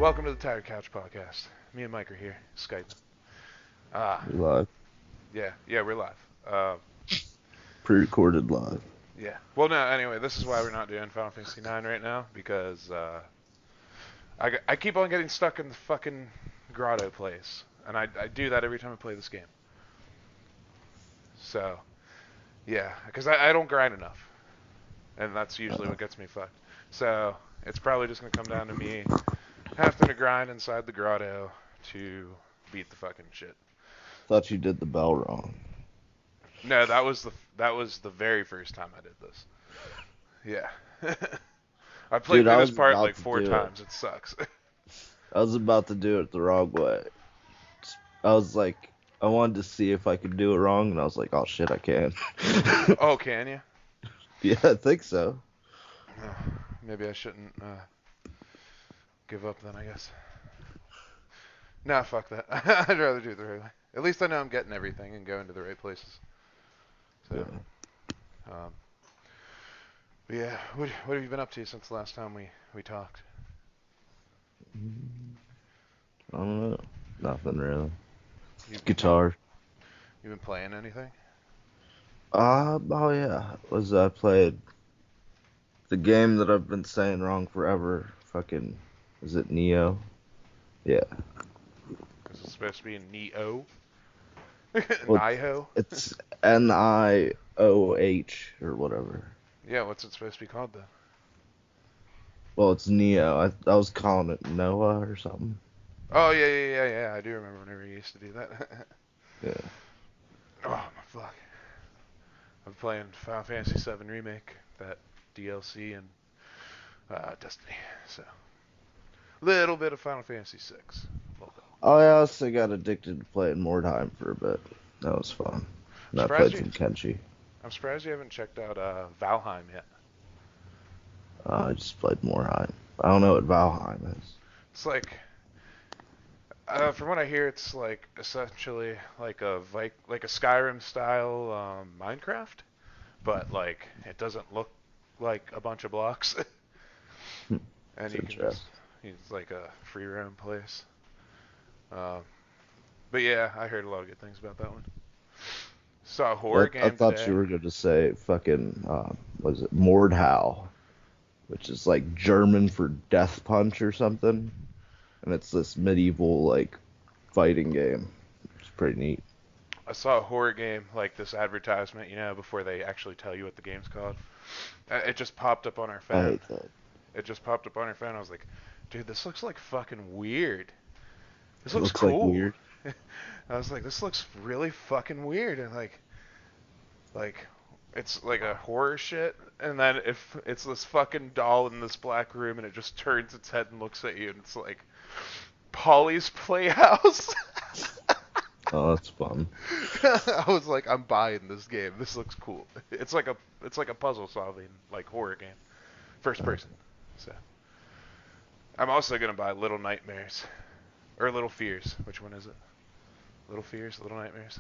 Welcome to the Tattered Couch podcast. Me and Mike are here, Skype. Ah, We live. yeah, we're live. Uh, Pre-recorded live. yeah. Well, no, anyway, this is why we're not doing Final Fantasy IX right now, because I keep on getting stuck in the fucking grotto place, and I do that every time I play this game. So, yeah, because I don't grind enough, and that's usually what gets me fucked. So, it's probably just going to come down to me having to grind inside the grotto to beat the fucking shit. Thought you did the bell wrong. No, that was the very first time I did this. Yeah. I played Dude, through I this was part about like to four do it. times. It sucks. I was about to do it the wrong way. I was like, I wanted to see if I could do it wrong, and I was like, oh shit, I can. Oh, can you? Yeah, I think so. Maybe I shouldn't give up then, I guess. Nah, fuck that. I'd rather do it the right way. At least I know I'm getting everything and going to the right places. So, Yeah. um, but yeah, what have you been up to since the last time we talked? I don't know. Nothing really. You've been Guitar. you've been playing anything? Oh yeah. I played the game that I've been saying wrong forever. Fucking, is it Neo? Yeah. Because it's supposed to be in Neo. Well, Nio. it's Nioh or whatever. Yeah, what's it supposed to be called though? Well, it's Neo. I was calling it Noah or something. Oh yeah. I do remember whenever you used to do that. Yeah. Oh my fuck! I'm playing Final Fantasy VII Remake, that DLC, and Destiny. So little bit of Final Fantasy VI. Little bit. I also got addicted to playing more time for a bit. That was fun. I'm And I surprised played you. some Kenshi. I'm surprised you haven't checked out Valheim yet. I just played more Heim. I don't know what Valheim is. It's like, from what I hear, it's like essentially like like a Skyrim style Minecraft, but like it doesn't look like a bunch of blocks, and It's you can just interesting. it's like a free roam place. Um, but yeah, I heard a lot of good things about that one. Saw a horror I game thought you today. were going to say fucking, was it Mordhau? Which is like German for death punch or something. And it's this medieval, like, fighting game. It's pretty neat. I saw a horror game like this advertisement, before they actually tell you what the game's called. It just popped up on our I phone. hate that. It just popped up on our phone. I was like, dude, this looks like fucking weird. This It looks looks like cool. weird. I was like, this looks really fucking weird, and like it's like a horror shit, and then if it's this fucking doll in this black room, and it just turns its head and looks at you, and it's like Polly's Playhouse. Oh, that's fun. I was like, I'm buying this game. This looks cool. It's like a puzzle solving like horror game, first Uh, person. So I'm also gonna buy Little Nightmares or Little Fears. Which one is it? Little Fears, Little Nightmares.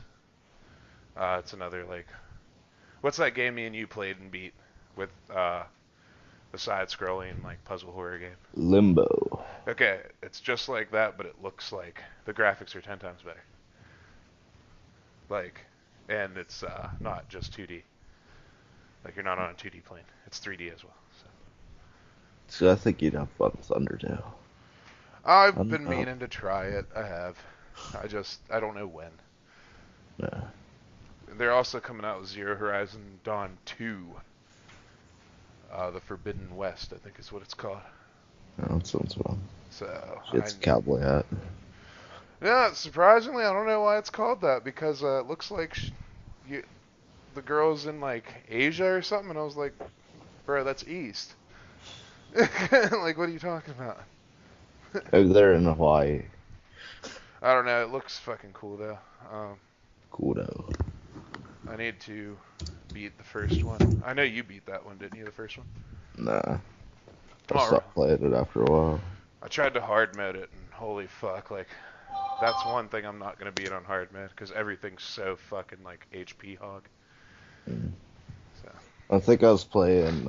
It's another like, what's that game me and you played and beat with the side-scrolling like puzzle horror game? Limbo. Okay, it's just like that, but it looks like the graphics are 10 times better. Like, and it's not just 2D. Like you're not on a 2D plane. It's 3D as well. So So I think you'd have fun with Undertale. I I've don't been know. meaning to try it. I have. I don't know when. Yeah. They're also coming out with Zero Horizon Dawn 2. The Forbidden West, I think is what it's called. That sounds fun. So It's a cowboy hat. yeah, surprisingly, I don't know why it's called that because it looks like you, the girl's in like Asia or something, and I was like, bro, that's East. Like, what are you talking about? Over there in Hawaii. I don't know. It looks fucking cool though. Cool though. I need to beat the first one. I know you beat that one, didn't you? The first one. Nah. I Oh, stopped playing it after a while. I tried to hard mode it, and holy fuck, like that's one thing I'm not gonna beat on hard mode because everything's so fucking like HP hog. Mm. So I think I was playing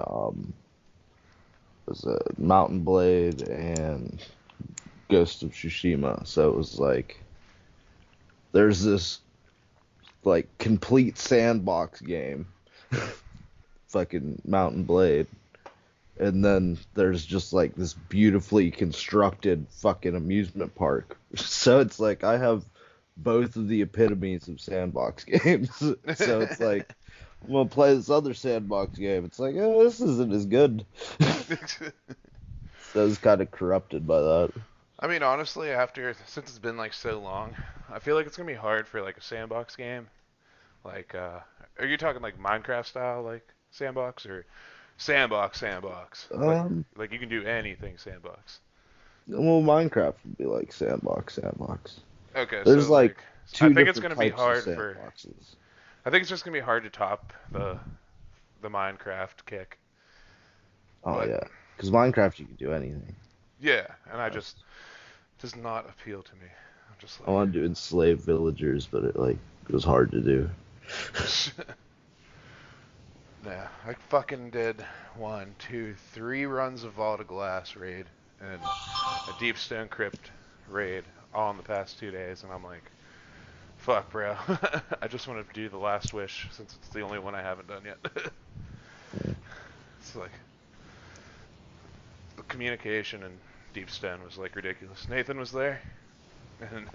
was it Mountain Blade and Ghost of Tsushima. So it was like there's this like complete sandbox game, fucking Mountain Blade, and then there's just like this beautifully constructed fucking amusement park. So it's like I have both of the epitomes of sandbox games. So it's like I'm gonna play this other sandbox game. It's like, oh, this isn't as good. So I was kind of corrupted by that. I mean, honestly, since it's been like so long, I feel like it's gonna be hard for like a sandbox game. Like, are you talking like Minecraft style, like sandbox, or sandbox? Um, Like you can do anything sandbox. well, Minecraft would be like sandbox. Okay, There's so like like, I two think it's different gonna be types of hard for. sandboxes. I think it's just gonna be hard to top the Minecraft kick. Oh But yeah, because Minecraft you can do anything. yeah, and I That's- just does not appeal to me. I'm just I like, want to do enslave villagers, but it was hard to do. nah. I fucking did 1, 2, 3 runs of Vault of Glass raid and a Deep Stone Crypt raid all in the past 2 days, and I'm like, fuck, bro. I just want to do the Last Wish since it's the only one I haven't done yet. It's like the communication in Deep Stone was like ridiculous. Nathan was there, and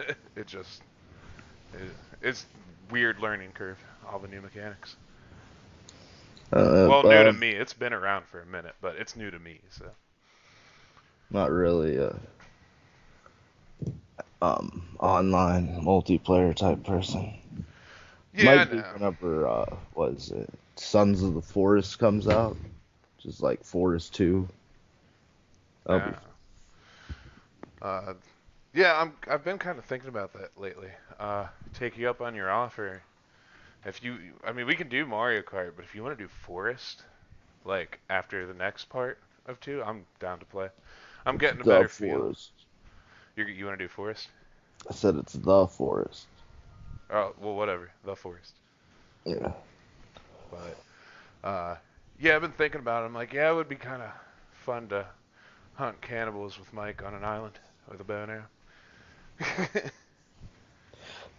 it's weird learning curve. All the new mechanics. Well, new to Well, me. It's been around for a minute, but it's new to me. So not really online multiplayer type person. yeah, Might be no, whenever what is it? Sons of the Forest comes out, which is like Forest 2. That'll no. be Yeah, I've been kind of thinking about that lately. Take you up on your offer. I mean, we can do Mario Kart, but if you want to do Forest, like after the next part of 2, I'm down to play. I'm getting a the better feel. Forest. You want to do Forest? I said it's the Forest. Oh, well, whatever. The Forest. Yeah. But yeah, I've been thinking about it. I'm like, yeah, it would be kind of fun to hunt cannibals with Mike on an island with a bow and arrow.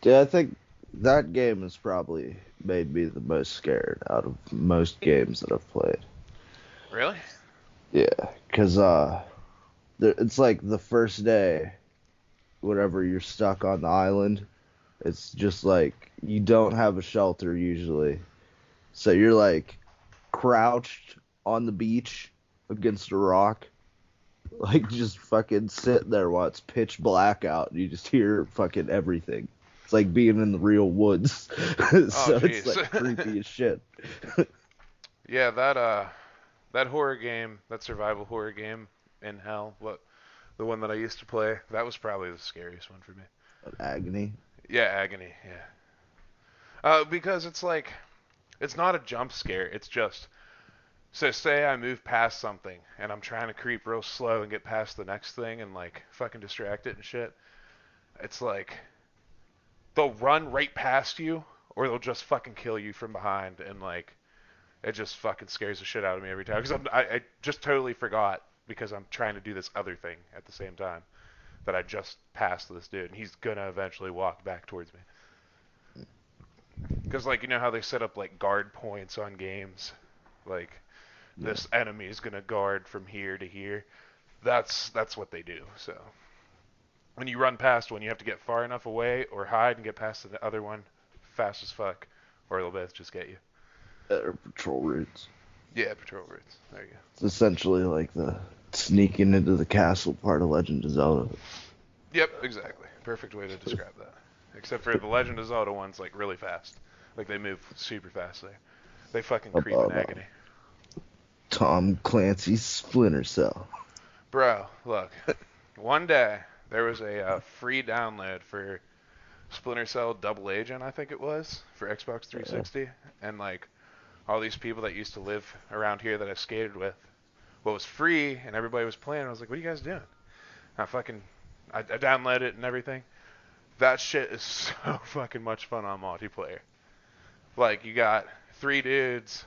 Dude, I think that game has probably made me the most scared out of most games that I've played. Really? Yeah, because it's like the first day, whenever you're stuck on the island, it's just like you don't have a shelter usually. So you're like crouched on the beach against a rock, like just fucking sitting there while it's pitch black out and you just hear fucking everything. It's like being in the real woods. Oh, So it's jeez. like creepy as shit. Yeah, that horror game, that survival horror game in hell, the one that I used to play, that was probably the scariest one for me. Agony. Yeah, Agony. Yeah. Because it's like it's not a jump scare. It's just so say I move past something and I'm trying to creep real slow and get past the next thing and like fucking distract it and shit. It's like they'll run right past you or they'll just fucking kill you from behind and like it just fucking scares the shit out of me every time because I just totally forgot because I'm trying to do this other thing at the same time that I just passed this dude and he's gonna eventually walk back towards me. Because like you know how they set up like guard points on games, like Yeah. this enemy is gonna guard from here to here. That's what they do. So when you run past one, you have to get far enough away or hide and get past the other one fast as fuck, or they'll both just get you. Or patrol routes. Yeah, patrol routes. There you go. It's essentially like the sneaking into the castle part of Legend of Zelda. Yep, exactly. Perfect way to describe that. Except for the Legend of Zelda ones, like really fast. Like they move super fast there. They fucking creep in agony. Tom Clancy's Splinter Cell. Bro, look. One day there was a free download for Splinter Cell Double Agent, I think it was, for Xbox 360, and like all these people that used to live around here that I skated with, well, it was free and everybody was playing. I was like, "What are you guys doing?" I downloaded it and everything. That shit is so fucking much fun on multiplayer. Like you got 3 dudes,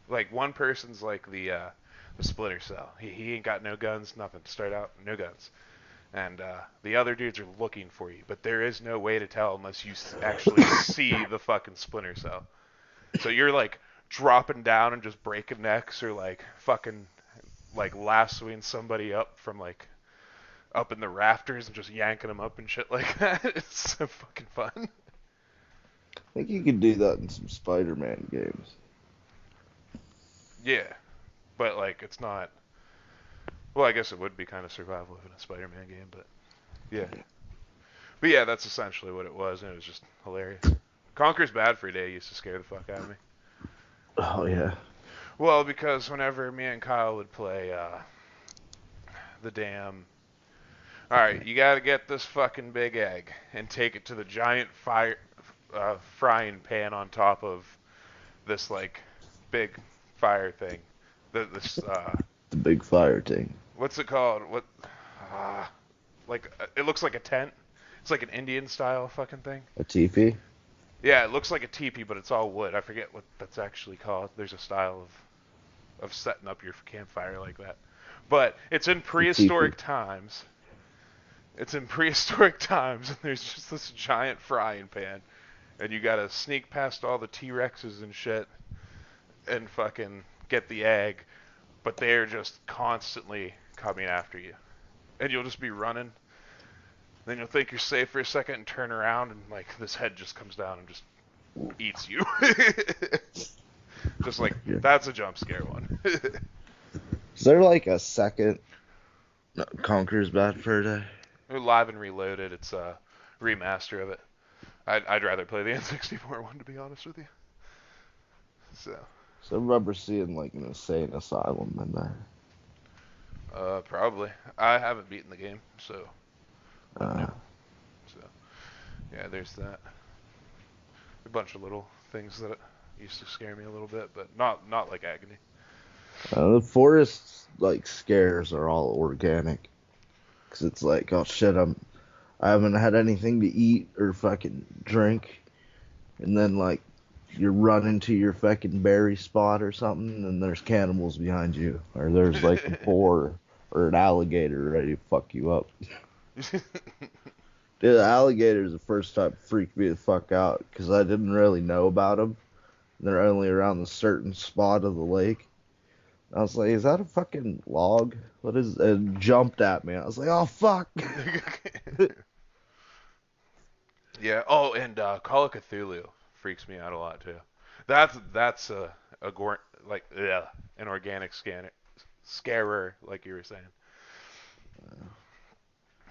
like one person's like the Splinter Cell. He ain't got no guns, nothing. To start out, no guns. and the other dudes are looking for you, but there is no way to tell unless you actually see the fucking splinter cell. So you're like dropping down and just breaking necks, or like fucking like lassoing somebody up from like up in the rafters and just yanking them up and shit like that. It's so fucking fun. I think you could do that in some Spider-Man games. Yeah, but like it's not. Well, I guess it would be kind of survival in a Spider-Man game, but yeah. But yeah, that's essentially what it was, and it was just hilarious. Conker's Bad Fur Day used to scare the fuck out of me. Oh yeah. Well, because whenever me and Kyle would play the damn. Alright, you gotta get this fucking big egg and take it to the giant frying pan on top of this, like, big fire thing. This, The big fire thing. what's it called? It looks like a tent. It's like an Indian style fucking thing. A teepee? Yeah, it looks like a teepee, but it's all wood. I forget what that's actually called. There's a style of setting up your campfire like that. But it's in prehistoric times. It's in prehistoric times, and there's just this giant frying pan, and you gotta sneak past all the T-Rexes and shit, and fucking get the egg, but they're just constantly coming after you. And you'll just be running, then you'll think you're safe for a second and turn around, and like this head just comes down and just eats you. Just like, that's a jump scare one. Is there like a second Conker's Bad Fur Day? Live and Reloaded, it's a remaster of it. I'd rather play the N64 one, to be honest with you. So I remember seeing like an insane asylum in there. probably. I haven't beaten the game, so. Uh, So yeah, there's that. A bunch of little things that used to scare me a little bit, but not like Agony. the forest like scares are all organic. Cause it's like, oh shit, I haven't had anything to eat or fucking drink, and then like you're running to your fucking berry spot or something, and there's cannibals behind you, or there's like a boar or an alligator ready to fuck you up. Dude, the alligators the first time freaked me the fuck out because I didn't really know about them. They're only around a certain spot of the lake. I was like, is that a fucking log? What is it? It jumped at me. I was like, oh, fuck. Yeah. Oh, and Call of Cthulhu freaks me out a lot too. That's an organic scarer, like you were saying.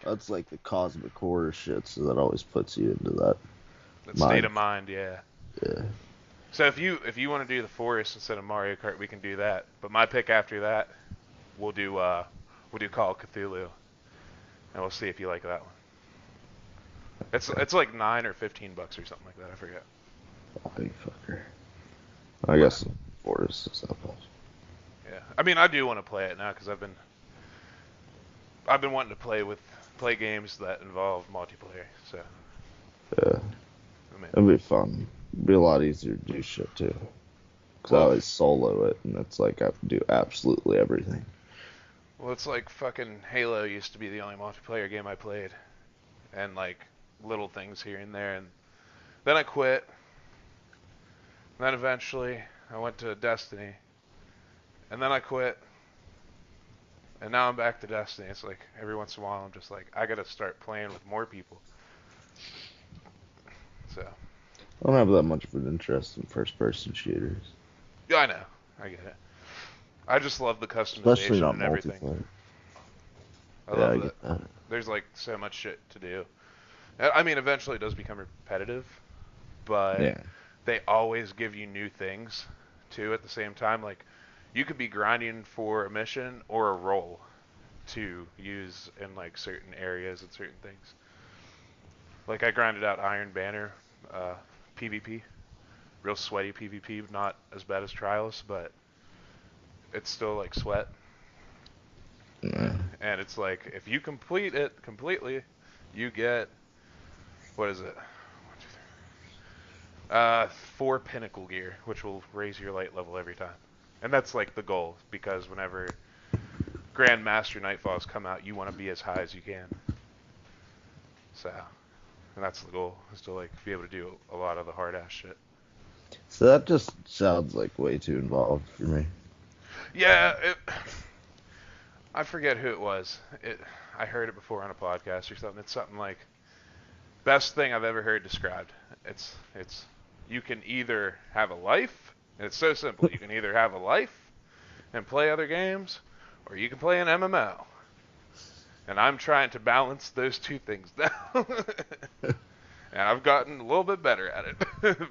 That's like the cosmic horror shit, so that always puts you into that State of mind, yeah. Yeah. So if you want to do the forest instead of Mario Kart, we can do that. But my pick after that, we'll do Call of Cthulhu, and we'll see if you like that one. It's like $9 or $15 or something like that. I forget. Oh, you fucker. I guess the forest is that much. Yeah, I mean I do want to play it now because I've been wanting to play games that involve multiplayer. So Yeah. I mean, It'd be fun. It'd be a lot easier to do shit too. Cause I always solo it, and it's like I have to do absolutely everything. well, it's like fucking Halo used to be the only multiplayer game I played, and like little things here and there, and then I quit. And then eventually I went to Destiny, and then I quit, and now I'm back to Destiny. It's like every once in a while I'm just like, I gotta start playing with more people. So. I don't have that much of an interest in first-person shooters. Yeah, I know. I get it. I just love the Especially customization not and everything. multiplayer. I Yeah, I love get that. that. There's like so much shit to do. I mean, eventually it does become repetitive, but Yeah. they always give you new things too at the same time. Like you could be grinding for a mission or a role to use in like certain areas and certain things. Like I grinded out Iron Banner PvP, real sweaty PvP, not as bad as Trials, but it's still like sweat. Yeah. And it's like if you complete it completely, you get what is it? 4 pinnacle gear, which will raise your light level every time. And that's like the goal, because whenever Grandmaster Nightfalls come out, you want to be as high as you can. So, and that's the goal, is to like be able to do a lot of the hard ass shit. So that just sounds like way too involved for me. Yeah, I forget who it was. I heard it before on a podcast or something. It's something like best thing I've ever heard described. It's you can either have a life, and it's so simple. You can either have a life and play other games, or you can play an MMO. And I'm trying to balance those two things down. And I've gotten a little bit better at it.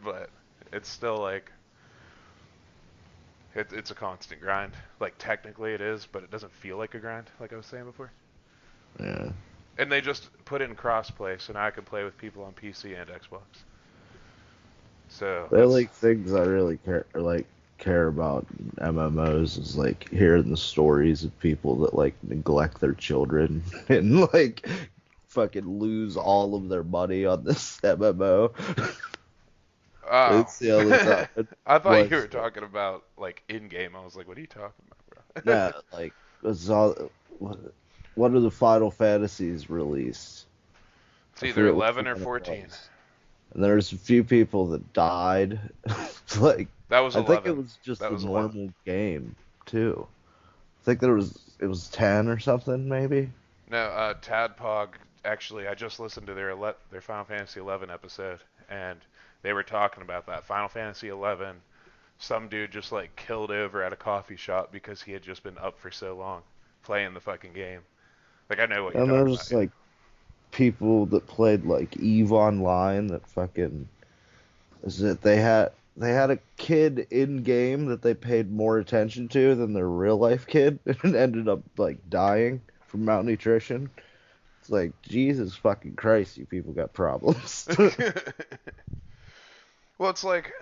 But it's still like it's a constant grind. Like technically it is, but it doesn't feel like a grind, like I was saying before. Yeah. And they just put in crossplay, so now I can play with people on PC and Xbox. So The like things I really care about in MMOs is like hearing the stories of people that like neglect their children and like fucking lose all of their money on this MMO. oh. It's the only time. I thought you were talking about like in game. I was like, what are you talking about, bro? Nah, like it's all. What are the Final Fantasies released? It's either 11 or 14. And there's a few people that died. Like That was 11. I think it was just that a was normal 11. game too. I think it was 10 or something maybe. No, Tadpog. Actually, I just listened to their Final Fantasy 11 episode, and they were talking about that Final Fantasy 11. Some dude just like killed over at a coffee shop because he had just been up for so long playing the fucking game. Like I know what you're And talking there's about. like people that played like Eve Online that fucking is it they had a kid in game that they paid more attention to than their real life kid and ended up like dying from malnutrition. It's like Jesus fucking Christ, you people got problems. Well, it's like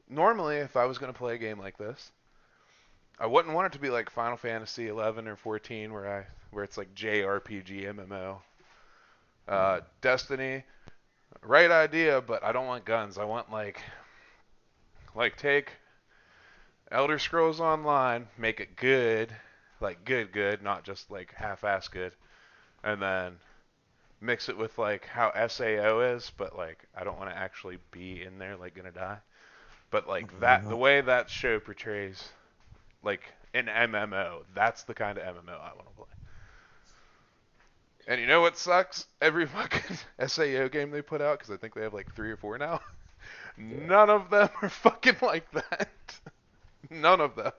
normally if I was gonna play a game like this, I wouldn't want it to be like Final Fantasy 11 or 14 where it's like JRPG MMO. Destiny, right idea, but I don't want guns. I want like take Elder Scrolls Online, make it good, like good, not just like half-ass good, and then mix it with like how SAO is, but like I don't want to actually be in there like gonna die. But like that, the way that show portrays like an MMO, that's the kind of MMO I want to play. And you know what sucks? Every fucking SAO game they put out, because I think they have like 3 or 4 now, none of them are fucking like that. None of them.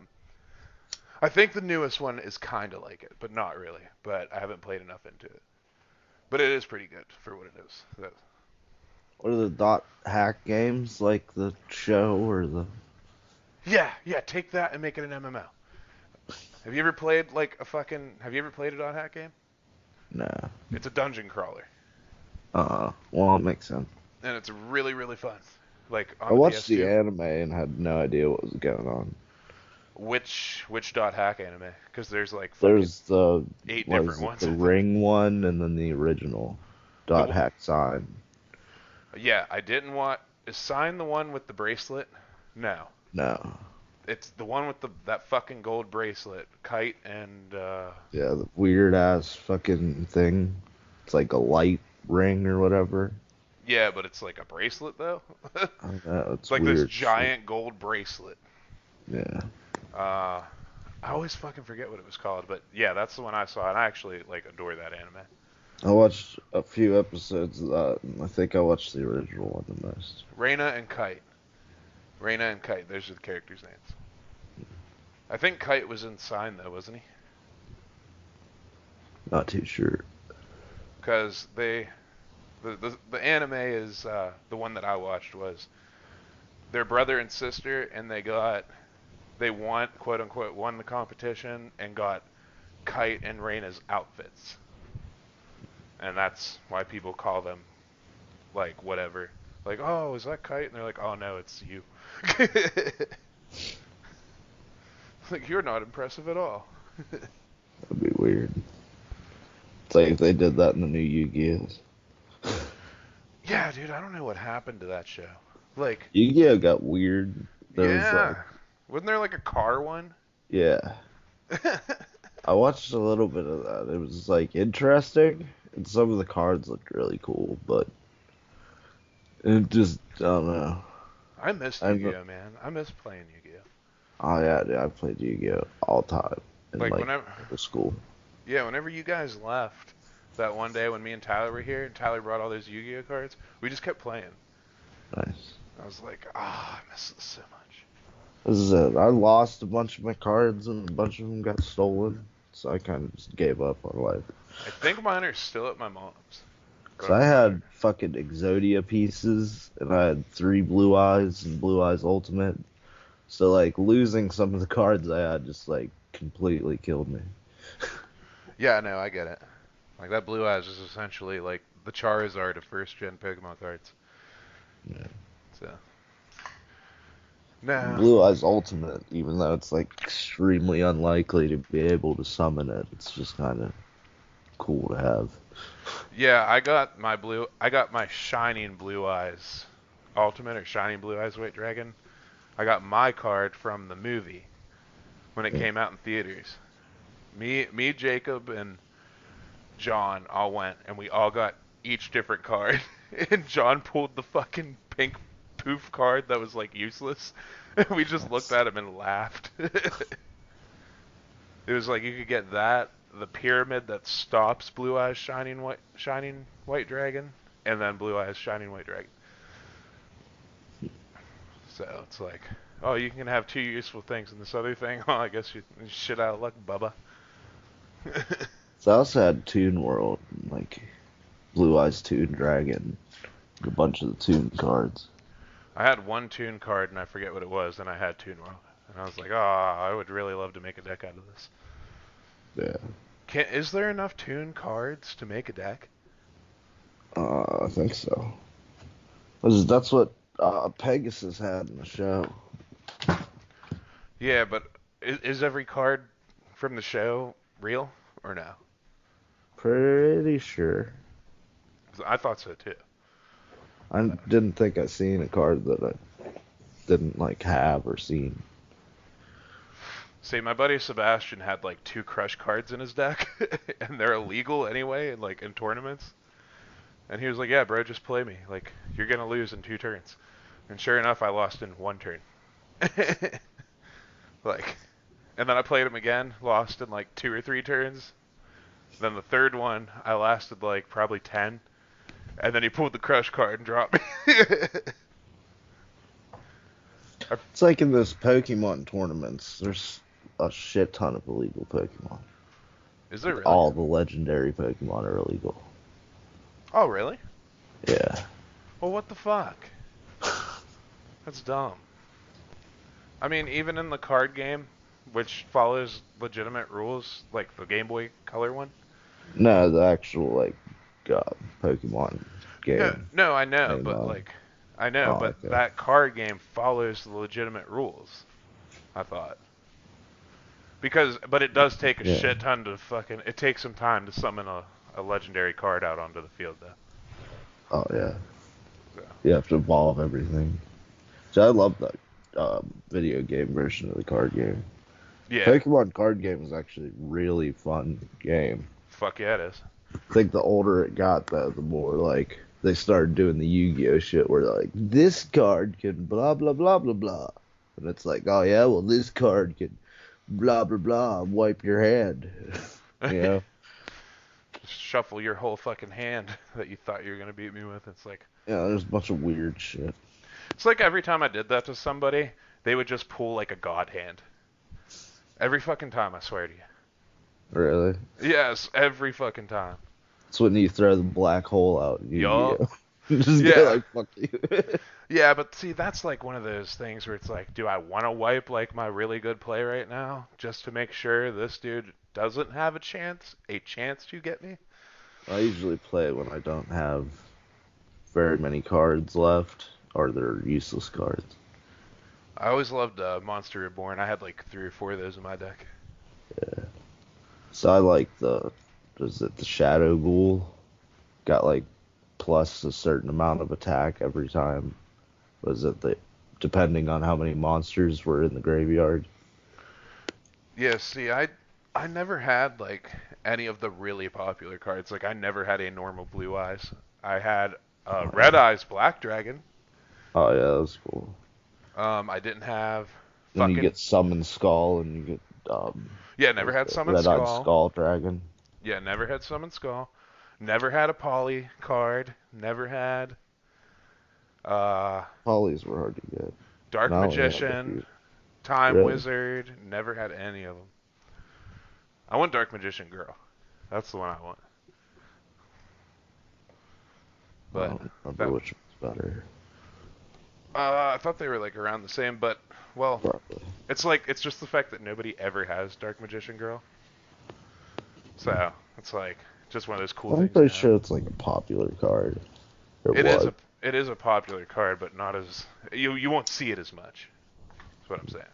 I think the newest one is kind of like it, but not really. But I haven't played enough into it. But it is pretty good for what it is. What are the dot hack games like the show or the? Yeah, take that and make it an MMO. Have you ever played Have you ever played a dot hack game? Nah. It's a dungeon crawler. Well, it makes sense. And it's really, really fun. Like on I watched the the PS2. anime and had no idea what was going on. Which dot hack anime? Because there's like There's the 8 what different is it, ones. the ring one, and then the original dot hack sign. Yeah, I didn't want. Is Sign the one with the bracelet? No. No. It's the one with that fucking gold bracelet. Kite and Yeah, the weird ass fucking thing. It's like a light ring or whatever. yeah, but it's like a bracelet though. It's like weird this giant gold bracelet. Yeah. I always fucking forget what it was called, but yeah, that's the one I saw, and I actually like adore that anime. I watched a few episodes of that, and I think I watched the original one the most. Reina and Kite. Those are the characters' names. I think Kite was in Sign though, wasn't he? Not too sure. Because the anime is the one that I watched was their brother and sister, and they won, quote unquote, won the competition and got Kite and Reina's outfits. And that's why people call them like whatever. Like, oh, is that Kite? And they're like, oh no, it's you. Like, you're not impressive at all. That'd be weird. It's like if they did that in the new Yu-Gi-Oh! Yeah, dude, I don't know what happened to that show. Like, Yu-Gi-Oh! Got weird. Wasn't there like a car one? Yeah. I watched a little bit of that. It was like interesting. And some of the cards looked really cool, but it just, I don't know. I miss I'm, Yu-Gi-Oh, man. I miss playing Yu-Gi-Oh. oh yeah, dude, I played Yu-Gi-Oh all the time in Like like whenever, middle school. yeah, whenever you guys left that one day when me and Tyler were here, and Tyler brought all those Yu-Gi-Oh cards, we just kept playing. Nice. I was like, ah, I miss this so much. This is it. I lost a bunch of my cards and a bunch of them got stolen, so I kind of just gave up on life. I think mine are still at my mom's, but So I'm I not sure. had fucking Exodia pieces, and I had 3 Blue Eyes and Blue Eyes Ultimate. So like losing some of the cards I had just like completely killed me. Yeah, no, I get it. Like that Blue Eyes is essentially like the Charizard of first gen Pokemon cards. Yeah. So, no. Blue Eyes Ultimate, even though it's like extremely unlikely to be able to summon it, it's just kind of cool to have. Yeah, I got my Shining Blue Eyes Ultimate or Shining Blue Eyes White Dragon. I got my card from the movie when it Yeah. came out in theaters. Me, Jacob, and John all went, and we all got each different card. And John pulled the fucking pink poof card that was like useless. And we just looked That's at him and laughed. It was like you could get that, the pyramid that stops Blue Eyes Shining White Dragon, and then Blue Eyes Shining White Dragon. So it's like, oh, you can have two useful things, and this other thing, oh, I guess you shit out of luck, Bubba. So I also had Toon World, like Blue Eyes Toon Dragon, a bunch of the Toon cards. I had one Toon card, and I forget what it was, and I had Toon World. And I was like, oh, I would really love to make a deck out of this. Yeah. Is there enough Toon cards to make a deck? I think so. That's what Pegasus had in the show. Yeah, but is every card from the show real or no? Pretty sure. 'Cause I thought so too. I didn't think I seen a card that I didn't like have or seen. See, my buddy Sebastian had like two crush cards in his deck, and they're illegal anyway, like in tournaments. And he was like, "Yeah, bro, just play me. Like, you're gonna lose in 2 turns." And sure enough, I lost in 1 turn. Like, and then I played him again, lost in like 2 or 3 turns. Then the third one, I lasted like probably 10, and then he pulled the crush card and dropped me. It's like in those Pokemon tournaments, there's a shit ton of illegal Pokemon. Is there really? All the legendary Pokemon are illegal. Oh, really? Yeah. Well, what the fuck? That's dumb. I mean, even in the card game, which follows legitimate rules, like the Game Boy Color one. No, the actual like Pokemon No, game. no, I know, Hang but on. like, I know, Oh, but okay. that card game follows the legitimate rules. I thought. But it does take a Yeah. shit ton to fucking. It takes some time to summon a legendary card out onto the field, though. Oh yeah. So. You have to evolve everything. So I love that video game version of the card game. Yeah. Pokemon card game is actually a really fun game. Fuck yeah, it is. I think the older it got, though, the more like they started doing the Yu-Gi-Oh shit where they're like, this card can blah blah blah blah blah, and it's like, oh yeah, well this card can blah blah blah, wipe your hand, you know? Just shuffle your whole fucking hand that you thought you were gonna beat me with. It's like. Yeah, there's a bunch of weird shit. It's like every time I did that to somebody, they would just pull like a god hand. Every fucking time, I swear to you. Really? Yes, every fucking time. It's when you throw the black hole out in Yup. Yu-Gi-Oh. Just Yeah. go like, fuck you. Yeah, but see, that's like one of those things where it's like, do I want to wipe like my really good play right now just to make sure this dude doesn't have a chance to get me? I usually play when I don't have very many cards left, or they're useless cards. I always loved Monster Reborn. I had like 3 or 4 of those in my deck. Yeah. So I like the Shadow Ghoul? Got like plus a certain amount of attack every time. Was it depending on how many monsters were in the graveyard? Yeah, see, I I never had like any of the really popular cards. Like I never had a normal Blue Eyes. I had Red Eyes Black Dragon. Oh yeah, that's cool. I didn't have Then you fucking get Summon Skull, and you get yeah. Never what's had it? Summon Red-Eyed Skull. Skull Dragon. Yeah, never had Summon Skull. Never had a Poly card. Never had uh, Polys were hard to get. And Dark I only have a Magician, few. Time Really? Wizard. Never had any of them. I want Dark Magician Girl. That's the one I want. I But don't remember that which one's better. I thought they were like around the same. But well, Probably. it's just the fact that nobody ever has Dark Magician Girl. So it's like just one of those cool I'm things to pretty have. sure it's like a popular card. It It is was. a popular card, but not as you won't see it as much. That's what I'm saying.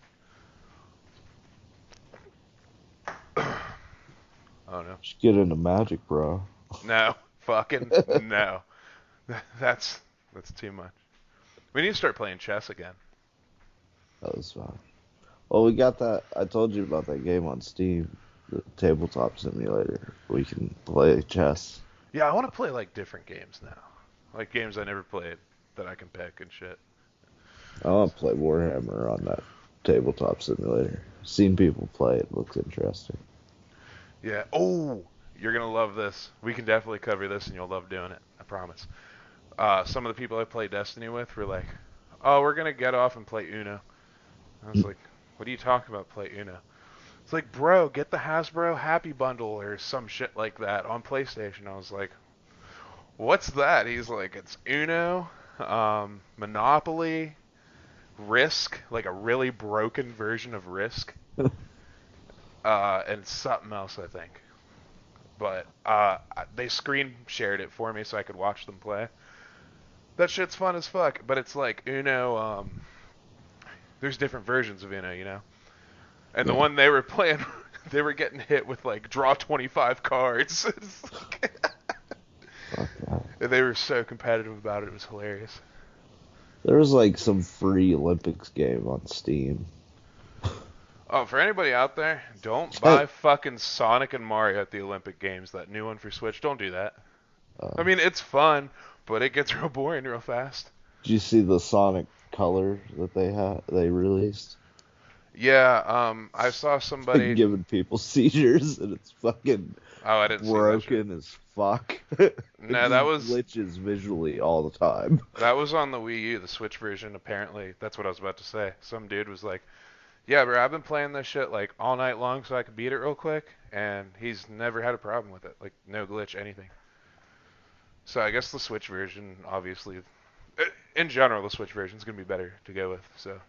Oh no. Just get into Magic, bro. No. Fucking no. That's too much. We need to start playing chess again. That was fun. Well, we got that. I told you about that game on Steam, the tabletop simulator. We can play chess. Yeah, I want to play like different games now. Like games I never played that I can pick and shit. I want to play Warhammer on that tabletop simulator. Seen people play it. Looks interesting. Yeah. Oh, you're gonna love this. We can definitely cover this, and you'll love doing it. I promise. Some of the people I play Destiny with were like, "Oh, we're gonna get off and play Uno." I was like, "What are you talking about? Play Uno?" It's like, "Bro, get the Hasbro Happy Bundle or some shit like that on PlayStation." I was like, "What's that?" He's like, "It's Uno, Monopoly, Risk, like a really broken version of Risk, and something else, I think." But they screen shared it for me so I could watch them play. That shit's fun as fuck, but it's like Uno. There's different versions of Uno, you know. And the Yeah. one they were playing, they were getting hit with like draw 25 cards. Fuck that. And they were so competitive about it. It was hilarious. There was like some free Olympics game on Steam. Oh, for anybody out there, don't buy fucking Sonic and Mario at the Olympic Games. That new one for Switch. Don't do that. I mean, it's fun, but it gets real boring real fast. Did you see the Sonic color that they released? Yeah, I saw Like somebody. giving people seizures, and it's fucking Oh, I didn't see that shit. broken as fuck. It No, just glitches visually all the time. that was on the Wii U, the Switch version. Apparently, that's what I was about to say. Some dude was like, "Yeah, bro, I've been playing this shit like all night long so I could beat it real quick," and he's never had a problem with it, like no glitch, anything. So I guess the Switch version, obviously, in general, the Switch version is gonna be better to go with. So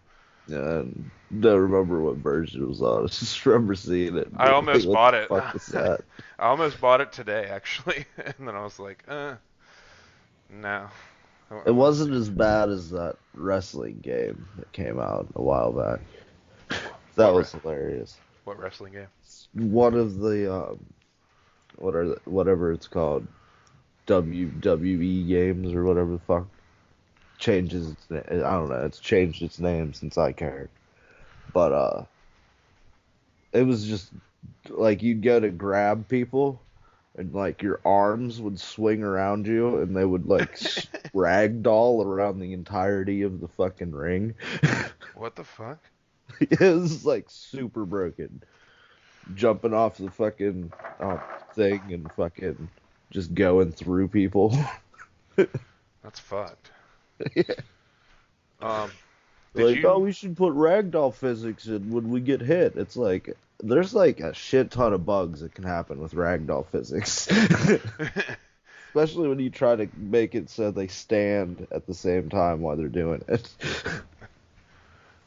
And don't remember what version it was on. I just remember seeing it and I being like, almost what bought the it. fuck was that? I almost bought it today, actually, and then I was like, no. It wasn't as bad as that wrestling game that came out a while back. That What was hilarious. What wrestling game? One of the whatever it's called, WWE games or whatever the fuck changes its name. I don't know. It's changed its name since I cared. But it was just like you'd go to grab people, and like your arms would swing around you, and they would like ragdoll around the entirety of the fucking ring. What the fuck? It was like super broken, jumping off the fucking thing and fucking just going through people. That's fucked. Yeah. Did Like, you? oh, we should put ragdoll physics in when we get hit. It's like there's like a shit ton of bugs that can happen with ragdoll physics. Especially when you try to make it so they stand at the same time while they're doing it.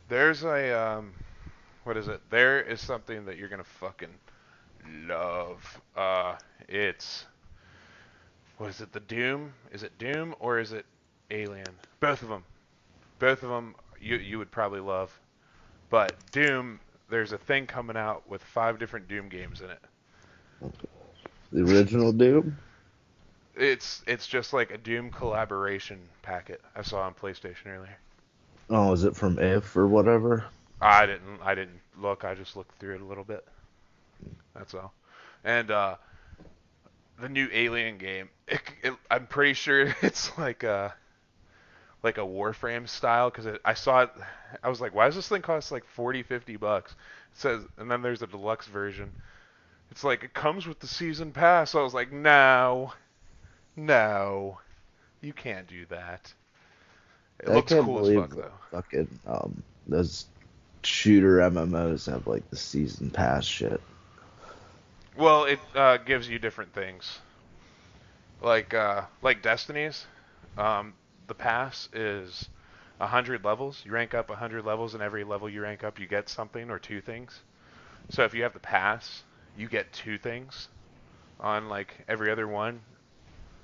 There's a what is it? There is something that you're gonna fucking love. It's what is it? The Doom? Is it Doom or is it Alien? Both of them. Both of them you would probably love. But Doom, there's a thing coming out with 5 different Doom games in it. The original Doom? It's just like a Doom collaboration packet I saw on PlayStation earlier. Oh, is it from If or whatever? I didn't look. I just looked through it a little bit. That's all. And the new Alien game, I'm pretty sure it's like a Warframe style because I saw it. I was like, why does this thing cost like 40, $50? It says, and then there's a deluxe version. It's like it comes with the season pass. So I was like, no, no, you can't do that. It I looks can't cool as believe fuck that though. fucking those shooter MMOs have like the season pass shit. Well, it gives you different things. Like Destiny's, the pass is 100 levels. You rank up 100 levels, and every level you rank up, you get something or two things. So if you have the pass, you get two things on like every other one,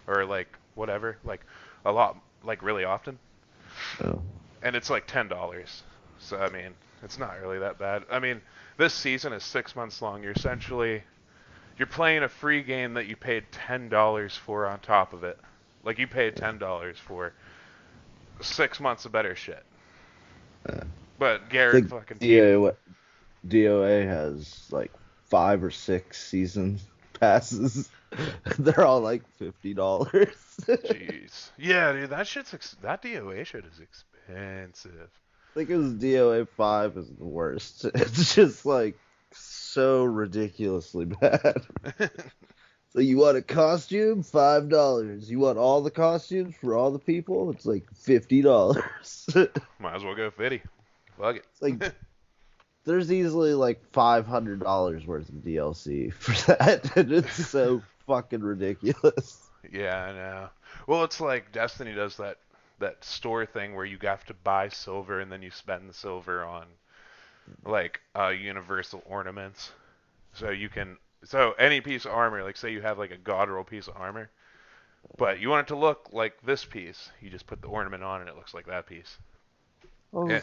or like whatever, like a lot, like really often. Oh. And it's like $10. So I mean, it's not really that bad. I mean, this season is 6 months long. You're playing a free game that you paid $10 for on top of it. Like you paid $10 for 6 months of better shit. Yeah. But I Garrett think fucking teed. DOA has like 5 or 6 season passes. They're all like $50. I Jeez. Yeah, dude, that DOA shit is expensive. think it was DOA 5 is the worst. It's just like so ridiculously bad. So you want a costume? $5. You want all the costumes for all the people? It's like $50. It's Might as well go 50. Fuck like it. there's easily like $500 worth of DLC for that, and it's so fucking ridiculous. Yeah, I know. Well, it's like Destiny does that store thing where you have to buy silver and then you spend the silver on like universal ornaments. So any piece of armor, like say you have like a god roll piece of armor, but you want it to look like this piece, you just put the ornament on and it looks like that piece. Well, Yeah.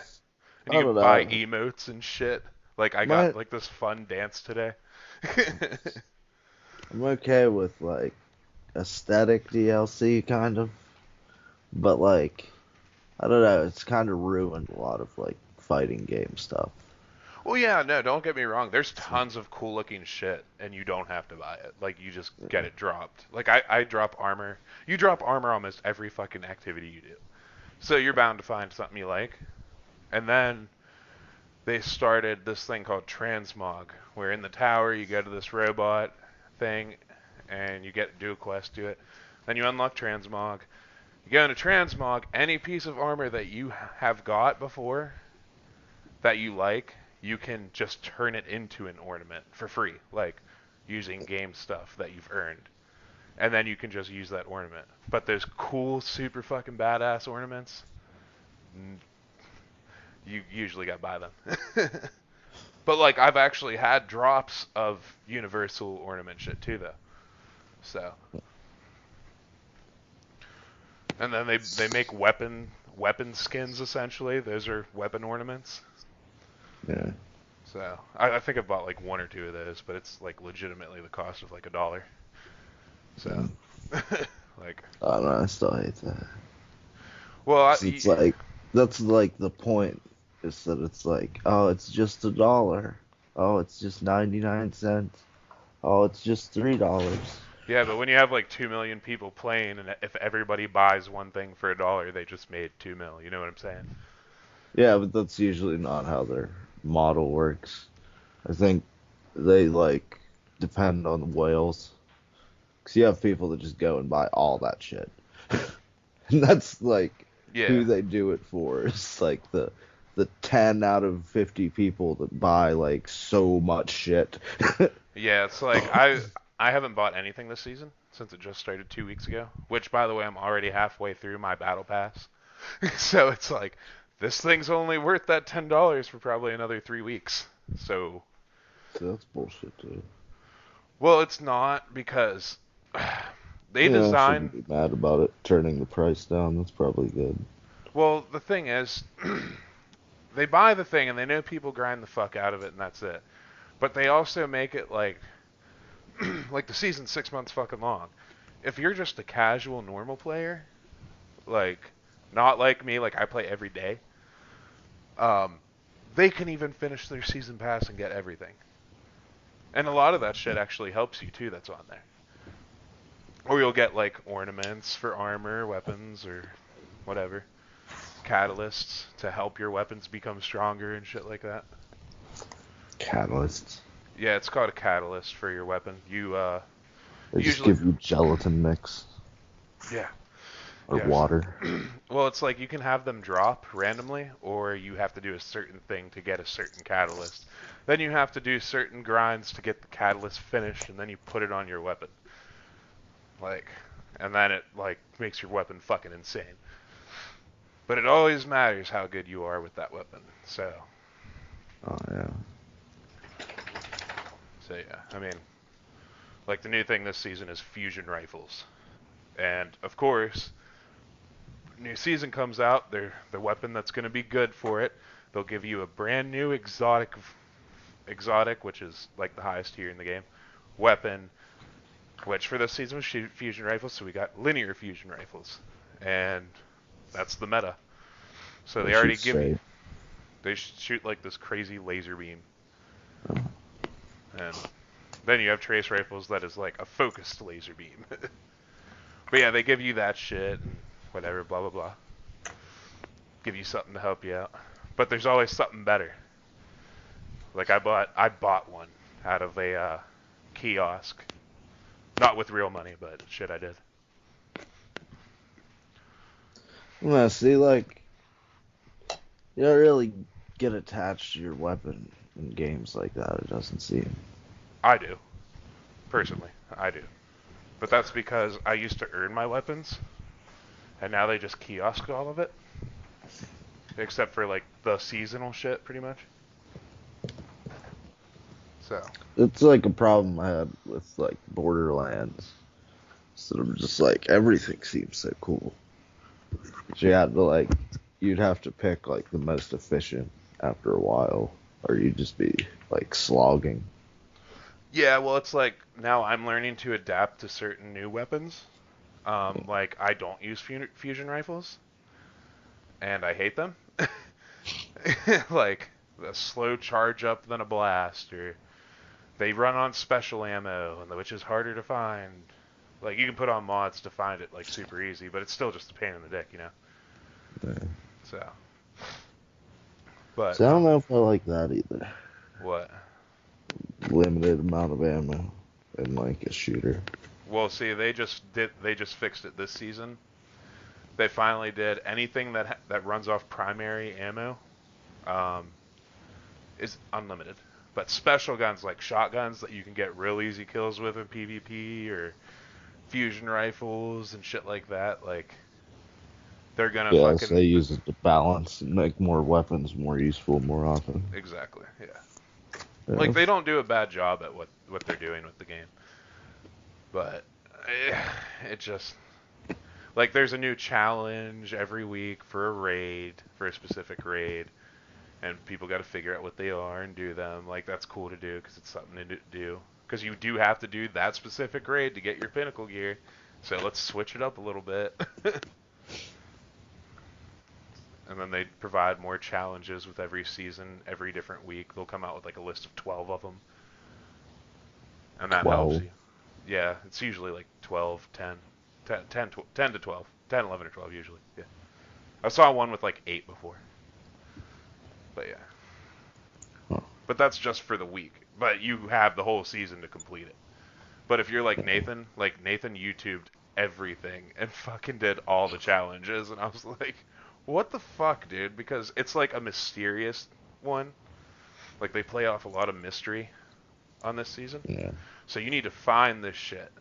And I you don't can buy know. emotes and shit. Like I got My like this fun dance today. I'm okay with like aesthetic DLC kind of, but like I don't know, it's kind of ruined a lot of like fighting game stuff. Well, yeah, no, don't get me wrong. There's So, tons of cool looking shit, and you don't have to buy it. Like, you just get yeah. it dropped. Like, I drop armor. You drop armor almost every fucking activity you do. So you're bound to find something you like. And then they started this thing called transmog, where in the tower you go to this robot thing, and you get do a quest to it. Then you unlock transmog. You go into transmog. Any piece of armor that you have got before that you like, you can just turn it into an ornament for free, like using game stuff that you've earned. And then you can just use that ornament. But those cool, super fucking badass ornaments, you usually got to buy them. But like I've actually had drops of universal ornament shit too though. So, and then they make weapon skins essentially. Those are weapon ornaments. Yeah. So I think I've bought like one or two of those, but it's like legitimately the cost of like $1. So, Mm. like, I don't know, I still hate that. well, 'Cause it's like that's like the point is that it's like, oh, it's just $1. Oh, it's just 99 cents. Oh, it's just $3. yeah, but when you have like 2 million people playing, and if everybody buys one thing for $1, they just made 2 mil. You know what I'm saying? Yeah, but that's usually not how their model works. I think they like depend on the whales. Cause you have people that just go and buy all that shit, and that's like who Yeah, they do it for. It's like the 10 out of 50 people that buy like so much shit. yeah. It's like I haven't bought anything this season since it just started 2 weeks ago. Which, by the way, I'm already halfway through my battle pass. So it's like this thing's only worth that $10 for probably another 3 weeks. So, So that's bullshit too. well, it's not because they Yeah, I shouldn't design. be mad about it. Turning the price down, that's probably good. Well, the thing is, they buy the thing and they know people grind the fuck out of it and that's it. But they also make it like like the season's 6 months fucking long. If you're just a casual normal player, like not like me, like I play every day, um, they can even finish their season pass and get everything. And a lot of that shit actually helps you too. That's on there. Or you'll get like ornaments for armor, weapons, or whatever. Catalysts to help your weapons become stronger and shit like that. Catalysts. Yeah, it's called a catalyst for your weapon. They just Usually, give you gelatin mix yeah, or yeah. water. Well, it's like you can have them drop randomly, or you have to do a certain thing to get a certain catalyst. Then you have to do certain grinds to get the catalyst finished, and then you put it on your weapon. Like, and then it like makes your weapon fucking insane. But it always matters how good you are with that weapon. So Oh yeah. yeah, I mean, like the new thing this season is fusion rifles, and of course, new season comes out, the weapon that's going to be good for it. They'll give you a brand new exotic, which is like the highest tier in the game, weapon, which for this season was fusion rifles. So we got linear fusion rifles, and that's the meta. So they already give you. They shoot like this crazy laser beam, Oh. and then you have trace rifles that is like a focused laser beam. But yeah, they give you that shit and whatever, blah blah blah. Give you something to help you out. But there's always something better. Like I bought one out of a kiosk. Not with real money, but shit I did. Yeah, see, like, you don't really get attached to your weapon in games like that, it doesn't seem. I do. Personally, I do. But that's because I used to earn my weapons, and now they just kiosk all of it. Except for, like, the seasonal shit, pretty much. So. It's like a problem I had with, like, Borderlands. So I'm just like, everything seems so cool. So you had to, like, you'd have to pick, like, the most efficient after a while, or you'd just be, like, slogging. Yeah, well, it's like, now I'm learning to adapt to certain new weapons. Like, I don't use fusion rifles, and I hate them. Like, the slow charge up than a blast, or they run on special ammo, and which is harder to find. Like, you can put on mods to find it, like, super easy, but it's still just a pain in the dick, you know? Yeah. So. But, So I don't know if I like that either. what? Limited amount of ammo in, like, a shooter. Well, see, they just fixed it this season. They finally did anything that runs off primary ammo is unlimited. But special guns like shotguns that you can get real easy kills with in PvP, or fusion rifles and shit like that, like, they're gonna Yeah, so fucking. they use it to balance and make more weapons more useful more often. Exactly, yeah. Yeah. Like, they don't do a bad job at what they're doing with the game. But it just, like, there's a new challenge every week for a raid, for a specific raid, and people got to figure out what they are and do them. Like, that's cool to do because it's something to do. Because you do have to do that specific raid to get your pinnacle gear. So let's switch it up a little bit. And then they provide more challenges with every season, every different week. They'll come out with like a list of 12 of them. And that helps 12. you. Yeah, it's usually like 12, 10 to 12. 10, 11, or 12 usually. Yeah. I saw one with like 8 before. But yeah. Huh. But that's just for the week. But you have the whole season to complete it. But if you're like Nathan YouTubed everything and fucking did all the challenges, and I was like, what the fuck, dude? Because it's like a mysterious one. Like, they play off a lot of mystery on this season. Yeah. So you need to find this shit.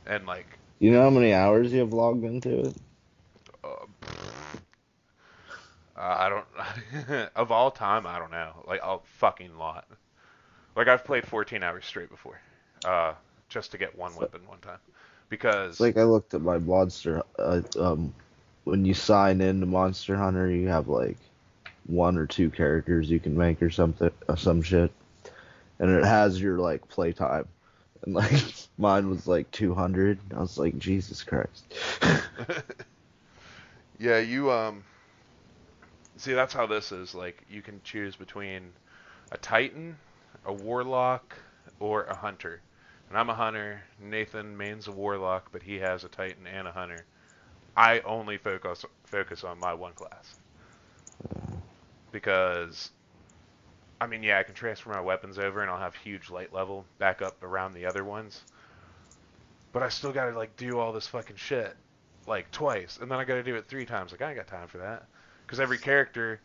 And like, You know how many hours you have logged into it? uh, I don't, of all time, I don't know. Like, a fucking lot. Like, I've played 14 hours straight before. Just to get one weapon one time. It's Because, like I looked at my monster. When you sign into Monster Hunter, you have like one or two characters you can make or something, some shit, and it has your like playtime. And like mine was like 200. I was like, Jesus Christ. yeah, see, that's how this is. Like, you can choose between a Titan, a warlock or a hunter. And I'm a hunter. Nathan main's a warlock, but he has a titan and a hunter. I only focus on my one class because I mean, yeah, I can transfer my weapons over and I'll have huge light level back up around the other ones. But I still gotta like do all this fucking shit like twice, and then I gotta do it 3 times. Like I ain't got time for that. Because every character,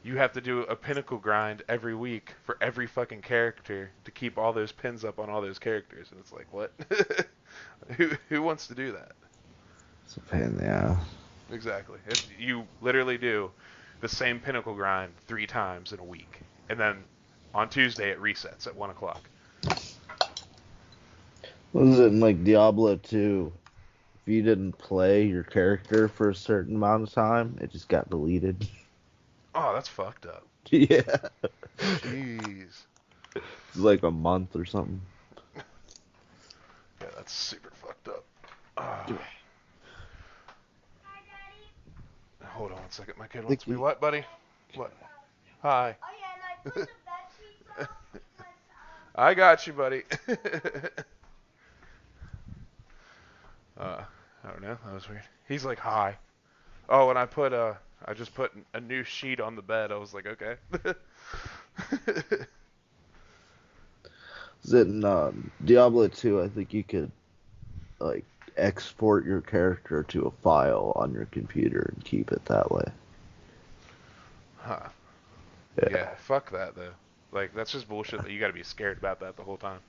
you have to do a pinnacle grind every week for every fucking character to keep all those pins up on all those characters, and it's like, what? Who wants to do that? It's a pain in the ass. Exactly. If you literally do the same pinnacle grind 3 times in a week, and then on Tuesday it resets at 1 o'clock. Was it in like Diablo 2? If you didn't play your character for a certain amount of time, it just got deleted. Oh, that's fucked up. Yeah. Jeez. It's like a month or something. Yeah, that's super fucked up. Oh. Hold on 1 second. My kid wants me what, buddy? What? Hi. Oh yeah, and I put the bed sheets out because I got you, buddy. I don't know. That was weird. He's like, hi. Oh, and I just put a new sheet on the bed. I was like, okay. Is it in Diablo 2? I think you could like export your character to a file on your computer and keep it that way. Huh. Yeah. Yeah, fuck that, though. Like, that's just bullshit that you gotta be scared about that the whole time.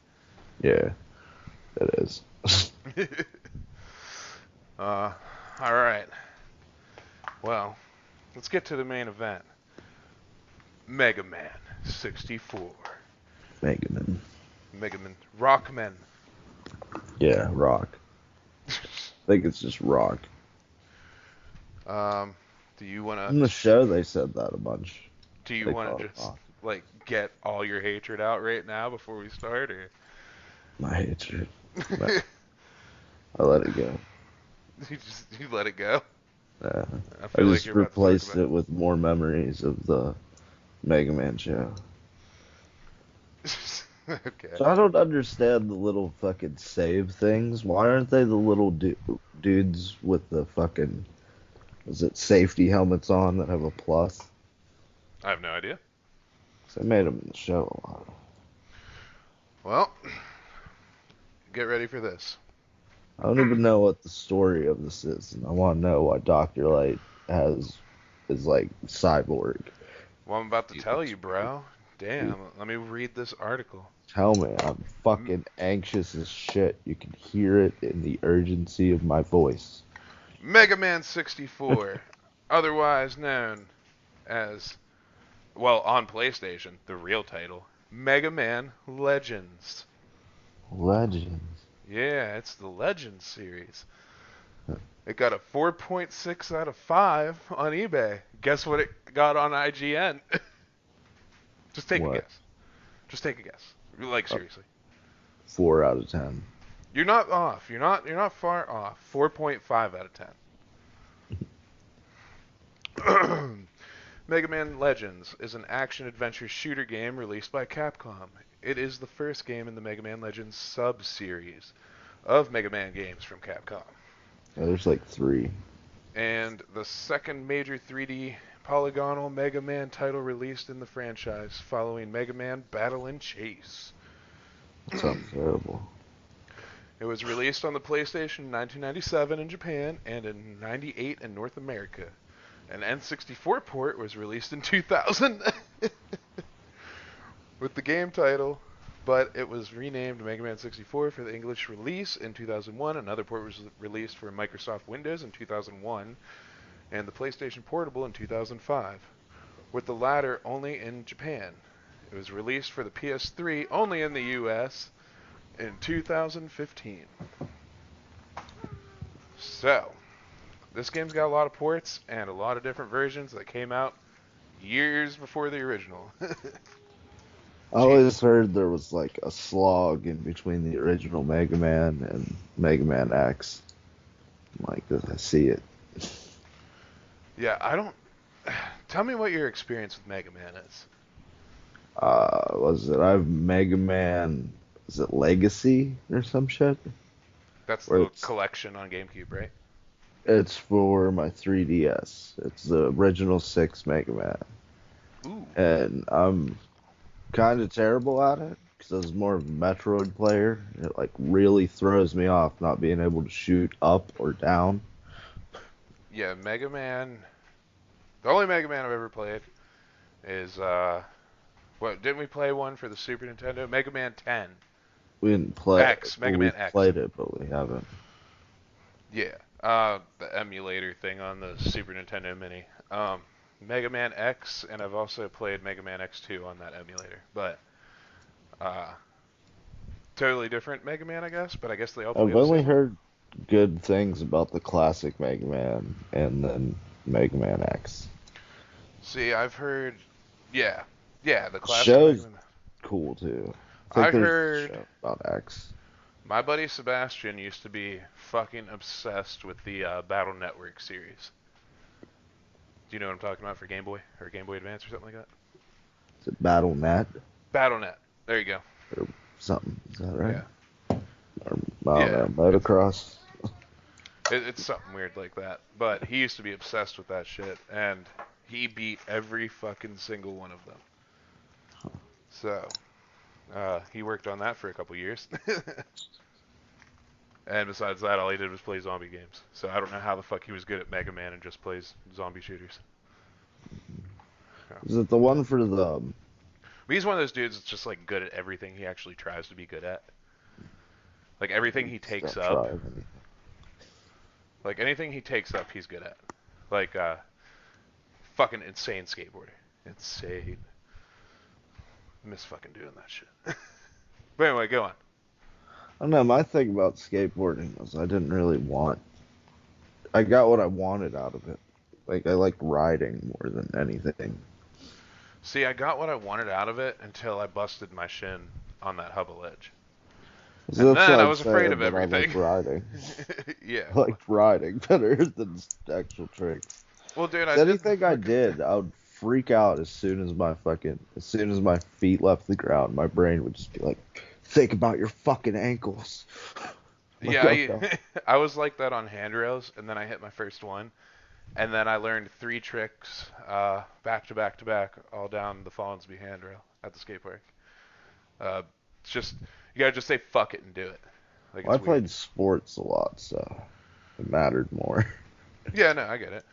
Yeah, it is. Alright. Well, let's get to the main event. Mega Man 64. Mega Man. Mega Man. Rockman. Yeah, Rock. I think it's just Rock. Do you wanna... In the show, they said that a bunch. Do you They wanna call it just, Rock. like, get all your hatred out right now before we start, or... My hatred. I let it go. You let it go? I feel like just you're about to talk replaced about... it with more memories of the Mega Man show. Okay. So I don't understand the little fucking save things. Why aren't they the little dudes with the fucking, is it safety helmets on that have a plus? I have no idea. 'Cause they made them in the show a lot. Well, get ready for this. I don't even know what the story of this is, and I want to know why Dr. Light is like cyborg. Well, I'm about to tell you, bro. Damn, let me read this article. Tell me, I'm fucking anxious as shit. You can hear it in the urgency of my voice. Mega Man 64, otherwise known as, well, on PlayStation, the real title, Mega Man Legends. Legends. Yeah, it's the Legends series. It got a 4.6 out of 5 on eBay. Guess what it got on IGN? Just take a What? guess. Just take a guess. Like, seriously. 4 out of 10. You're not off. You're not far off. 4.5 out of 10. Mega Man Legends is an action-adventure shooter game released by Capcom. It is the first game in the Mega Man Legends sub-series of Mega Man games from Capcom. Yeah, there's like 3. And the second major 3D polygonal Mega Man title released in the franchise, following Mega Man Battle and Chase. That sounds terrible. It was released on the PlayStation in 1997 in Japan and in 98 in North America. An N64 port was released in 2000 with the game title, but it was renamed Mega Man 64 for the English release in 2001. Another port was released for Microsoft Windows in 2001 and the PlayStation Portable in 2005, with the latter only in Japan. It was released for the PS3 only in the US in 2015. So, this game's got a lot of ports and a lot of different versions that came out years before the original. I always heard there was like a slog in between the original Mega Man and Mega Man X. Like, I see it. Yeah, I don't... Tell me what your experience with Mega Man is. Was it? I have Mega Man. Is it Legacy or some shit? That's Where the collection on GameCube, right? it's for my 3DS. It's the original 6 Mega Man. Ooh. And I'm kind of terrible at it because I was more of a Metroid player. It like really throws me off not being able to shoot up or down. Yeah, Mega Man. The only Mega Man I've ever played is what? Didn't we play one for the Super Nintendo? Mega Man 10. We didn't play. X. Well, Mega we Man X. played it, but we haven't. Yeah. The emulator thing on the Super Nintendo Mini. Mega Man X, and I've also played Mega Man X2 on that emulator. But uh, totally different Mega Man, I guess. But I guess they all play I've the only same way. heard good things about the classic Mega Man and then Mega Man X. See, I've heard. Yeah. Yeah, the classic Mega Show's Man. cool too. I think I there's a heard. show about X. My buddy Sebastian used to be fucking obsessed with the Battle Network series. Do you know what I'm talking about for Game Boy or Game Boy Advance or something like that? Is it BattleNet BattleNet. There you go. or something? Is that right? Yeah. Or, I don't Yeah. know, Motocross. It's something weird like that. But he used to be obsessed with that shit, and he beat every fucking single one of them. So, he worked on that for a couple years. And besides that, all he did was play zombie games. So I don't know how the fuck he was good at Mega Man and just plays zombie shooters. Is it the one for the? But he's one of those dudes that's just like good at everything he actually tries to be good at. Like everything he takes Don't up, try anything. like anything he takes up, he's good at. Like fucking insane skateboarder. Insane. Miss fucking doing that shit. But anyway, go on. I don't know. My thing about skateboarding was I didn't really want. I got what I wanted out of it. Like I liked riding more than anything. See, I got what I wanted out of it until I busted my shin on that Hubble Edge. So And that's then what I I'm was afraid saying, of that I everything. like riding. Yeah. I liked riding better than actual tricks. Well, dude, Anything I did, I would freak out as soon as my feet left the ground. My brain would just be like, think about your fucking ankles. Like, Yeah, oh, no. I was like that on handrails, and then I hit my first one, and then I learned 3 tricks back to back to back, all down the Fallensby handrail at the skate park. It's just you gotta just say fuck it and do it. Like I it's weird. played sports a lot, so it mattered more. Yeah, no, I get it.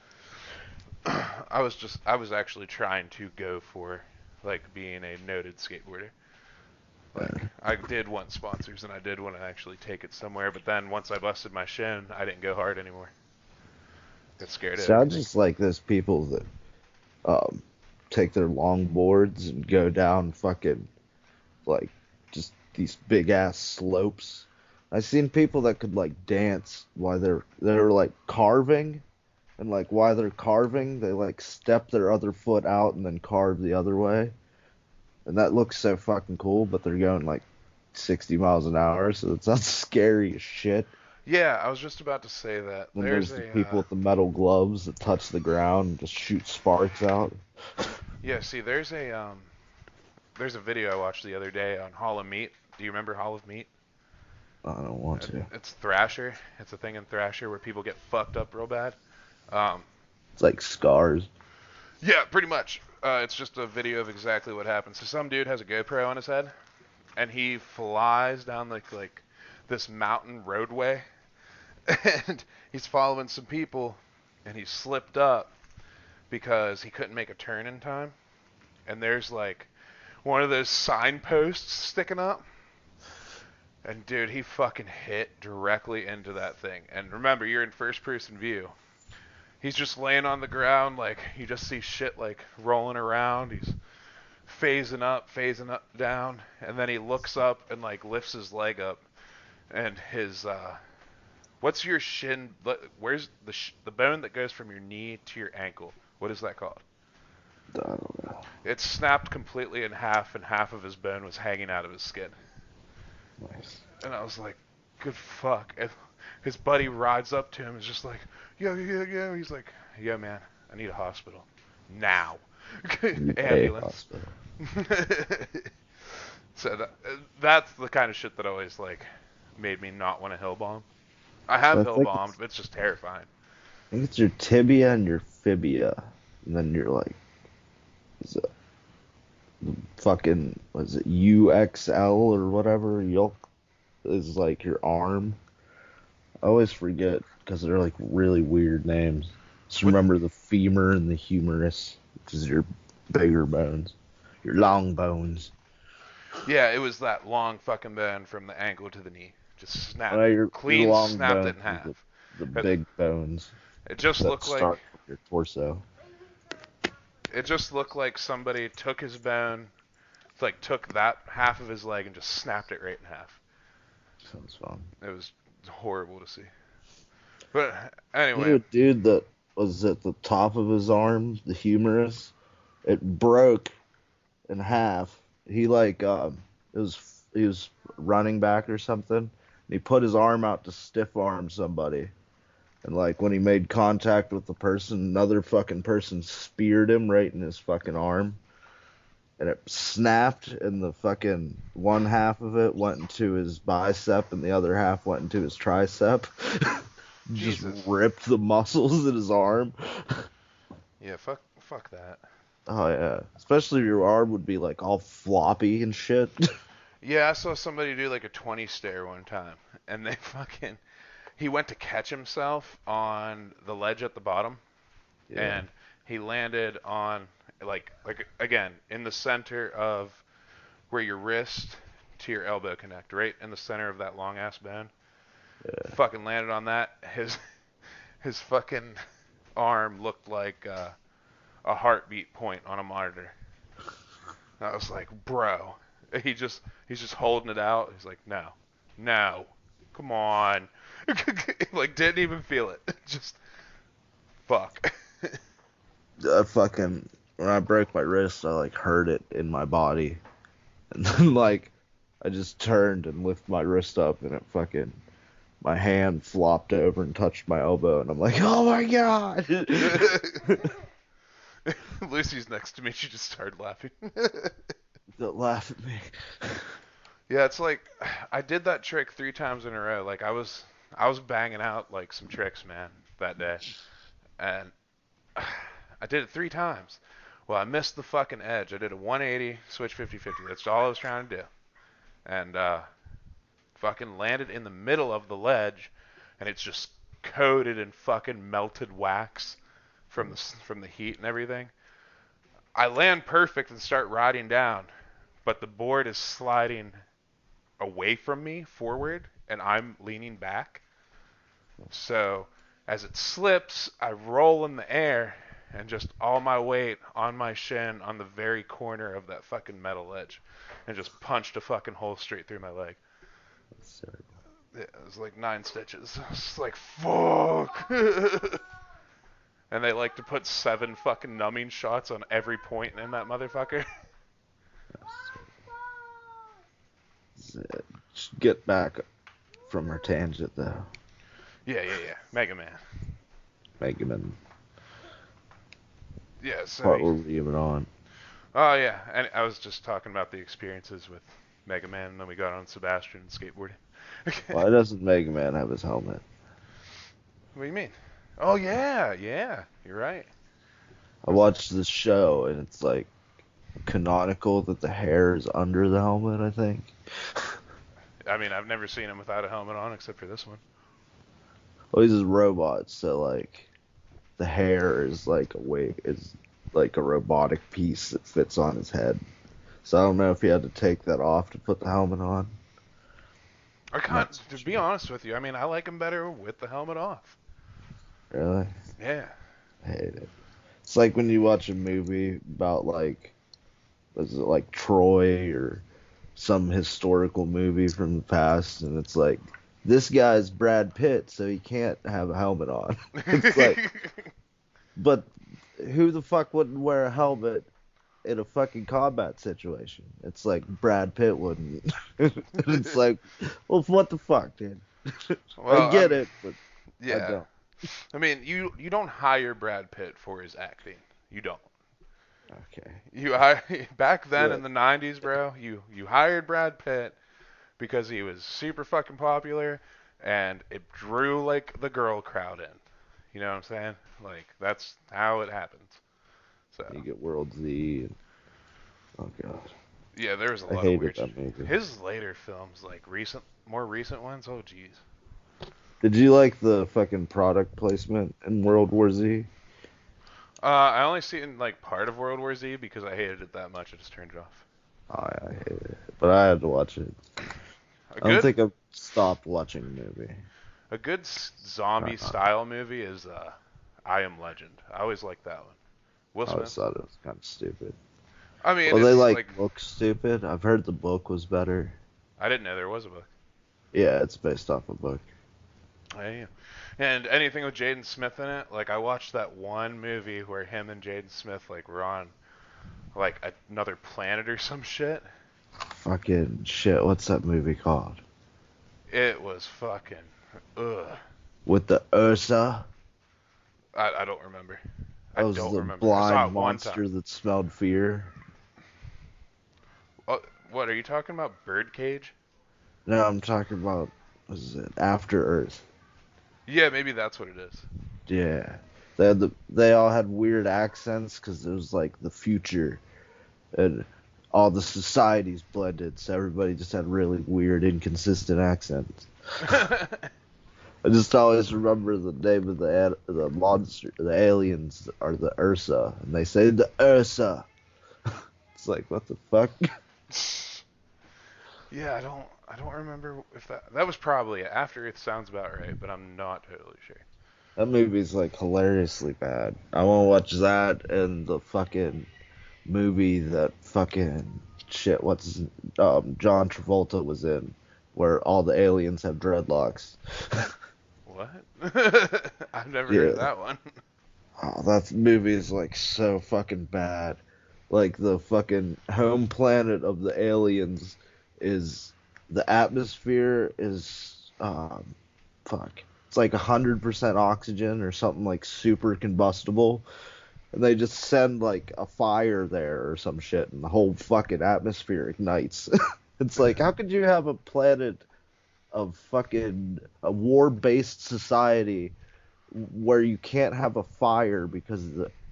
I was actually trying to go for like being a noted skateboarder. Like I did want sponsors and I did want to actually take it somewhere, but then once I busted my shin, I didn't go hard anymore. Got scared of Sounds everything. just like those people that um, take their longboards and go down fucking like just these big ass slopes. I've seen people that could like dance while they're like carving, and like while they're carving, they like step their other foot out and then carve the other way, and that looks so fucking cool. But they're going like 60 miles an hour, so it sounds scary as shit. Yeah, I was just about to say that. Then There's there's the a people with the metal gloves that touch the ground and just shoot sparks out. yeah. See, there's a video I watched the other day on Hall of Meat. Do you remember Hall of Meat? I don't want to. It's Thrasher. It's a thing in Thrasher where people get fucked up real bad. Um, It's like scars. yeah, pretty much. It's just a video of exactly what happens. So some dude has a GoPro on his head, and he flies down like this mountain roadway, and he's following some people, and he slipped up because he couldn't make a turn in time. And there's like one of those signposts sticking up. And dude, he fucking hit directly into that thing. And remember, you're in first person view. He's just laying on the ground, like you just see shit like rolling around. He's phasing up, down, and then he looks up and like lifts his leg up, and his what's your shin? Where's the bone that goes from your knee to your ankle? What is that called? I don't know. It snapped completely in half, and half of his bone was hanging out of his skin. Nice. And I was like, good fuck. And his buddy rides up to him and is just like, yo. He's like, yo, man, I need a hospital. Now. A Ambulance. hospital. So that's the kind of shit that always like made me not want to hill bomb. I have I hill think bombed, but it's just terrifying. I think it's your tibia and your fibia, and then you're like, is it fucking, was it UXL or whatever? Yolk is like your arm. I always forget because they're like really weird names. Just What? remember the femur and the humerus, which is your bigger bones, your long bones. Yeah, it was that long fucking bone from the ankle to the knee. Just snapped, Your clean long snapped it bones in is half. the It, big bones it just that looked like start from your torso. somebody took his bone, like took that half of his leg and just snapped it right in half. Sounds fun. It was horrible to see. But anyway, A dude that was at the top of his arm, the humerus, it broke in half. He like he was running back or something, and he put his arm out to stiff arm somebody. And like when he made contact with the person, another fucking person speared him right in his fucking arm. And it snapped, and the fucking one half of it went into his bicep, and the other half went into his tricep. Just Jesus. ripped the muscles in his arm. Yeah, fuck that. Oh yeah, especially if your arm would be like all floppy and shit. Yeah, I saw somebody do like a 20 stare one time, and he went to catch himself on the ledge at the bottom, Yeah. and he landed on like again in the center of where your wrist to your elbow connect, right in the center of that long ass bone. Yeah. Fucking landed on that. His fucking arm looked like a heartbeat point on a monitor. I was like, bro. He's just holding it out. He's like, no, come on. Like didn't even feel it. Just fuck. When I broke my wrist, I like hurt it in my body, and then like I just turned and lifted my wrist up, and my hand flopped over and touched my elbow, and I'm like, oh my god. Lucy's next to me. She just started laughing. Don't laugh at me. Yeah, it's like I did that trick 3 times in a row. Like I was banging out like some tricks, man, that day, and I did it 3 times. Well, I missed the fucking edge. I did a 180 switch 50-50. That's all I was trying to do, and fucking landed in the middle of the ledge, and it's just coated in fucking melted wax from the heat and everything. I land perfect and start riding down, but the board is sliding away from me forward, and I'm leaning back. So as it slips, I roll in the air, and just all my weight on my shin on the very corner of that fucking metal ledge, and just punched a fucking hole straight through my leg. Yeah, it was like 9 stitches. I was like, fuck. And they like to put 7 fucking numbing shots on every point in that motherfucker. Get back from our tangent though. Yeah. Mega Man. Mega Man. Yeah, so. What were we even on? Oh, yeah. And I was just talking about the experiences with Mega Man, and then we got on Sebastian and skateboarding. Why doesn't Mega Man have his helmet? What do you mean? Oh, yeah. You're right. I watched this show, and it's like canonical that the hair is under the helmet, I think. I mean, I've never seen him without a helmet on except for this one. Well, he's a robot, so like the hair is like a robotic piece that fits on his head. So I don't know if he had to take that off to put the helmet on. I can't, to be honest with you, I mean, I like him better with the helmet off. Really? Yeah. I hate it. It's like when you watch a movie about like, was it like Troy or some historical movie from the past, and it's like, this guy's Brad Pitt, so he can't have a helmet on. It's like, but who the fuck wouldn't wear a helmet in a fucking combat situation? It's like Brad Pitt wouldn't. It's like, well, what the fuck, dude? Well, I get it, but yeah. I don't. I mean, you don't hire Brad Pitt for his acting. You don't. Okay. Okay. Back then Yeah. in the 90s, bro, you hired Brad Pitt because he was super fucking popular and it drew like the girl crowd in. You know what I'm saying? Like that's how it happens. So, You get World Z. And, oh god, yeah, there was a I lot of hated weird that movie. His later films, like more recent ones, oh jeez. Did you like the fucking product placement in World War Z? I only seen like part of World War Z because I hated it that much I just turned it off. Oh, yeah, I hated it, but I had to watch it. A I don't good think I've stopped watching the movie. a good zombie Uh, style movie is I Am Legend. I always liked that one. Will I always Smith. thought it was kind of stupid. I mean, Well, they it's like like look stupid. I've heard the book was better. I didn't know there was a book. Yeah, it's based off a book. Yeah. And anything with Jaden Smith in it, like I watched that one movie where him and Jaden Smith like were on like another planet or some shit. Fucking shit. What's that movie called? It was fucking ugh. With the Ursa. I don't remember. I That was don't the remember. I saw blind it one time. monster that smelled fear. What are you talking about? Birdcage? No, I'm talking about, what is it? After Earth. Yeah, maybe that's what it is. Yeah. They all had weird accents because it was like the future and all the societies blended, so everybody just had really weird, inconsistent accents. I just always remember the name of the monster, the aliens are the Ursa, and they say the Ursa. It's like, what the fuck? Yeah, I don't remember if that was probably After Earth sounds about right, but I'm not totally sure. That movie's like hilariously bad. I want to watch that and the fucking movie that fucking shit. John Travolta was in, where all the aliens have dreadlocks. What? I've never heard of Yeah. that one. Oh, that movie is like so fucking bad. Like the fucking home planet of the aliens is the atmosphere is fuck. It's like 100% oxygen or something like super combustible. And they just send like a fire there or some shit and the whole fucking atmosphere ignites. It's like, how could you have a planet of fucking a war-based society where you can't have a fire because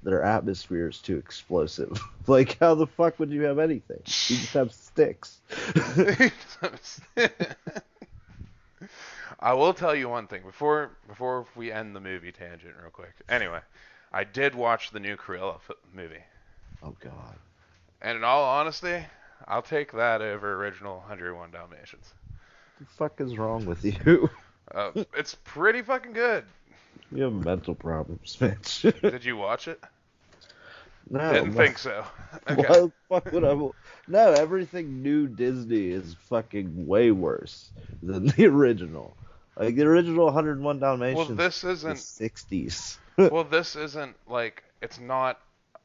their atmosphere is too explosive? Like, how the fuck would you have anything? You just have sticks. I will tell you one thing before we end the movie tangent real quick. Anyway, I did watch the new Cruella movie, Oh god. and in all honesty, I'll take that over original 101 Dalmatians. What the fuck is wrong with you? It's pretty fucking good. You have mental problems, man. Did you watch it? No. Didn't think so. Why Okay. the fuck would I? No, everything new Disney is fucking way worse than the original. Like the original 101 Dalmatians. Well, this isn't. The 60s. Well, this isn't like it's not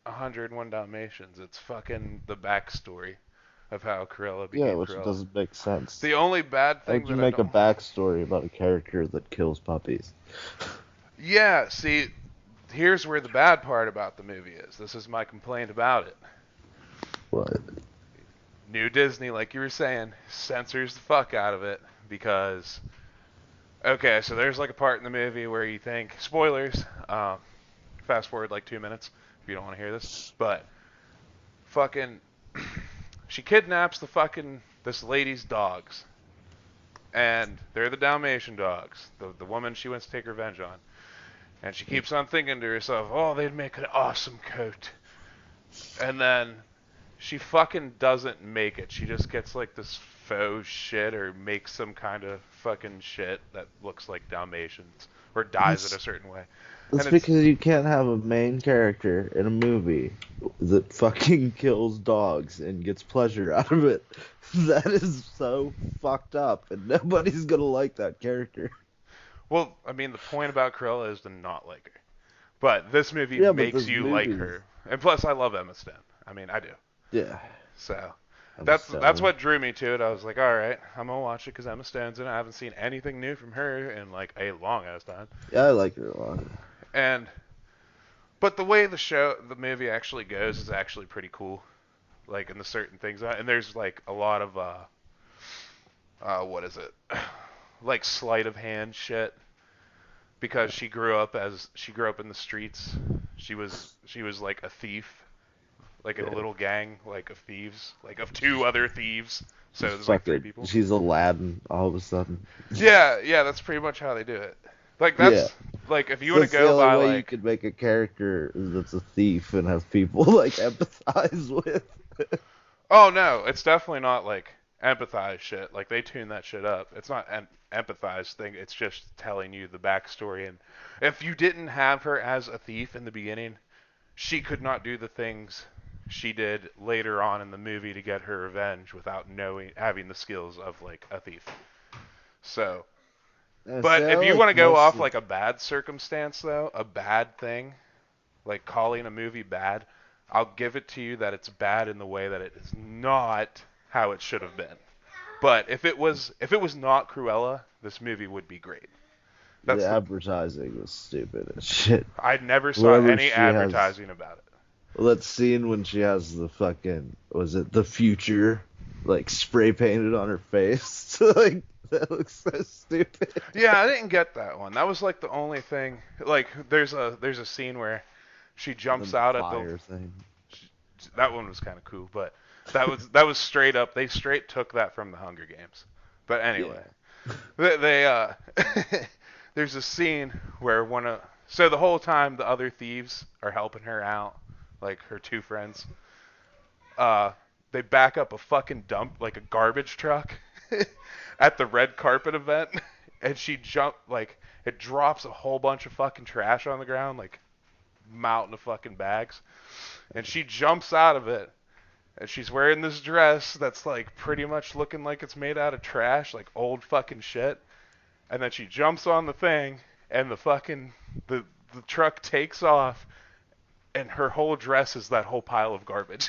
101 Dalmatians. It's fucking the backstory of how Cruella became Yeah, which Cruella. doesn't make sense. The only bad How thing would you that make I a don't. backstory about a character that kills puppies? Yeah, see, here's where the bad part about the movie is. This is my complaint about it. What? New Disney, like you were saying, censors the fuck out of it because. Okay, so there's like a part in the movie where you think spoilers. Fast forward like 2 minutes if you don't want to hear this, but fucking, she kidnaps this lady's dogs, and they're the Dalmatian dogs, the woman she wants to take revenge on, and she keeps on thinking to herself, oh, they'd make an awesome coat, and then she fucking doesn't make it. She just gets like this faux shit or makes some kind of fucking shit that looks like Dalmatians or dyes it a certain way. That's And it's- because you can't have a main character in a movie that fucking kills dogs and gets pleasure out of it. That is so fucked up, and nobody's gonna like that character. Well, I mean, the point about Cruella is to not like her. But this movie Yeah, but makes this you like movie- her. And plus, I love Emma Stone. I mean, I do. Yeah. So Emma that's Stone. what drew me to it. I was like, all right, I'm gonna watch it because Emma Stone's in it. I haven't seen anything new from her in like a long ass time. Yeah, I like her a lot. And But the way the movie actually goes is actually pretty cool. Like in the certain things, and there's like a lot of what is it? Like sleight of hand shit because she grew up in the streets. She was like a thief, like in a Yeah. little gang, like of thieves, like of two other thieves. So She's there's like three fucking, people. she's Aladdin all of a sudden. Yeah, yeah, that's pretty much how they do it. Like Yeah. that's like if you So want to that's the go only by way you like could make a character that's a thief and have people like empathize with. oh no, it's definitely not like empathize shit. Like they tune that shit up. It's not an empathize thing. It's just telling you the backstory. And if you didn't have her as a thief in the beginning, she could not do the things she did later on in the movie to get her revenge without having the skills of like a thief. So, See, but I if you like want to go most off of- like a bad circumstance though, a bad thing, like calling a movie bad, I'll give it to you that it's bad in the way that it is not how it should have been. But if it was not Cruella, this movie would be great. the That's the advertising was stupid as shit. I never saw Wherever any she has, advertising about it. well, that scene when she has the fucking, was it the future, like spray painted on her face? Like, that looks so stupid. Yeah, I didn't get that one. That was like the only thing. Like there's a scene where she jumps The out at fire thing. that one was kind of cool, but that was straight up. They straight took that from the Hunger Games. But anyway, they there's a scene where so the whole time the other thieves are helping her out, like her two friends. They back up a fucking dump, like a garbage truck, at the red carpet event, and it drops a whole bunch of fucking trash on the ground, like mountain of fucking bags, and she jumps out of it, and she's wearing this dress that's like pretty much looking like it's made out of trash, like old fucking shit, and then she jumps on the thing, and the truck takes off, and her whole dress is that whole pile of garbage.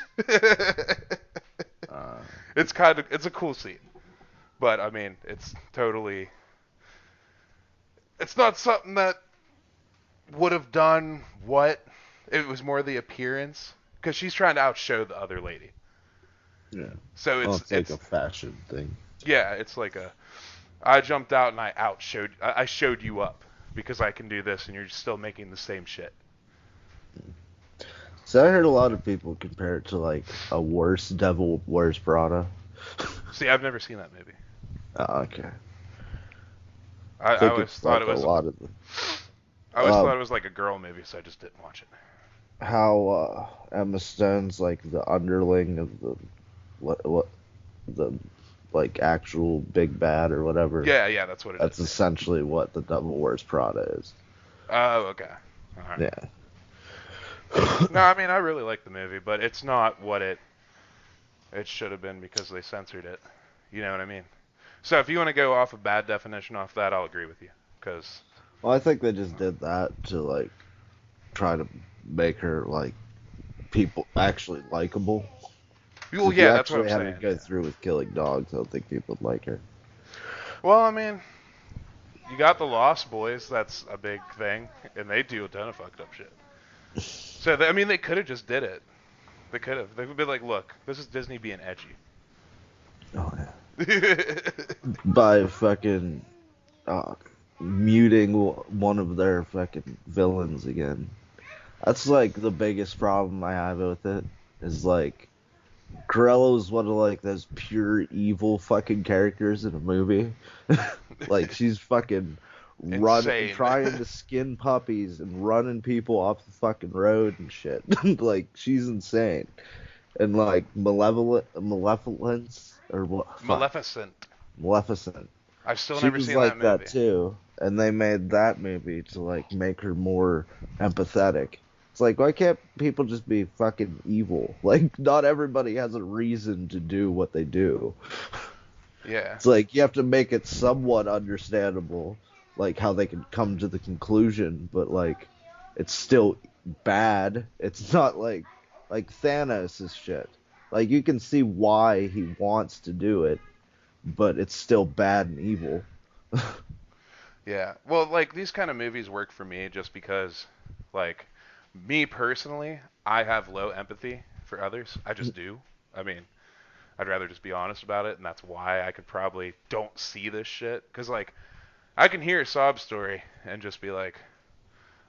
It's a cool scene, but I mean, it's not something that would have done what. It was more the appearance, because she's trying to outshow the other lady. Yeah. So Well, it's like a fashion thing. yeah, it's like I jumped out and I showed you up because I can do this, and you're still making the same shit. So I heard a lot of people compare it to like a worse Devil Wears Prada. See, I've never seen that movie. Oh, okay. I think always it's thought like it was a lot of the, I always thought it was like a girl movie, so I just didn't watch it. how Emma Stone's like the underling of the what the like actual big bad or whatever. Yeah, that's what it That's is. essentially what the Devil Wears Prada is. Oh, okay. All right. Yeah. No, I mean I really like the movie, but it's not what it should have been because they censored it. You know what I mean? So if you want to go off a bad definition off that, I'll agree with you. Because Well, I think they just did that to like try to make her like people actually likable. well, If yeah, you that's what I'm actually saying. had to go through with killing dogs, I don't think people would like her. Well, I mean, you got the Lost Boys. That's a big thing, and they do a ton of fucked up shit. So I mean, they could have just did it. They could have. They would be like, look, this is Disney being edgy. Oh yeah. By fucking muting one of their fucking villains again. That's like the biggest problem I have with it. Is like Cruella was one of like those pure evil fucking characters in a movie. Like she's fucking running, Insane. trying to skin puppies and running people off the fucking road and shit. Like she's insane. And like Malevolence or what? Fuck. Maleficent. Maleficent. I've still She never was seen like that movie. too, and they made that movie to like make her more empathetic. It's like, why can't people just be fucking evil? Like, not everybody has a reason to do what they do. Yeah. It's like you have to make it somewhat understandable, like how they can come to the conclusion, but like it's still bad. It's not like Thanos' shit. Like you can see why he wants to do it, but it's still bad and evil. Yeah. Well, like these kind of movies work for me just because, like, Me personally, I have low empathy for others. I just do. I mean, I'd rather just be honest about it, and that's why I could probably don't see this shit. Because, like, I can hear a sob story and just be like,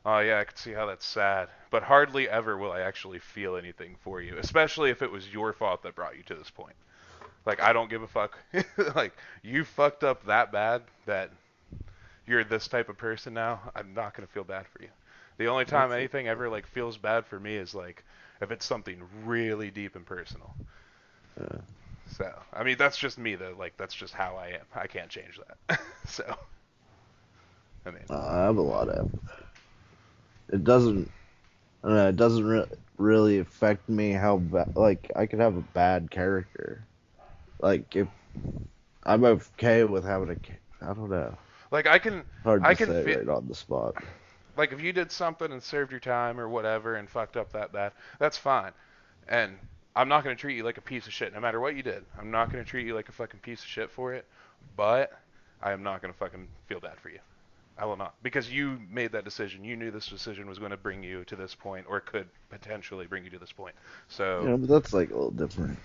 oh yeah, I can see how that's sad. But hardly ever will I actually feel anything for you, especially if it was your fault that brought you to this point. Like, I don't give a fuck. Like, you fucked up that bad that you're this type of person now. I'm not gonna feel bad for you. The only time anything ever like feels bad for me is like if it's something really deep and personal. So, I mean, that's just me though. Like, that's just how I am. I can't change that. So, I mean, I have a lot of empathy. It doesn't. I don't know, it doesn't really affect me how bad. Like, I could have a bad character. Like, if I'm okay with having I don't know. like I can, Hard I to can say fit. right on the spot. Like, if you did something and served your time or whatever and fucked up that bad, that's fine. And I'm not gonna treat you like a piece of shit, no matter what you did. I'm not gonna treat you like a fucking piece of shit for it. But I am not gonna fucking feel bad for you. I will not, because you made that decision. You knew this decision was going to bring you to this point, or could potentially bring you to this point. So, Yeah, but that's like a little different.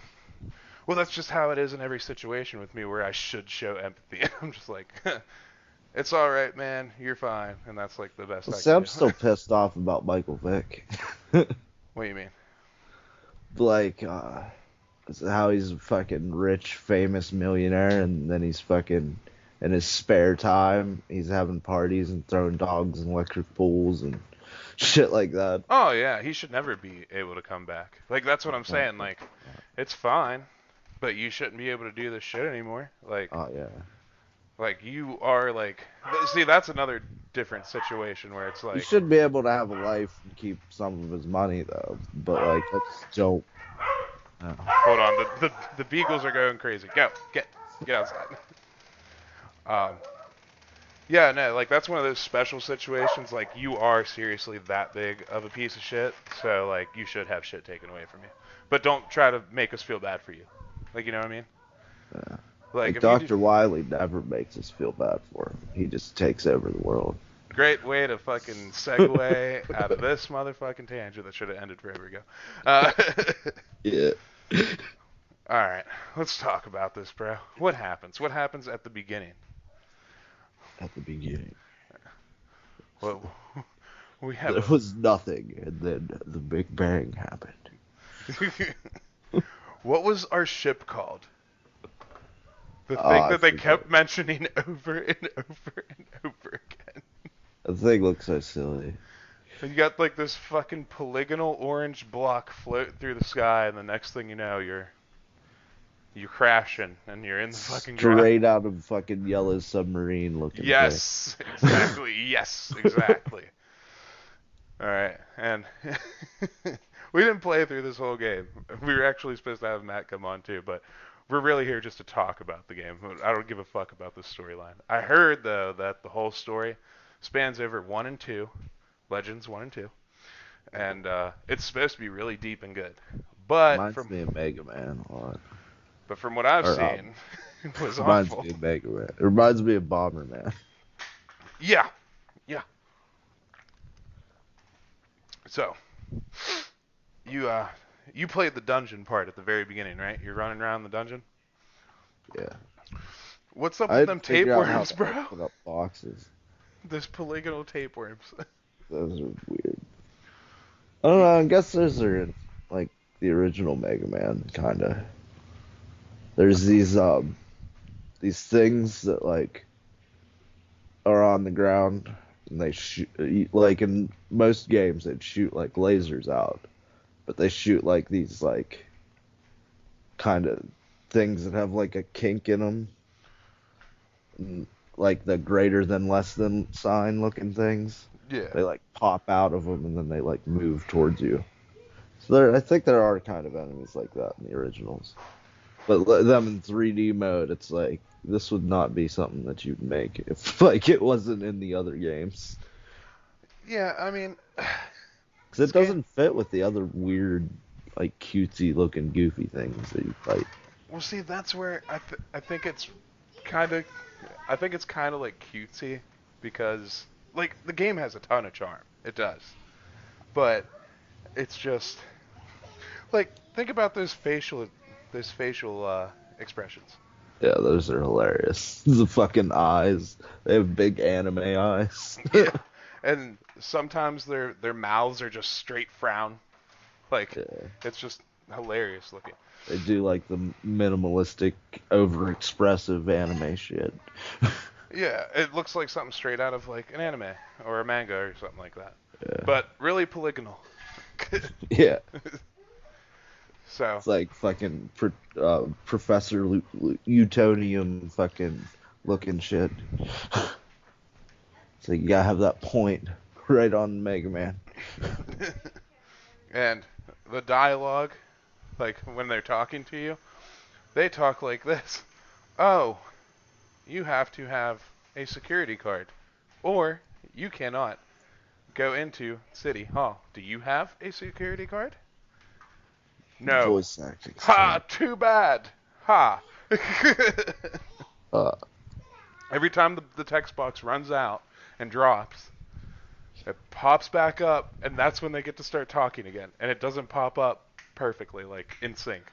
well, that's just how it is in every situation with me, where I should show empathy. I'm just like, it's all right, man. You're fine, and that's like the best I See, can I'm do. still pissed off about Michael Vick. What do you mean? Like, how he's a fucking rich, famous millionaire, and then he's fucking in his spare time, he's having parties and throwing dogs in electric pools and shit like that. Oh yeah, he should never be able to come back. Like, that's what I'm saying. Like, it's fine, but you shouldn't be able to do this shit anymore. Like, Oh yeah. like you are like, see, that's another different situation where it's He like, should be able to have a life and keep some of his money though, but like that's dope. hold on, the beagles are going crazy. Get outside. Um, yeah, no, like that's one of those special situations. Like, you are seriously that big of a piece of shit, so like you should have shit taken away from you. But don't try to make us feel bad for you. Like, you know what I mean? Yeah. Like, Like if you do, Dr. Wiley never makes us feel bad for him. He just takes over the world. great way to fucking segue out of this motherfucking tangent that should have ended forever ago. Uh, Yeah. all right, let's talk about this, bro. What happens? What happens at the beginning? At the beginning. Well, we have There was nothing, and then the Big Bang happened. What was our ship called? The thing I that they forget. kept mentioning over and over and over again. The thing looks so silly. And you got like this fucking polygonal orange block float through the sky, and the next thing you know, you're crashing and you're in the fucking ground. Straight out of fucking Yellow Submarine looking Yes, exactly. Yes, exactly. All right, and we didn't play through this whole game. We were actually supposed to have Matt come on too, but we're really here just to talk about the game. I don't give a fuck about the storyline. I heard though that the whole story spans over 1 and 2, Legends 1 and 2, and it's supposed to be really deep and good. But Reminds me of Mega Man a lot. from what I've Or, seen, it was Reminds awful. me of Mega Man. It reminds me of Bomberman. Yeah. So, you played the dungeon part at the very beginning, right? You're running around the dungeon. Yeah. What's up I with them didn't figure out how tapeworms, to bro? open up boxes. Those polygonal tapeworms. Those are weird. I don't know. I guess those are in, like the original Mega Man, kind of. There's these things that like are on the ground and they shoot, like in most games they'd shoot like lasers out, but they shoot like these like kind of things that have like a kink in them, and, like the greater than less than sign looking things. Yeah. They like pop out of them and then they like move towards you. So I think there are kind of enemies like that in the originals. But them in 3D mode, it's like this would not be something that you'd make if like it wasn't in the other games. Yeah, I mean, Because it doesn't fit with the other weird, like cutesy looking goofy things that you fight. well, see, that's where I think it's kind of like cutesy, because like the game has a ton of charm. It does. But it's just like think about those facial expressions. Yeah, those are hilarious. The fucking eyes. They have big anime eyes. Yeah, and sometimes their mouths are just straight frown. Like Yeah. it's just hilarious looking. They do like the minimalistic, over-expressive anime shit. Yeah, it looks like something straight out of like an anime or a manga or something like that. Yeah. But really polygonal. Yeah. So It's like fucking Professor Utonium fucking looking shit. So you gotta have that point right on Mega Man. and the dialogue, like when they're talking to you, they talk like this. Oh, you have to have a security card, or you cannot go into City Hall. Do you have a security card? No. Voice acting. Ha! Too bad. Ha! Uh, Every time the text box runs out and drops, it pops back up, and that's when they get to start talking again. And it doesn't pop up perfectly, like in sync.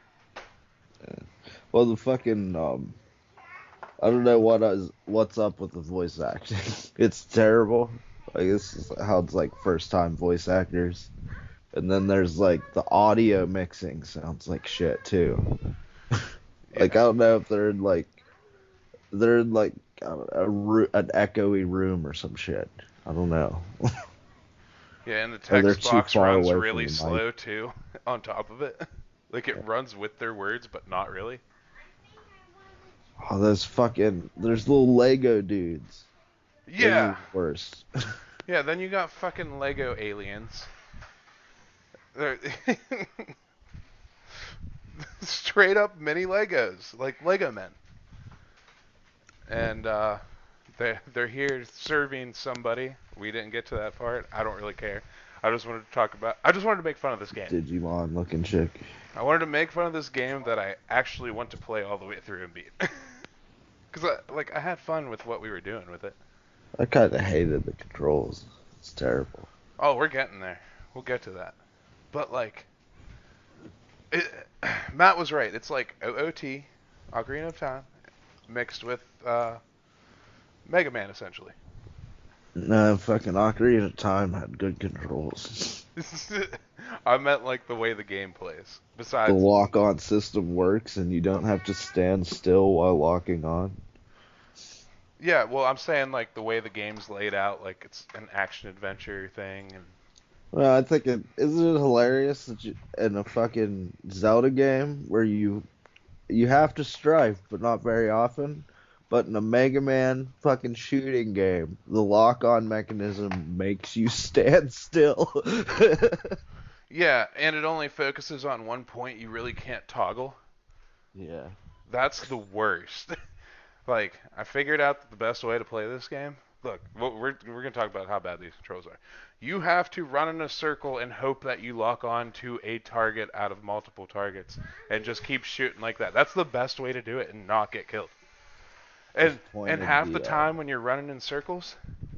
well, the fucking I don't know what's up with the voice acting. It's terrible. Like this is how it's like first time voice actors. And then there's like the audio mixing sounds like shit too. Like I don't know if they're in like I don't know, an echoey room or some shit. I don't know. Yeah, and the Or they're text too box far runs away from really the mic. slow too. On top of it, like it runs with their words, but not really. Oh, there's little Lego dudes. Those are Yeah, the worst. yeah. Then you got fucking Lego aliens. They're straight up mini Legos, like Lego men. And they're here serving somebody. We didn't get to that part. I don't really care. I just wanted to make fun of this game. Digimon looking chick. I wanted to make fun of this game that I actually want to play all the way through and beat. Because I had fun with what we were doing with it. I kind of hated the controls. It's terrible. Oh, we're getting there. We'll get to that. But Matt was right. It's like OOT, Ocarina of Time, mixed with Mega Man, essentially. No, fucking Ocarina of Time had good controls. I meant like the way the game plays. Besides, The lock-on system works, and you don't have to stand still while locking on. yeah, well, I'm saying like the way the game's laid out, like it's an action adventure thing, and Well, I think isn't it hilarious that in a fucking Zelda game where you have to strife, but not very often. But in a Mega Man fucking shooting game, the lock-on mechanism makes you stand still. yeah, and it only focuses on one point. You really can't toggle. Yeah. That's the worst. Like, I figured out that the best way to play this game. Look, we're gonna talk about how bad these controls are. You have to run in a circle and hope that you lock on to a target out of multiple targets, and just keep shooting like that. That's the best way to do it and not get killed. And half the time when you're running in circles,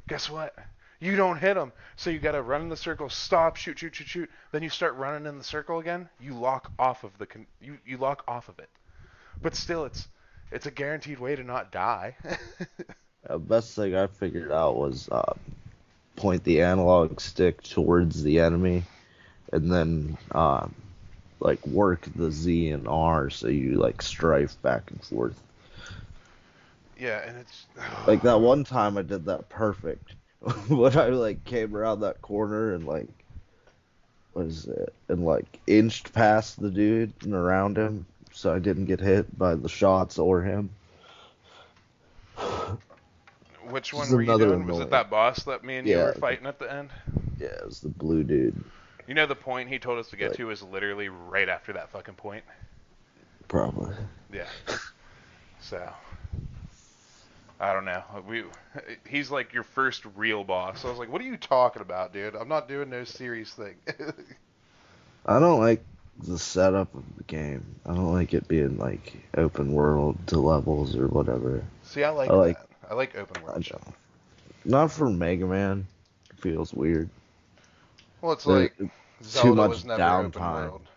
guess what? You don't hit them. So you gotta run in the circle, stop, shoot, shoot, shoot, shoot. Then you start running in the circle again. You lock off of you lock off of it. But still, it's a guaranteed way to not die. The best thing I figured out was point the analog stick towards the enemy, and then like work the Z and R so you like strafe back and forth. Yeah, and it's Like that one time I did that perfect. When I like came around that corner and like what is it? And like inched past the dude and around him so I didn't get hit by the shots or him. which one Just were you another doing? Was it annoying. that boss that me and you Yeah. were fighting at the end? Yeah, it was the blue dude. You know the point he told us to get Like- to is literally right after that fucking point. Probably. Yeah. So I don't know. He's like your first real boss. So I was like, what are you talking about, dude? I'm not doing no serious thing. I don't like the setup of the game. I don't like it being like open world to levels or whatever. See, I like like- that. I like open I world shit. don't. Not for Mega Man. It feels weird. Well, it's There, like too Zelda much was never open downtime. world.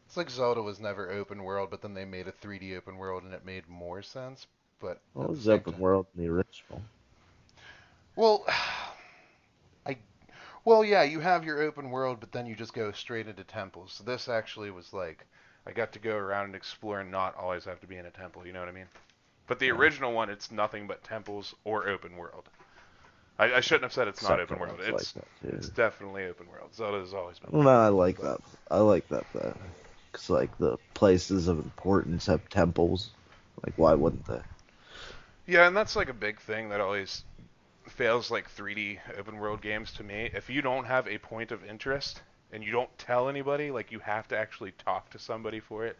It's like Zelda was never open world, but then they made a 3D open world and it made more sense. But Well, at it the was same open time, world in the original. well, I well yeah, you have your open world, but then you just go straight into temples. So this actually was like I got to go around and explore and not always have to be in a temple. You know what I mean? But the Yeah. original one, it's nothing but temples or open world. I shouldn't have said it's not open world. Sometimes like that It's too. definitely open world. Zelda has always been Well, open no, I world. like But that. I like that though. Cause like the places of importance have temples. Like, why wouldn't they? yeah, and that's like a big thing that always fails like 3D open world games to me. If you don't have a point of interest and you don't tell anybody, like you have to actually talk to somebody for it.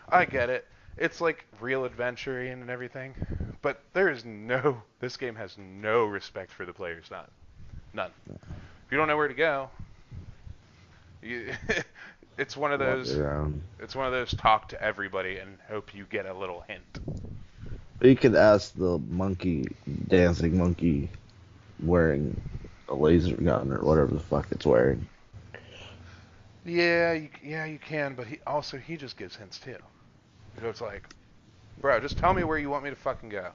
I get it. It's like real adventure and everything, but this game has no respect for the players, none. If you don't know where to go, you, it's one of those, Wander around. it's one of those talk to everybody and hope you get a little hint. But you could ask the dancing monkey wearing a laser gun or whatever the fuck it's wearing. Yeah, you can, but he just gives hints too. So it's like, bro, just tell me where you want me to fucking go.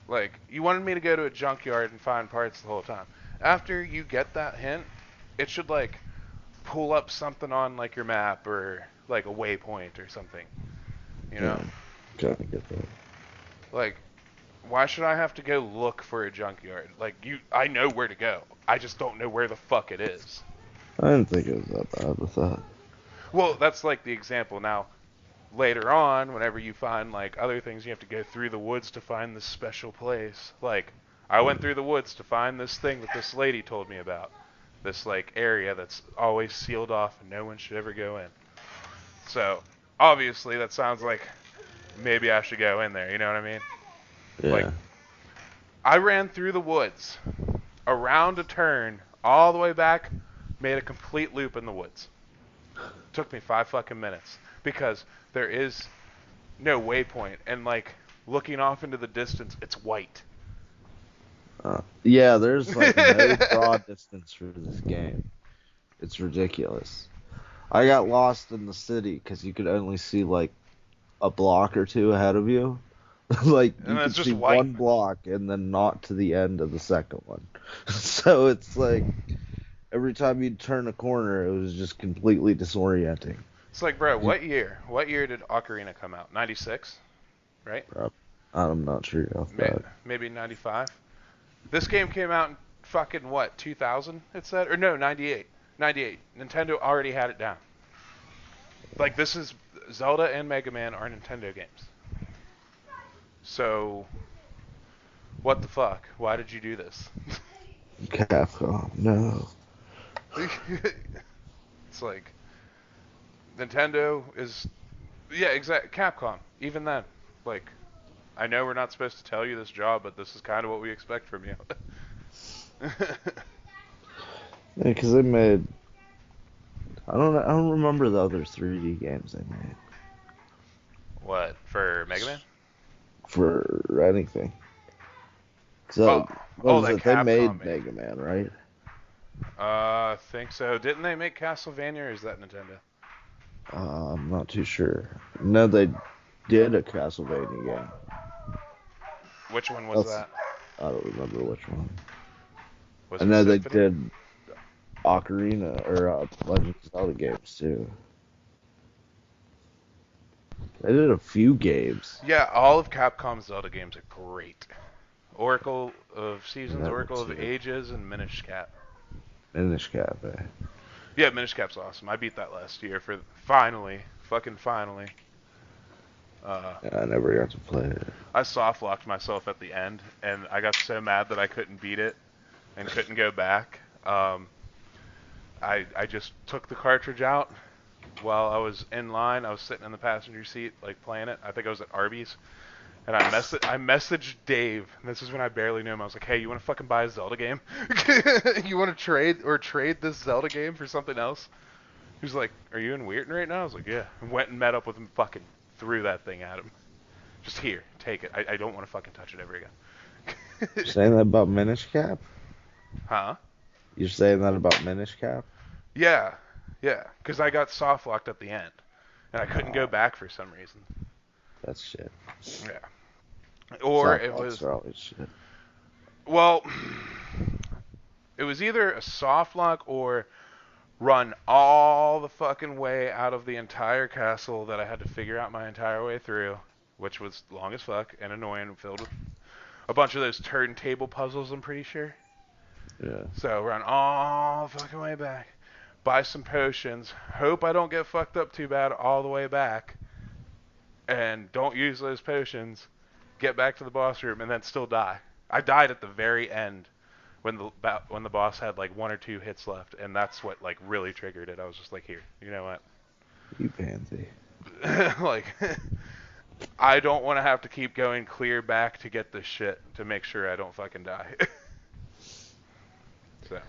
Like, you wanted me to go to a junkyard and find parts the whole time. After you get that hint, it should like pull up something on like your map or like a waypoint or something. You know? Yeah, kind of get that. Like, why should I have to go look for a junkyard? Like, I know where to go. I just don't know where the fuck it is. I didn't think it was that bad with that. Well, that's like the example. Now, later on, whenever you find like other things, you have to go through the woods to find this special place. Like, I went through the woods to find this thing that this lady told me about. This like area that's always sealed off and no one should ever go in. So, obviously that sounds like maybe I should go in there, you know what I mean? Like, Yeah. I ran through the woods, around a turn, all the way back, made a complete loop in the woods. Took me 5 fucking minutes because there is no waypoint, and like looking off into the distance, it's white. Yeah, there's like no draw distance for this game. It's ridiculous. I got lost in the city because you could only see like a block or two ahead of you. Like And you it's could just see white. one block and then not to the end of the second one. So it's like every time you'd turn a corner, it was just completely disorienting. It's like, bro, what year? What year did Ocarina come out? 96, right? I'm not sure off that. Maybe 95. This game came out in fucking what, 2000? It said, or no, 98. 98. Nintendo already had it down. Like, this is Zelda and Mega Man are Nintendo games. So, what the fuck? Why did you do this? Capcom, no. It's like Nintendo is, yeah, exact. Capcom. Even then, like, I know we're not supposed to tell you this job, but this is kind of what we expect from you. Yeah, because they made. I don't remember the other 3D games they made What for Mega Man? for anything. Oh, So what is that it? They Capcom made made. Mega Man, right? I think so. Didn't they make Castlevania, or is that Nintendo? I'm not too sure. No, they did a Castlevania game. Which one was That's, that? I don't remember which one. Was I it know they Symphony? did Ocarina or Legend of Zelda games too. They did a few games. Yeah, all of Capcom's Zelda games are great. Oracle of Seasons, Never Oracle of seen Ages, and Minish Cap. Minish Cap. Yeah, Minish Cap's awesome. I beat that last year for finally, fucking finally. Yeah, I never got to play it. I soft locked myself at the end, and I got so mad that I couldn't beat it and couldn't go back. I just took the cartridge out while I was in line. I was sitting in the passenger seat, like playing it. I think I was at Arby's, and I messaged Dave. And this is when I barely knew him. I was like, "Hey, you want to fucking buy a Zelda game? You want to trade this Zelda game for something else?" He was like, "Are you in Weirton right now?" I was like, "Yeah." And went and met up with him. Fucking threw that thing at him. Just here, take it. I don't want to fucking touch it ever again. Saying that about Minish Cap? Huh? You're saying that about Minish Cap? Yeah, yeah, because I got soft locked at the end, and I couldn't go Oh, back for some reason. that's shit. Yeah. Or Soft it locks was, are always shit. well, it was either a soft lock or run all the fucking way out of the entire castle that I had to figure out my entire way through, which was long as fuck and annoying, filled with a bunch of those turntable puzzles, I'm pretty sure. Yeah. So run all the fucking way back, buy some potions, hope I don't get fucked up too bad all the way back, and don't use those potions, get back to the boss room, and then still die. I died at the very end when the boss had like 1 or 2 hits left, and that's what like really triggered it. I was just like, here, you know what? You pansy. Like, I don't want to have to keep going clear back to get this shit to make sure I don't fucking die. So, I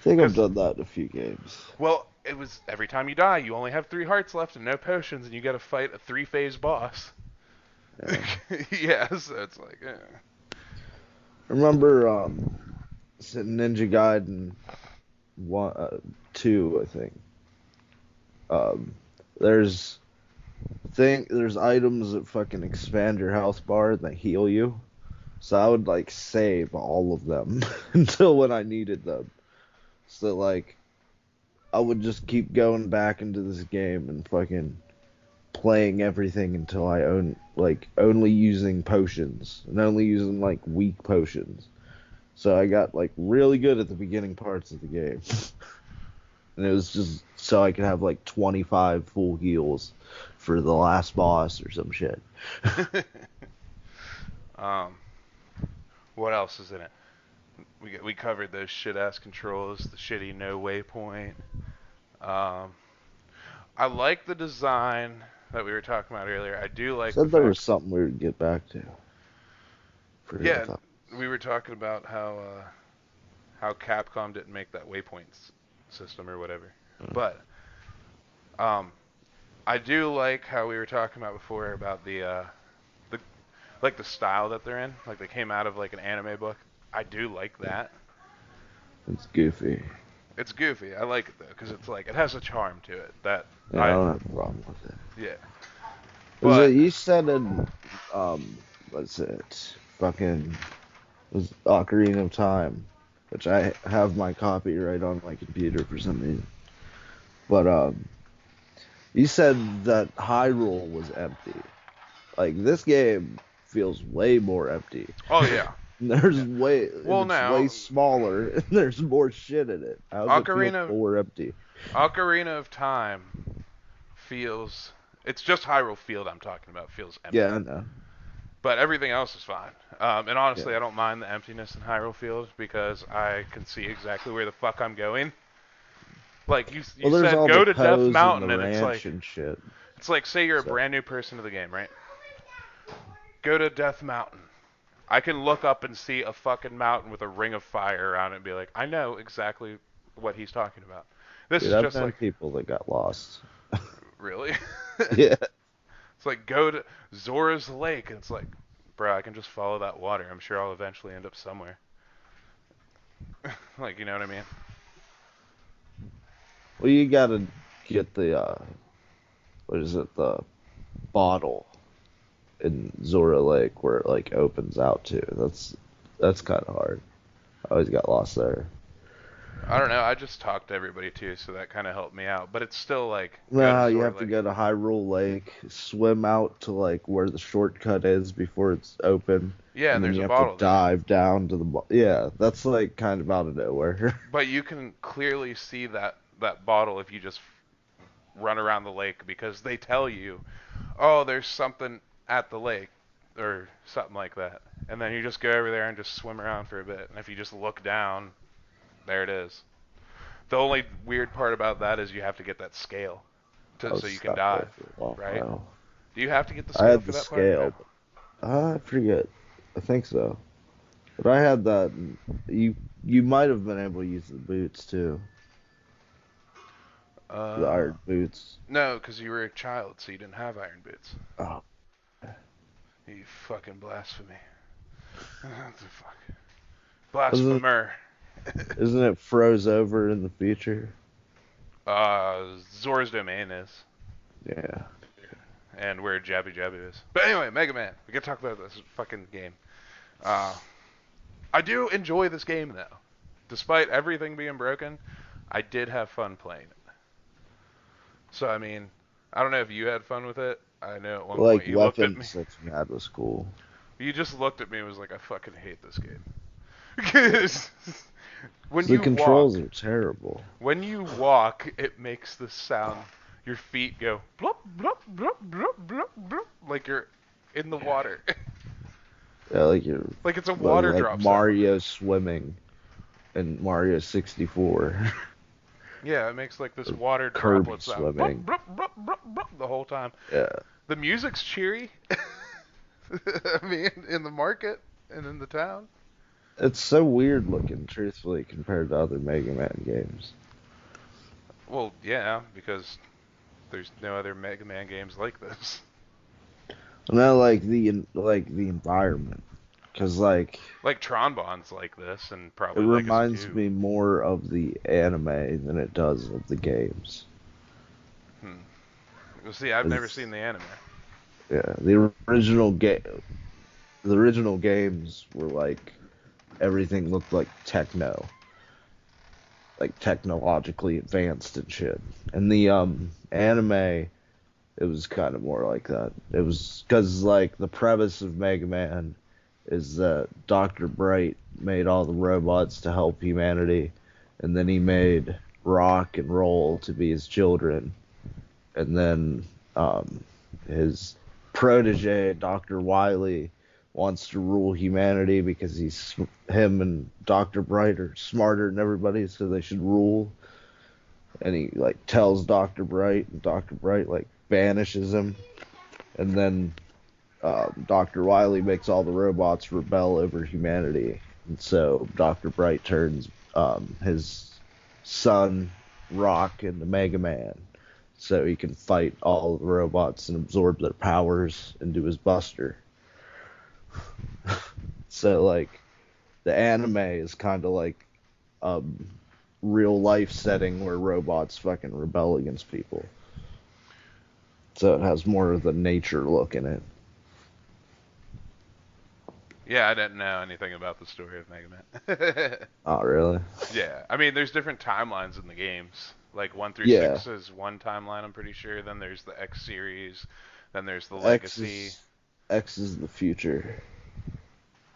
think I've 'cause- done that in a few games. well, it was every time you die, you only have 3 hearts left and no potions, and you got to fight a 3-phase boss. Yeah. Yeah, so it's like, Remember Ninja Gaiden 2, I think. There's there's items that fucking expand your health bar and that heal you. So I would like save all of them until when I needed them. So like I would just keep going back into this game and fucking playing everything until I only using potions and only using like weak potions. So I got like really good at the beginning parts of the game. And it was just so I could have like 25 full heals for the last boss or some shit. what else is in it? We covered those shit ass controls, the shitty no waypoint. I like the design that we were talking about earlier. I do like Said the there fact, was something we would get back to. yeah, we were talking about how Capcom didn't make that waypoint system or whatever. But I do like how we were talking about before about the like the style that they're in. Like they came out of like an anime book. I do like that. It's goofy. It's goofy. I like it though because it's like it has a charm to it that Yeah, I don't have a problem with it. yeah. Was But it you said in what's it? Fucking was Ocarina of Time, which I have my copy right on my computer for some reason. But you said that Hyrule was empty. Like this game feels way more empty. oh yeah. There's Yeah. way Well, it's now- way smaller and there's more shit in it. How does it Ocarina- feel more empty? Ocarina of Time feels. It's just Hyrule Field I'm talking about. Feels empty. Yeah, I know. But everything else is fine. And honestly, Yeah. I don't mind the emptiness in Hyrule Field because I can see exactly where the fuck I'm going. Like you Well, there's said, all go the to Death Poes Mountain, and the and it's ranch like and shit. say you're a So- brand new person to the game, right? Go to Death Mountain. I can look up and see a fucking mountain with a ring of fire around it and be like, I know exactly what he's talking about. This Dude, is I've just known like, people that got lost. really? Yeah. It's like, go to Zora's Lake, and it's like, bro, I can just follow that water. I'm sure I'll eventually end up somewhere. Like, you know what I mean? Well, you gotta get the what is it, the bottle in Zora Lake where it like opens out to. That's kind of hard. I always got lost there. I don't know. I just talked to everybody too, so that kind of helped me out. But it's still like, go No, to you Zora have to Lake. go to Hyrule Lake, swim out to like where the shortcut is before it's open. Yeah, and then there's you a have bottle to there. dive down to the yeah, that's like kind of out of nowhere. But you can clearly see that bottle if you just run around the lake because they tell you, oh, there's something at the lake or something like that. And then you just go over there and just swim around for a bit. And if you just look down, there it is. The only weird part about that is you have to get that scale I was so you can stuck there dive, for a while. right? Wow. Do you have to get the I scale had for the that scale. part? I forget. I think so. But I had that. You might have been able to use the boots too. No. The iron boots. No, because you were a child, so you didn't have iron boots. Oh, You fucking blasphemy. What the fuck? Blasphemer. Isn't it froze over in the future? Zora's Domain is, Yeah. and where Jabby Jabby is. But anyway, Mega Man. We can talk about this fucking game. I do enjoy this game though. Despite everything being broken, I did have fun playing it. So I mean, I don't know if you had fun with it. I know at one Like, point you looked at me. weapons that you had was cool. You just looked at me and was like, I fucking hate this game. Because when The you controls walk, are terrible. when you walk, it makes this sound. Your feet go blop blop blop blop blop blop, like you're in the water. Yeah, like you're Like it's a water like drop Mario swimming in Mario 64. Yeah, it makes like this water Kirby droplet sound. swimming. Blop, blop, blop, blop, blop, the whole time. Yeah. The music's cheery. I mean, in the market and in the town. It's so weird looking, truthfully, compared to other Mega Man games. Well, yeah, because there's no other Mega Man games like this. No, like the environment, because like Like Tronbon's like this, and it probably Legacy reminds 2. me more of the anime than it does of the games. Well, see, I've never seen the anime. Yeah, the original games were like everything looked like techno, like technologically advanced and shit. And the anime, it was kind of more like that. It was because like the premise of Mega Man is that Dr. Bright made all the robots to help humanity, and then he made Rock and Roll to be his children, and then his protege, Dr. Wily, wants to rule humanity because him and Dr. Bright are smarter than everybody, so they should rule. And he like tells Dr. Bright, and Dr. Bright like banishes him, and then Dr. Wily makes all the robots rebel over humanity, and so Dr. Bright turns his son Rock into Mega Man, so he can fight all the robots and absorb their powers into his Buster. So like the anime is kind of like a real life setting where robots fucking rebel against people. So it has more of the nature look in it. Yeah, I didn't know anything about the story of Mega Man. Oh, really? Yeah, I mean, there's different timelines in the games. Like 1 through Yeah. 6 is one timeline, I'm pretty sure. Then there's the X series. Then there's the X Legacy. X is the future.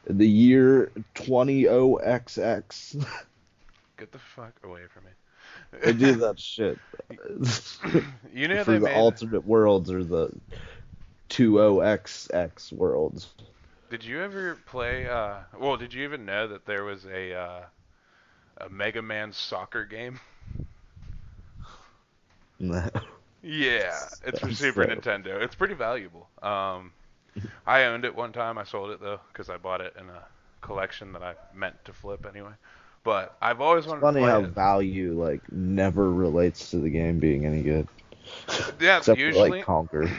In the year 20XX. Get the fuck away from me. They do that shit. You know For they the made. alternate worlds or the 20XX worlds. Did you ever play? Well, did you even know that there was a Mega Man soccer game? No. Yeah, it's for That's Super so- Nintendo. It's pretty valuable. I owned it one time. I sold it though because I bought it in a collection that I meant to flip anyway. But I've always wanted to Funny play how it. value like never relates to the game being any good. Yeah, Except for usually. like Conquer.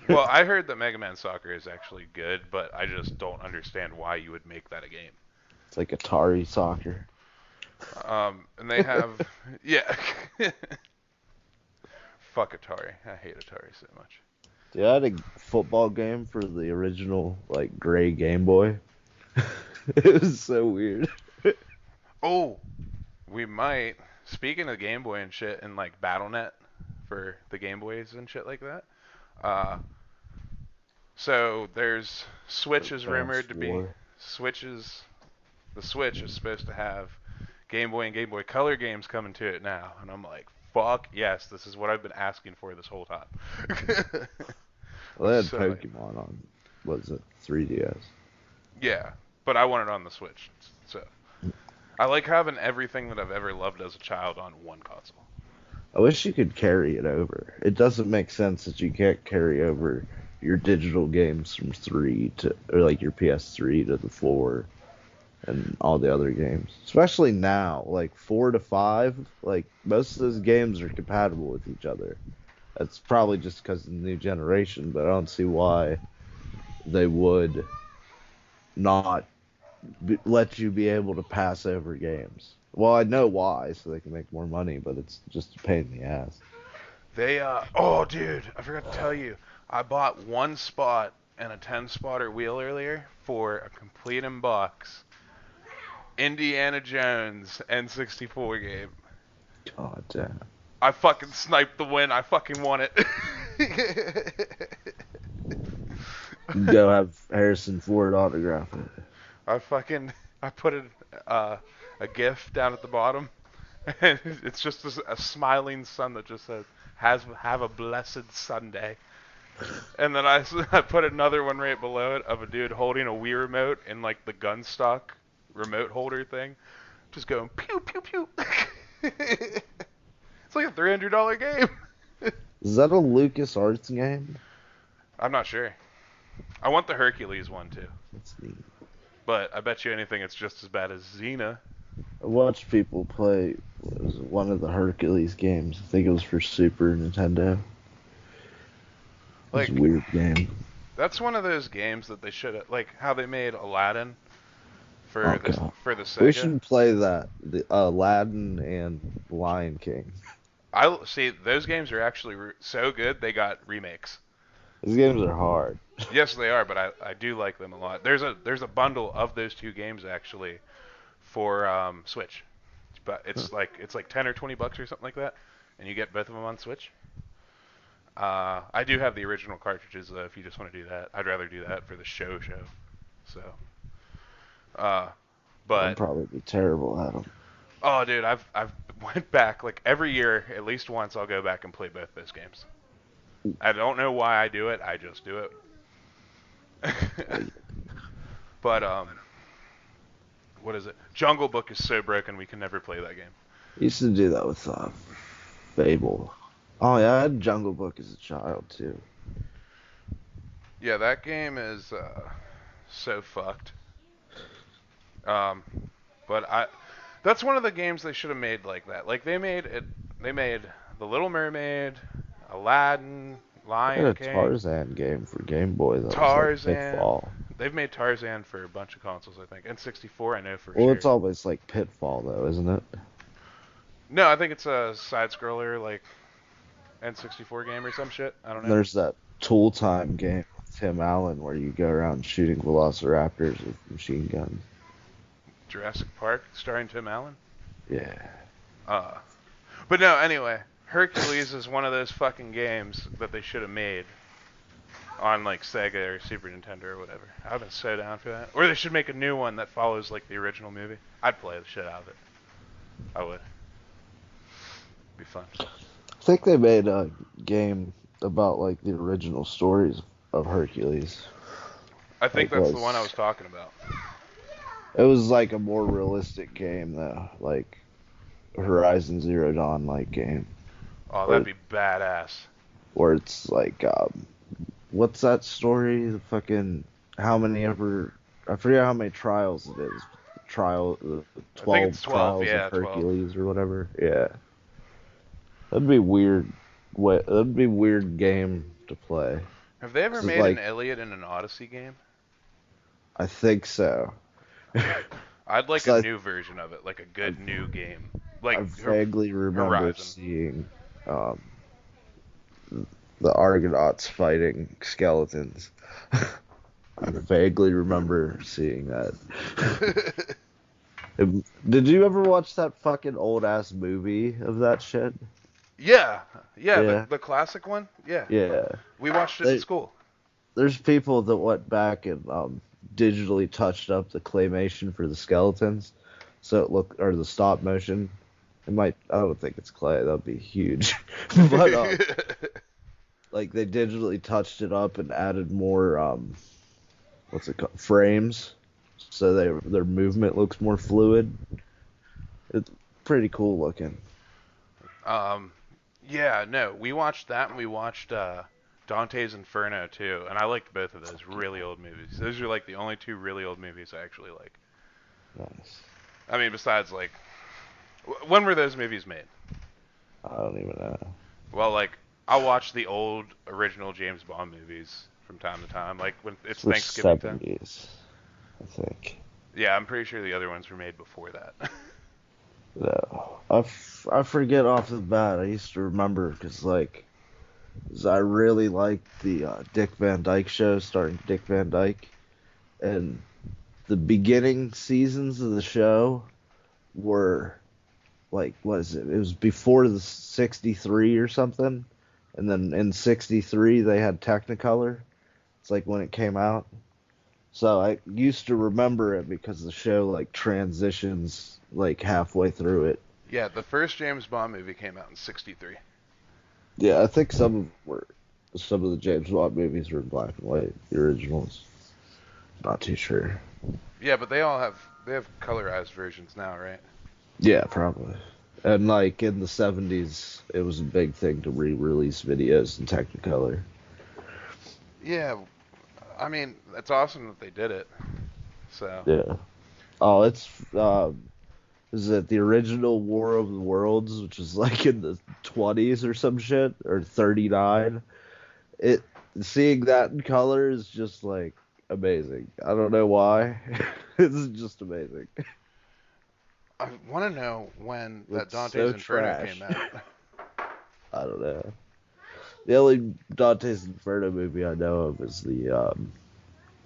Well, I heard that Mega Man Soccer is actually good, but I just don't understand why you would make that a game. It's like Atari Soccer. And they have, yeah. Fuck Atari. I hate Atari so much. Dude, I had a football game for the original like gray Game Boy. It was so weird. Oh, we might. Speaking of Game Boy and shit, and like BattleNet for the Game Boys and shit like that. So there's Switch is rumored to be War. the Switch is supposed to have Game Boy and Game Boy Color games coming to it now, and I'm like, fuck yes, this is what I've been asking for this whole time. Well, they had So, Pokemon on, what is it, 3DS? Yeah, but I want it on the Switch. So I like having everything that I've ever loved as a child on one console. I wish you could carry it over. It doesn't make sense that you can't carry over your digital games from 3 to, or like your PS3 to the 4 and all the other games. Especially now, like 4 to 5, like most of those games are compatible with each other. That's probably just because of the new generation, but I don't see why they would not let you be able to pass over games. Well, I know why, so they can make more money, but it's just a pain in the ass. They oh dude, I forgot to tell you. I bought one spot and a 10-spotter wheel earlier for a complete in box Indiana Jones N64 game. God damn. I fucking sniped the win. I fucking won it. Go have Harrison Ford autograph it. I put a GIF down at the bottom, and it's just a smiling sun that just says have a blessed Sunday. And then I put another one right below it of a dude holding a Wii remote in like the gun stock remote holder thing, just going pew pew pew. It's like a $300 game. Is that a LucasArts game? I'm not sure. I want the Hercules one too, That's neat. but I bet you anything it's just as bad as Xena. I watched people play one of the Hercules games. I think it was for Super Nintendo. It was Like, a weird game. that's one of those games that they should have, like how they made Aladdin for Oh, the God. for the Sega. We should play that. The Aladdin and Lion King. I see those games are actually so good they got remakes. These games are hard. Yes, they are, but I do like them a lot. There's a bundle of those two games actually for Switch, but it's like 10 or $20 or something like that, and you get both of them on Switch. I do have the original cartridges though. If you just want to do that, I'd rather do that for the show. So, I'd but probably be terrible at them. oh, dude, I've went back like every year at least once. I'll go back and play both those games. I don't know why I do it. I just do it. But what is it? Jungle Book is so broken we can never play that game. I used to do that with Fable. Oh yeah, I had Jungle Book as a child too. Yeah, that game is so fucked. But that's one of the games they should have made like that. Like they made The Little Mermaid, Aladdin, I had Lion a King, Tarzan game for Game Boy that was like Tarzan. Pitfall. They've made Tarzan for a bunch of consoles, I think. N64, I know for Well, sure. it's always like Pitfall though, isn't it? No, I think it's a side-scroller, like N64 game or some shit. I don't know. There's that Tool Time game with Tim Allen where you go around shooting velociraptors with machine guns. Jurassic Park, starring Tim Allen. Yeah. But no, anyway, Hercules is one of those fucking games that they should have made on like Sega or Super Nintendo or whatever. I've been so down for that. Or they should make a new one that follows like the original movie. I'd play the shit out of it. I would. Be fun. I think they made a game about like the original stories of Hercules. I think It that's the was- one I was talking about. It was like a more realistic game though, like Horizon Zero Dawn like game, Oh, that'd be badass. where it's like, what's that story? The fucking I forget how many trials it is. Trial, I think 12 it's 12, trials yeah, of 12. Hercules or whatever. Yeah, that'd be weird. That'd be weird game to play. Have they ever This is made like- an Iliad and an Odyssey game? I think so. I'd like So a I- new version of it, like a good new game. Like I vaguely remember Horizon. seeing the Argonauts fighting skeletons. I vaguely remember seeing that. Did you ever watch that fucking old ass movie of that shit? Yeah. Yeah. The classic one. Yeah. Yeah. We watched it They- in school. There's people that went back and digitally touched up the claymation for the skeletons, so it looked, or the stop motion. I don't think it's clay. That'd be huge. But like they digitally touched it up and added more what's it called, frames, so their movement looks more fluid. It's pretty cool looking. Yeah. No, we watched that and we watched Dante's Inferno too, and I liked both of those really old movies. Those are like the only two really old movies I actually like. Nice. I mean, besides like, when were those movies made? I don't even know. Well, like I'll watch the old original James Bond movies from time to time, like when it's The Thanksgiving time. 70s, I think. Yeah, I'm pretty sure the other ones were made before that. No, I forget off the bat. I used to remember because like 'cause I really liked the Dick Van Dyke Show starring Dick Van Dyke, and the beginning seasons of the show were like what is it? It was before the '63 or something, and then in '63 they had Technicolor. It's like when it came out. So I used to remember it because the show like transitions like halfway through it. Yeah, the first James Bond movie came out in '63. Yeah, I think some of the James Bond movies were in black and white, the originals. Not too sure. Yeah, but they have colorized versions now, right? Yeah, probably. And like in the '70s, it was a big thing to re-release videos in Technicolor. Yeah, I mean, it's awesome that they did it. So, Yeah. Oh, is it the original War of the Worlds, which is like in the '20s or some shit, or '39? It Seeing that in color is just like amazing. I don't know why. It's just amazing. I want to know when that It's Dante's so Inferno trash. came out. I don't know. The only Dante's Inferno movie I know of is the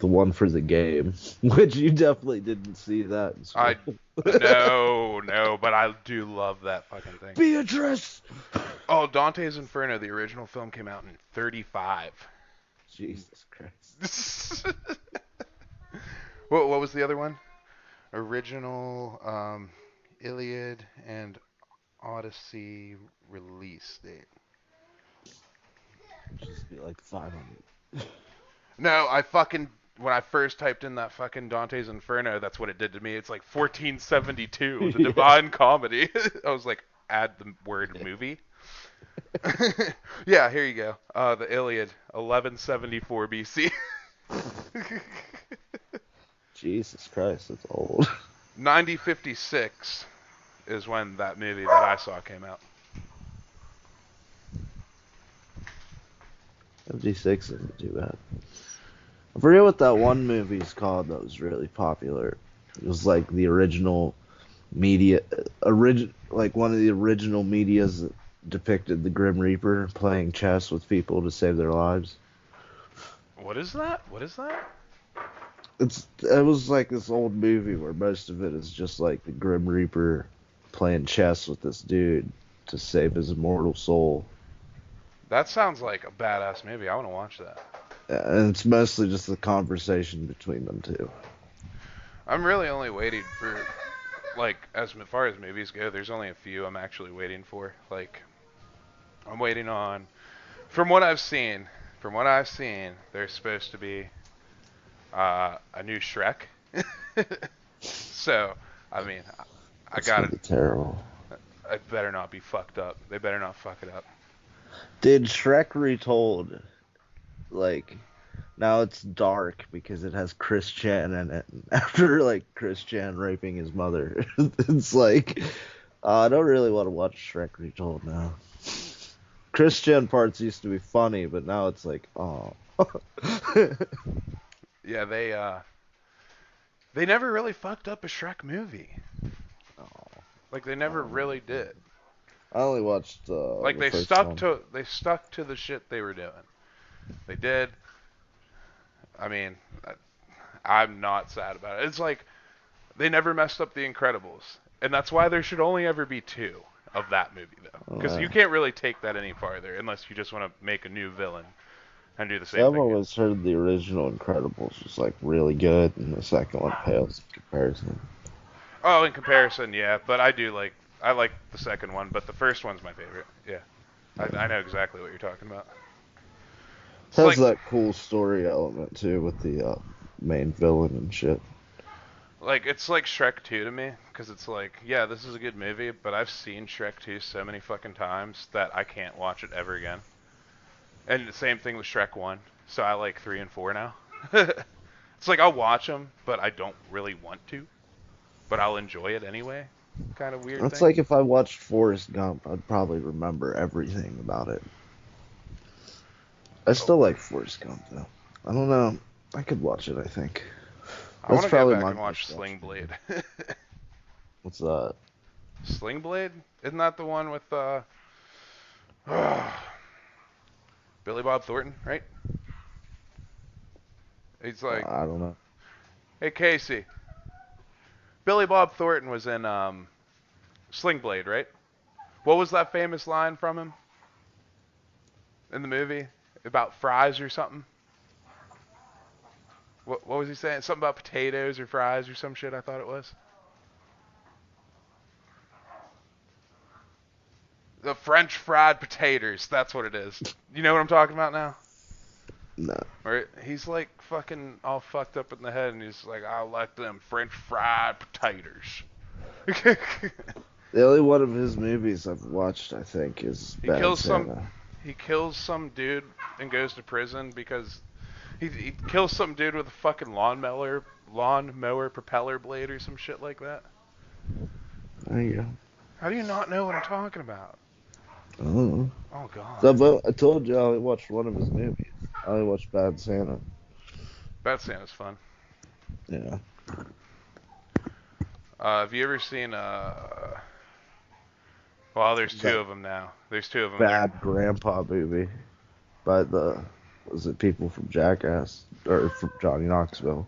one for the game, which you definitely didn't see that in school. I no, but I do love that fucking thing. Beatrice. Oh, Dante's Inferno, the original film came out in '35. Jesus Christ. What was the other one? Original Iliad and Odyssey release date. Just be like 500. No, when I first typed in that fucking Dante's Inferno, that's what it did to me. It's like 1472, the Yeah. Divine Comedy. I was like, add the word movie. Yeah, here you go. The Iliad, 1174 BC. Jesus Christ, that's old. 9056 is when that movie that I saw came out. 56 isn't too bad. I forget what that one movie's called that was really popular. It was like the original media, like one of the original medias that depicted the Grim Reaper playing chess with people to save their lives. What is that? What is that? It was like this old movie where most of it is just like the Grim Reaper playing chess with this dude to save his immortal soul. That sounds like a badass movie. I want to watch that. And it's mostly just the conversation between them two. I'm really only waiting for, like, as far as movies go, there's only a few I'm actually waiting for. Like, I'm waiting on, from what I've seen, there's supposed to be a new Shrek. So, I mean, I It's got gonna it. be terrible. It better not be fucked up. They better not fuck it up. Did Shrek Retold, like, now it's dark because it has Chris Chan in it. After, like, Chris Chan raping his mother, it's like, I don't really want to watch Shrek Retold now. Chris Chan parts used to be funny, but now it's like, oh. Yeah, they never really fucked up a Shrek movie. Like, they never really did. I only watched Like, the they first stuck one. to the shit they were doing. They did. I mean, I'm not sad about it. It's like they never messed up The Incredibles, and that's why there should only ever be two of that movie, though, because you can't really take that any farther unless you just want to make a new villain and do the same I've thing. always heard the original Incredibles was like really good, and the second one pales in comparison. Oh, in comparison, yeah, but I like the second one, but the first one's my favorite. Yeah, I know exactly what you're talking about. It has Like, that cool story element too with the main villain and shit. like it's like Shrek 2 to me, because it's like, yeah, this is a good movie, but I've seen Shrek 2 so many fucking times that I can't watch it ever again. And the same thing with Shrek 1, so I like 3 and 4 now. It's like I'll watch them, but I don't really want to, but I'll enjoy it anyway. Kind of weird It's thing. like if I watched Forrest Gump, I'd probably remember everything about it. I still like Forrest Gump though. I don't know. I could watch it, I think. I want That's to go probably back my and watch most Sling watched Blade. movie. What's that? Sling Blade? Isn't that the one with Billy Bob Thornton, right? He's like, I don't know. hey Casey, Billy Bob Thornton was in Sling Blade, right? What was that famous line from him in the movie about fries or something? What was he saying? Something about potatoes or fries or some shit, I thought it was. The French fried potatoes, that's what it is. You know what I'm talking about now? No. Right? He's like fucking all fucked up in the head and he's like, I like them French fried potatoes. The only one of his movies I've watched, I think, is He Bad kills Santa. he kills some dude and goes to prison because he kills some dude with a fucking lawnmower propeller blade or some shit like that. There you go. How do you not know what I'm talking about? I don't know. Oh god. So, but I told you I only watched one of his movies. I only watched Bad Santa. Bad Santa's fun. Yeah. Have you ever seen well, there's two That of them now. There's two of them. Bad Grandpa movie by was it people from Jackass or from Johnny Knoxville?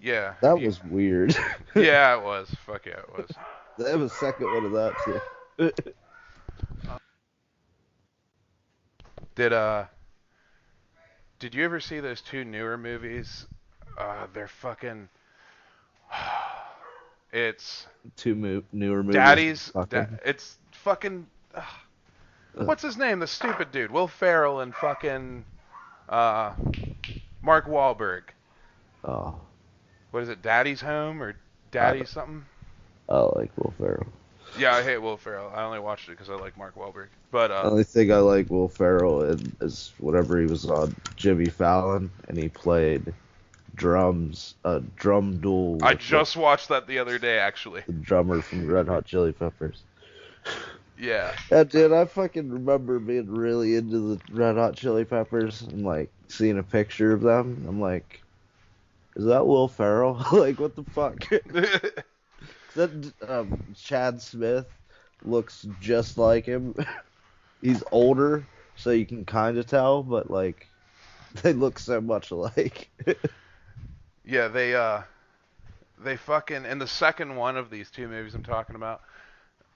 Yeah. That was weird. Yeah, it was. Fuck yeah, it was. They have a second one of that too. Did you ever see those two newer movies? They're fucking. It's Newer movies. Daddy's. Fucking. It's fucking. What's his name? The stupid dude, Will Ferrell and fucking Mark Wahlberg. Oh, What is it? Daddy's Home or Daddy something? I like Will Ferrell. Yeah, I hate Will Ferrell. I only watched it because I like Mark Wahlberg. But The only thing I like Will Ferrell in is whenever he was on Jimmy Fallon and he played drums, a drum duel. I with just watched that the other day, actually. the drummer from Red Hot Chili Peppers. Yeah. Yeah, dude, I fucking remember being really into the Red Hot Chili Peppers and like seeing a picture of them. I'm like, is that Will Ferrell? Like, what the fuck? That Chad Smith looks just like him. He's older, so you can kind of tell, but like, they look so much alike. Yeah, they fucking in the second one of these two movies I'm talking about.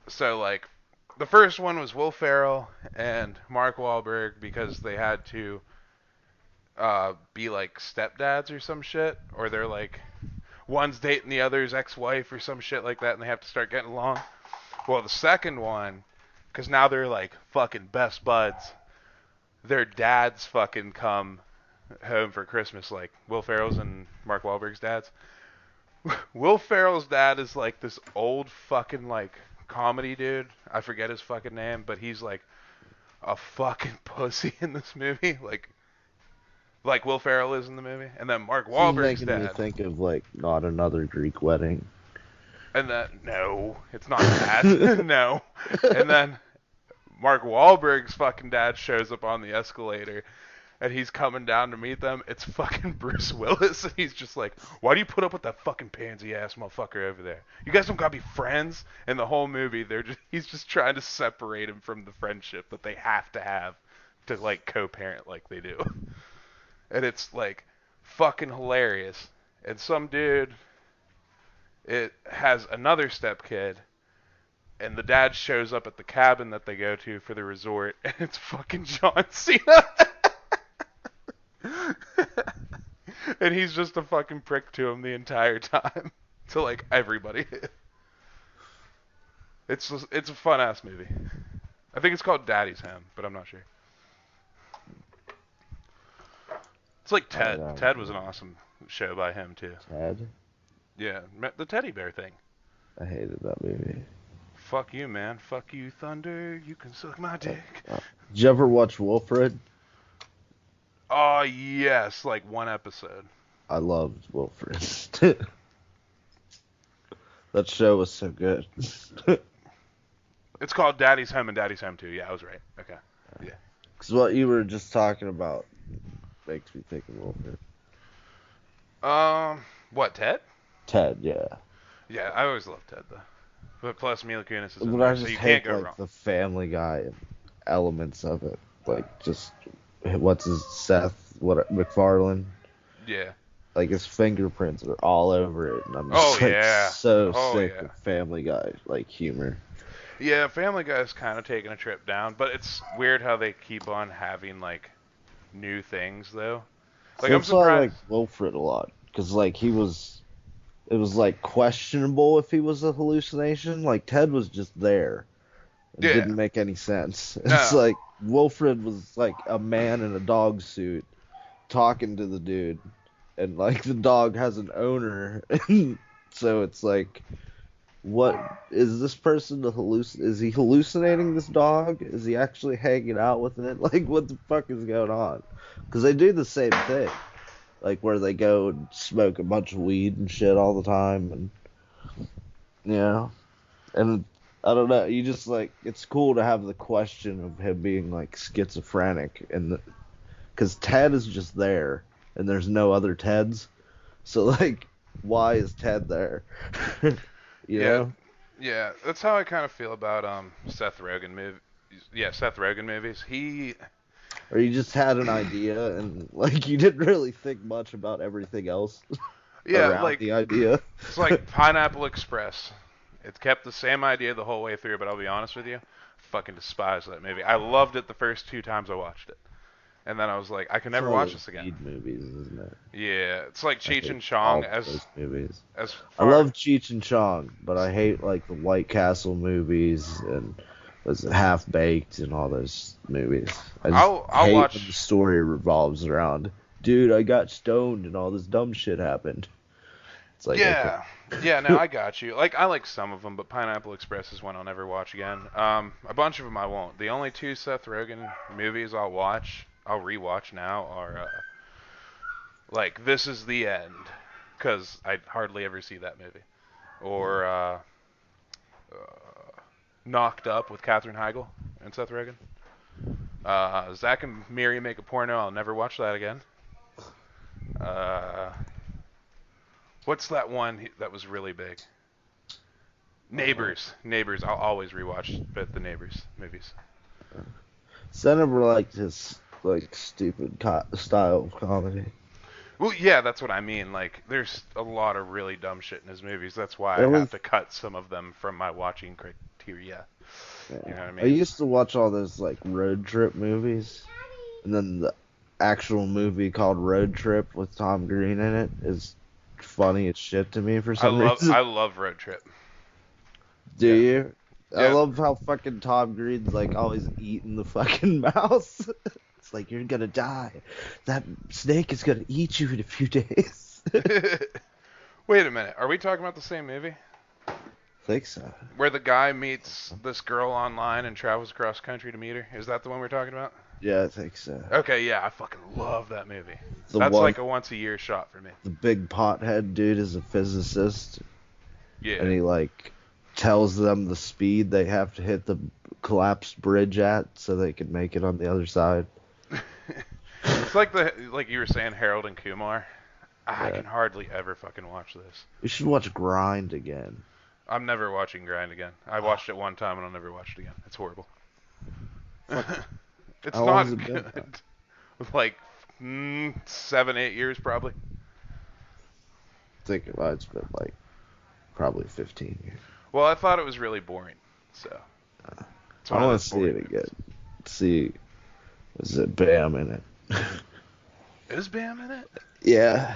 So like, the first one was Will Ferrell and Mark Wahlberg because they had to be like stepdads or some shit, or they're like one's dating the other's ex-wife or some shit like that, and they have to start getting along. Well, the second one, because now they're like fucking best buds. Their dads fucking come home for Christmas, like Will Ferrell's and Mark Wahlberg's dads. Will Ferrell's dad is like this old fucking like comedy dude. I forget his fucking name, but he's like a fucking pussy in this movie, like Will Ferrell is in the movie. And then Mark Wahlberg's making dad. me think of like Not Another Greek Wedding. And then no, it's not that. No. And then Mark Wahlberg's fucking dad shows up on the escalator. And he's coming down to meet them. It's fucking Bruce Willis, and he's just like, "Why do you put up with that fucking pansy ass motherfucker over there? You guys don't gotta be friends." And the whole movie, he's just trying to separate him from the friendship that they have to like co-parent like they do. And it's like fucking hilarious. And some dude, it has another stepkid, and the dad shows up at the cabin that they go to for the resort, and it's fucking John Cena. And he's just a fucking prick to him the entire time. To like everybody. It's a fun ass movie. I think it's called Daddy's Home, but I'm not sure. It's like Ted. know. Ted was an awesome show by him too. Ted? Yeah, the teddy bear thing. I hated that movie. Fuck you, man. Fuck you, Thunder. You can suck my dick. Did you ever watch Wilfred? Oh yes, like one episode. I loved Wilfred. That show was so good. It's called Daddy's Home and Daddy's Home 2. Yeah, I was right. Okay. Yeah. Because what you were just talking about makes me think of Wilfred. What, Ted? Ted, yeah. Yeah, I always loved Ted though. But plus Mila Kunis is in But I there, so just you hate can't go like wrong. the Family Guy elements of it. Like just what's his MacFarlane? Yeah. Like his fingerprints are all over it, and I'm Oh just like yeah. so Oh sick yeah. of Family Guy like humor. Yeah, Family Guy's kind of taking a trip down, but it's weird how they keep on having like new things though. Like I'm That's why I like surprised. Wilfred a lot, because like it was like questionable if he was a hallucination. Like Ted was just there. It Yeah. didn't make any sense. It's No. like Wilfred was like a man in a dog suit talking to the dude, and like the dog has an owner, and so it's like, what is this person is he hallucinating this dog? Is he actually hanging out with it? Like, what the fuck is going on? Because they do the same thing, like where they go and smoke a bunch of weed and shit all the time, and and I don't know. You just like it's cool to have the question of him being like schizophrenic, and because Ted is just there, and there's no other Teds, so like, why is Ted there? you Yeah. know? Yeah, that's how I kind of feel about Seth Rogen movies. Yeah, Seth Rogen movies. Or you just had an idea and like you didn't really think much about everything else Yeah, around like the idea. it's like Pineapple Express. It's kept the same idea the whole way through, but I'll be honest with you, fucking despise that movie. I loved it the first 2 times I watched it, and then I was like, I can It's never all watch those this again. weed movies, isn't it? Yeah, it's like I Cheech hate and Chong all of those movies. as I far. love Cheech and Chong, but I hate like the White Castle movies and was it Half Baked and all those movies. I just I'll hate watch. when the story revolves around, dude, I got stoned and all this dumb shit happened. It's like, okay. Yeah, yeah. No, I got you. Like I like some of them, but Pineapple Express is one I'll never watch again. A bunch of them I won't. The only two Seth Rogen movies I'll rewatch now are like This Is the End, because I hardly ever see that movie, or Knocked Up with Katherine Heigl and Seth Rogen. Zack and Miri Make a Porno. I'll never watch that again. Uh, what's that one that was really big? Neighbors. Neighbors. I'll always rewatch both the Neighbors movies. So I never liked his like stupid style of comedy. Well, yeah, that's what I mean. Like, there's a lot of really dumb shit in his movies. That's why I There have was to cut some of them from my watching criteria. You know what I I mean? used to watch all those like road trip movies, and then the actual movie called Road Trip with Tom Green in it is funny as shit to me for some reason. I love Road Trip. Do Yeah. you? I Yeah. love how fucking Tom Green's like always eating the fucking mouse. It's like, you're gonna die. That snake is gonna eat you in a few days. Wait a minute. Are we talking about the same movie? I think so. Where the guy meets this girl online and travels across country to meet her? Is that the one we're talking about? Yeah, I think so. Okay, yeah, I fucking love that movie. The That's one, like a once a year shot for me. the big pothead dude is a physicist, Yeah. and he like tells them the speed they have to hit the collapsed bridge at so they can make it on the other side. It's like you were saying, Harold and Kumar. I Yeah. can hardly ever fucking watch this. We should watch Grind again. I'm never watching Grind again. I watched it one time and I'll never watch it again. It's horrible. It's How not long has it been, good. Like 7, 8 years probably. I think it's been like probably 15 years. Well, I thought it was really boring. So. It's one I of want those to see boring it movies. again. See, is it Bam in it? Is Bam in it? Yeah.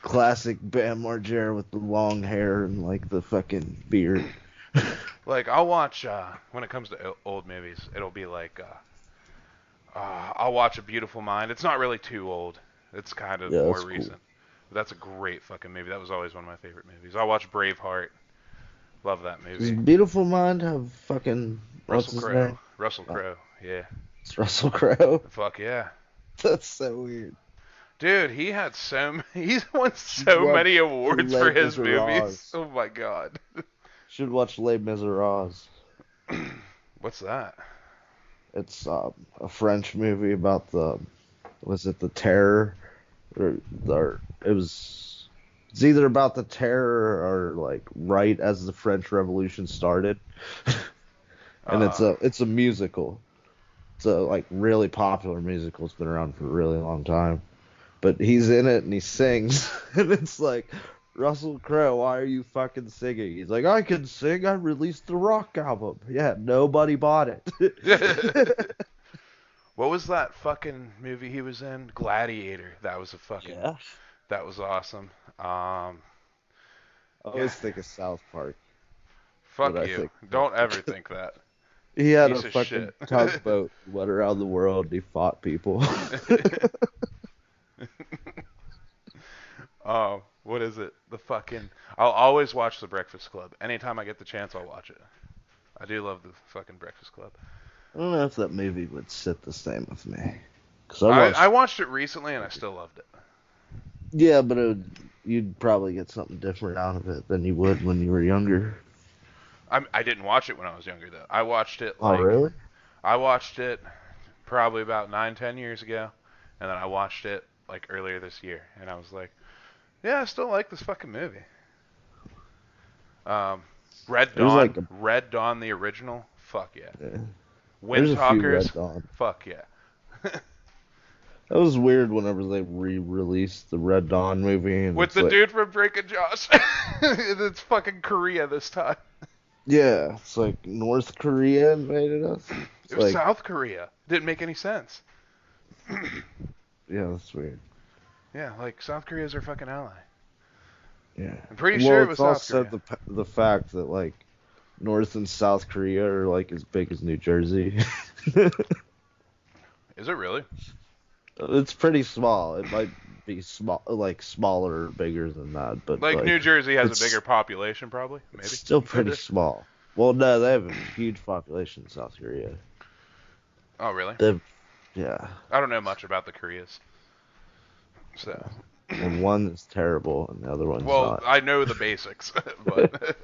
Classic Bam Margera with the long hair and like the fucking beard. Like I'll watch when it comes to old movies, it'll be like I'll watch A Beautiful Mind. It's not really too old. It's kind of Yeah, more that's cool. recent. But that's a great fucking movie. That was always one of my favorite movies. I'll watch Braveheart. Love that Does movie. Beautiful Mind have fucking what's Russell his Crowe. name? Russell Crowe. Yeah. It's Russell Crowe. Fuck yeah. That's so weird. Dude, he's won so watch many awards Les for his Miserables. movies. Oh my god. Should watch Les Miserables. What's that? It's a French movie about the terror, or it was It's either about the terror or like right as the French Revolution started, and it's a musical. It's a like really popular musical. It's been around for a really long time. But he's in it and he sings, and it's like, Russell Crowe, why are you fucking singing? He's like, I can sing. I released the rock album. Yeah, nobody bought it. What was that fucking movie he was in? Gladiator. That was a fucking. Yeah. That was awesome. I always think of South Park. Fuck But I you. think Don't ever think that. he had Piece a of fucking shit. tugboat, went around the world, and he fought people. Oh, what is it? The fucking. I'll always watch The Breakfast Club. Anytime I get the chance, I'll watch it. I do love the fucking Breakfast Club. I don't know if that movie would sit the same with me. Cause I watched it recently and I still loved it. Yeah, but you'd probably get something different out of it than you would when you were younger. I didn't watch it when I was younger though. I watched it Oh, really? I watched it probably about 9-10 years ago, and then I watched it like earlier this year, and I was like, yeah, I still like this fucking movie. Red Dawn, Red Dawn the original, fuck yeah. There's a few Red Windtalkers, Dawn. fuck yeah. That was weird whenever they re-released the Red Dawn movie. And With the dude from Breaking Jaws. It's fucking Korea this time. Yeah, it's like North Korea invaded us. It was South Korea. Didn't make any sense. Yeah, that's weird. Yeah, like South Korea's our fucking ally. Yeah. I'm pretty sure it was South Korea. Also the fact that like North and South Korea are like as big as New Jersey. Is it really? It's pretty small. It might be small, like smaller or bigger than that, but like New Jersey has a bigger population, probably. Maybe. It's still pretty small. Well, no, they have a huge population in South Korea. Oh, really? Yeah. I don't know much about the Koreas. So. And one is terrible, and the other one's not. Well, I know the basics, but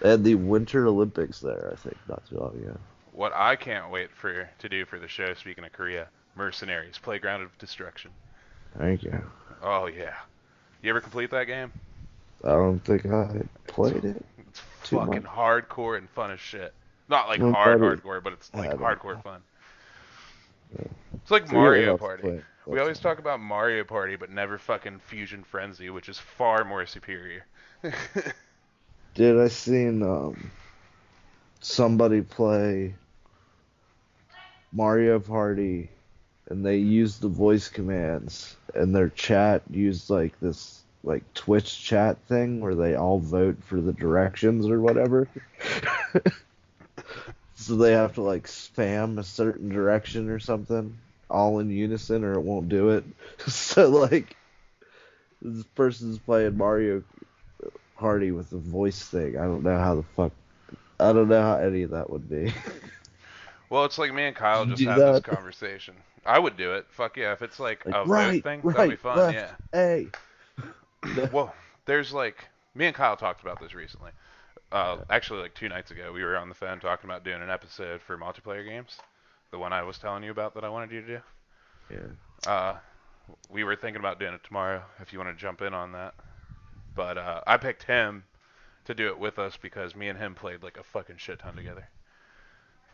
they had the Winter Olympics there, I think, not too long ago. What I can't wait to do for the show, speaking of Korea, Mercenaries, Playground of Destruction. Thank you. Oh yeah. You ever complete that game? I don't think I played it. It's fucking hardcore and fun as shit. Not like hardcore, but it's like hardcore fun. Yeah. It's like Mario Party. We always talk about Mario Party, but never fucking Fusion Frenzy, which is far more superior. Dude, I seen somebody play Mario Party, and they used the voice commands, and their chat used like this like Twitch chat thing where they all vote for the directions or whatever. So they have to like spam a certain direction or something, all in unison, or it won't do it. So like, this person's playing Mario Party with the voice thing. I don't know how any of that would be. Well, it's like me and Kyle just had this conversation. I would do it. Fuck yeah. If it's like a vote thing, that'd be fun. Left, yeah. Hey. Well, there's like, me and Kyle talked about this recently. Actually, like 2 nights ago, we were on the phone talking about doing an episode for multiplayer games. The one I was telling you about that I wanted you to do. Yeah. We were thinking about doing it tomorrow, if you want to jump in on that. But I picked him to do it with us because me and him played like a fucking shit ton together.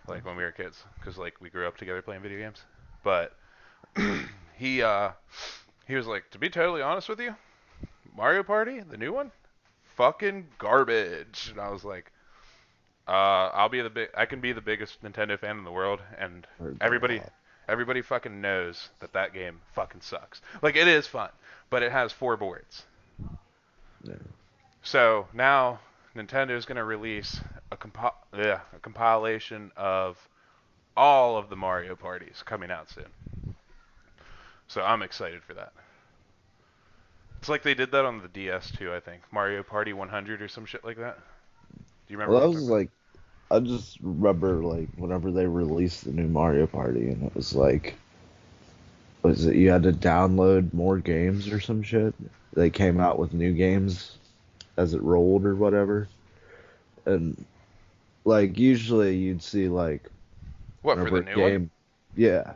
Like when we were kids. Because like we grew up together playing video games. But he was like, to be totally honest with you, Mario Party, the new one, fucking garbage. And I was like, I can be the biggest Nintendo fan in the world, and everybody fucking knows that game fucking sucks. Like, it is fun, but it has 4 boards. Yeah. So now Nintendo's gonna release a compilation of all of the Mario parties coming out soon. So I'm excited for that. It's like they did that on the DS too, I think. Mario Party 100 or some shit like that. Do you remember? Well, that was like, I just remember like whenever they released the new Mario Party, and it was like, was it you had to download more games or some shit? They came out with new games as it rolled or whatever, and like usually you'd see like what for the new one? Yeah.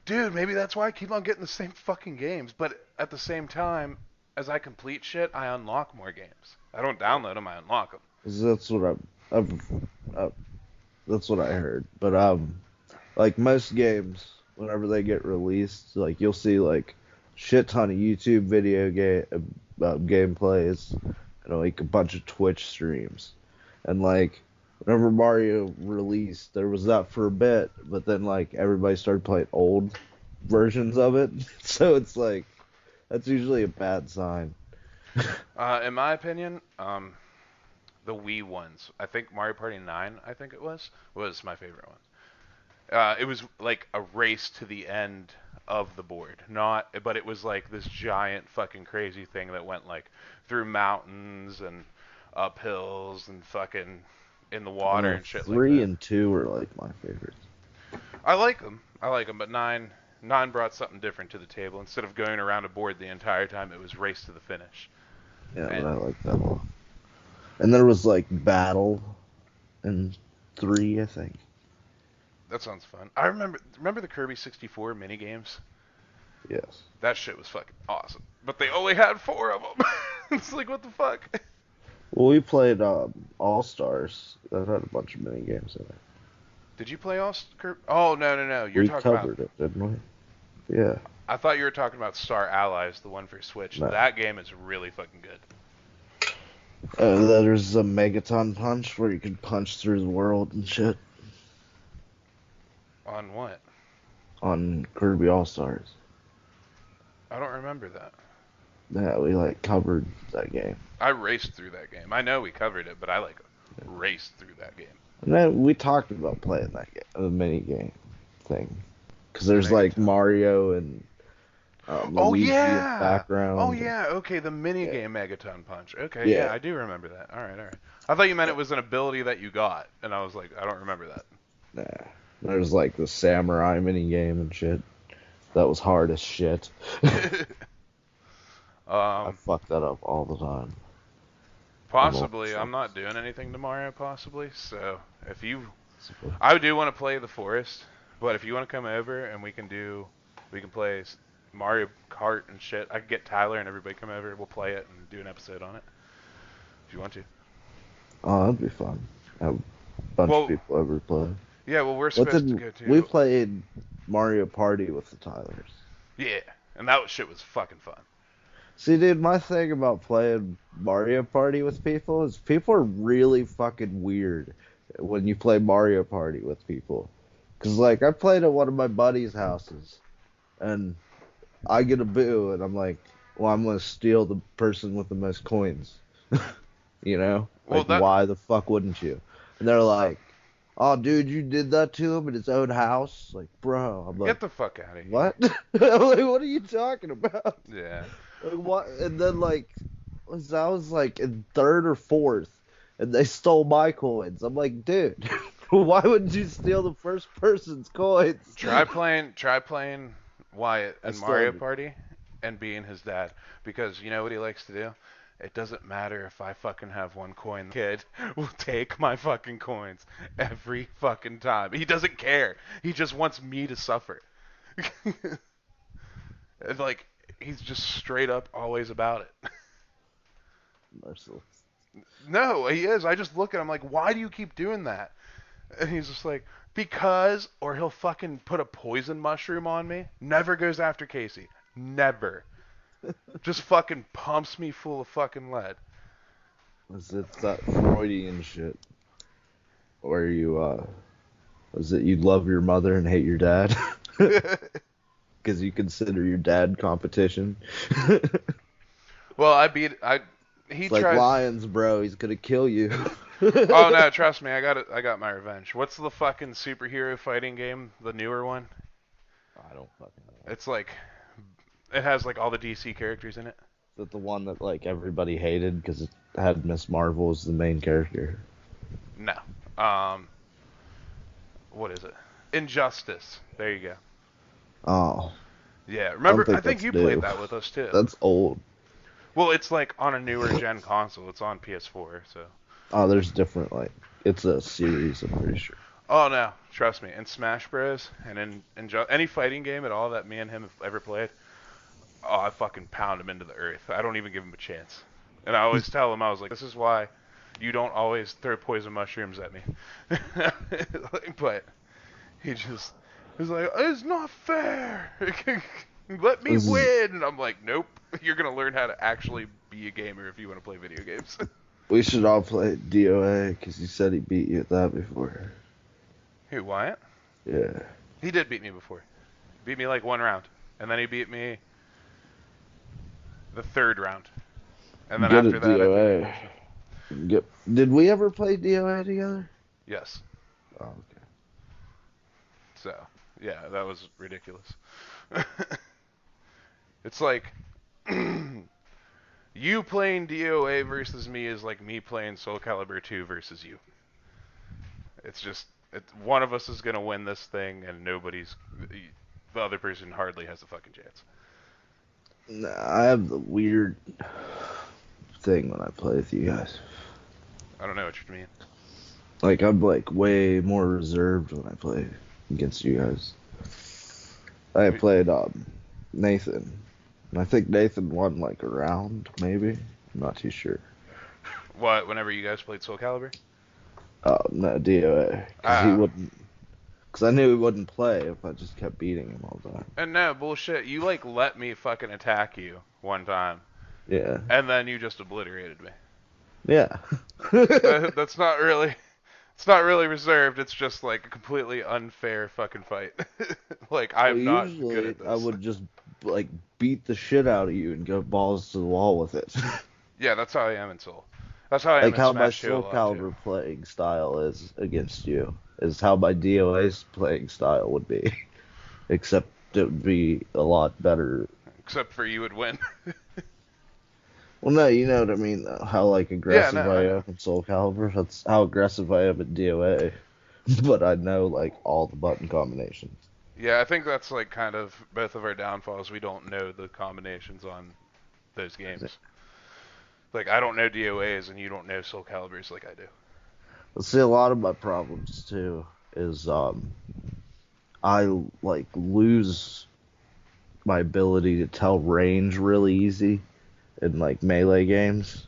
Dude, maybe that's why I keep on getting the same fucking games, but at the same time, as I complete shit, I unlock more games. I don't download them, I unlock them. That's what that's what I heard. But like most games, whenever they get released, like you'll see like shit ton of YouTube gameplays and like a bunch of Twitch streams. And like whenever Mario released, there was that for a bit, but then like everybody started playing old versions of it. So it's like that's usually a bad sign. In my opinion, the Wii ones. I think Mario Party 9, I think it was my favorite one. It was like a race to the end of the board, but it was like this giant fucking crazy thing that went like through mountains and up hills and fucking in the water and shit like that. 3 and 2 are like my favorites. I like them, but nine brought something different to the table. Instead of going around a board the entire time, it was race to the finish. Yeah, but I like that one. And there was like Battle in 3, I think. That sounds fun. I remember the Kirby 64 minigames? Yes. That shit was fucking awesome. But they only had 4 of them. It's like, what the fuck? Well, we played All Stars. That had a bunch of mini games in it. Did you play Kirby? Oh, no. You're We talking covered it, didn't we? Yeah. I thought you were talking about Star Allies, the one for Switch. No. That game is really fucking good. There's a Megaton Punch where you can punch through the world and shit. On what? On Kirby All Stars. I don't remember that. Yeah, we like covered that game. I raced through that game. I know we covered it, but I like raced through that game. And then we talked about playing that game, the mini game thing. Because there's like Mario and Luigi in the background. Oh yeah, okay, the minigame Megaton Punch. Okay, yeah, I do remember that. All right. I thought you meant it was an ability that you got, and I was like, I don't remember that. Nah. There's like the samurai mini game and shit. That was hard as shit. I fuck that up all the time. Possibly, I'm not doing anything tomorrow, possibly. So I do want to play the forest, but if you want to come over and we can play Mario Kart and shit. I could get Tyler and everybody come over. We'll play it and do an episode on it. If you want to. Oh, that'd be fun. Have a bunch of people over to play. Yeah, well, we're supposed to go to. We played Mario Party with the Tylers. Yeah, and that shit was fucking fun. See, dude, my thing about playing Mario Party with people is people are really fucking weird when you play Mario Party with people. Because, like, I played at one of my buddies' houses, and I get a boo, and I'm like, well, I'm going to steal the person with the most coins. You know? Like, why the fuck wouldn't you? And they're like, oh, dude, you did that to him in his own house? Like, bro. I'm like, get the fuck out of here. What? I'm like, what are you talking about? Yeah. Like, what? And then, like, I was like in 3rd or 4th, and they stole my coins. I'm like, dude, why wouldn't you steal the first person's coins? Try playing Wyatt and Mario Party and being his dad, because you know what he likes to do? It doesn't matter if I fucking have one coin. The kid will take my fucking coins every fucking time. He doesn't care. He just wants me to suffer. It's like, he's just straight up always about it. Merciless. No, he is. I just look at him like, why do you keep doing that? And he's just like, because, or he'll fucking put a poison mushroom on me. Never goes after Casey. Never. Just fucking pumps me full of fucking lead. It's that Freudian shit. Where you, was it you love your mother and hate your dad? Because you consider your dad competition. Well, he it's like tried... lions, bro. He's gonna kill you. Oh no, trust me, I got my revenge. What's the fucking superhero fighting game? The newer one? I don't fucking know. It's like, it has like all the DC characters in it. Is that the one that like everybody hated because it had Miss Marvel as the main character? No. What is it? Injustice. There you go. Oh. Yeah, remember? I think you new. played that with us too. That's old. Well, it's like on a newer gen console. It's on PS4, so. Oh, there's different like it's a series. I'm pretty sure. Oh no, trust me. In Smash Bros. And in any fighting game at all that me and him have ever played, oh, I fucking pound him into the earth. I don't even give him a chance. And I always tell him, I was like, this is why you don't always throw poison mushrooms at me. But he just was like, it's not fair. Let me win. And I'm like, nope. You're going to learn how to actually be a gamer if you want to play video games. We should all play DOA, because he said he beat you at that before. Who, Wyatt? Yeah. He did beat me before. Beat me like one round. And then he beat me the third round. And then Good after at that, DOA. Did we ever play DOA together? yes. Oh, okay. So, yeah, that was ridiculous. It's like, you playing DOA versus me is like me playing Soul Calibur 2 versus you. It's just, one of us is going to win this thing, and the other person hardly has a fucking chance. Nah, I have the weird thing when I play with you guys. I don't know what you mean. Like, I'm like way more reserved when I play against you guys. I played Nathan, and I think Nathan won like a round, maybe. I'm not too sure. What, whenever you guys played Soul Calibur? No, DOA. Because he wouldn't. Because I knew he wouldn't play if I just kept beating him all the time. And no, bullshit. You, like, let me fucking attack you one time. Yeah. And then you just obliterated me. Yeah. That's not really... It's not really reserved. It's just, like, a completely unfair fucking fight. Like, I'm not good at this. I would just, like, beat the shit out of you and go balls to the wall with it. Yeah, that's how I am in Soul. That's how I am in Like how my Smash 2 Soul a lot, Calibur too. playing style is against you. Is how my DOA's playing style would be. Except it would be a lot better. Except for you would win. Well, no, you know what I mean, though. How, like, aggressive Yeah, no, I am in Soul Calibur. That's how aggressive I am at DOA. But I know, like, all the button combinations. Yeah, I think that's, like, kind of both of our downfalls. We don't know the combinations on those games. Like, I don't know DOAs, and you don't know Soul Caliburs like I do. But see, a lot of my problems, too, is, I, like, lose my ability to tell range really easy in, like, melee games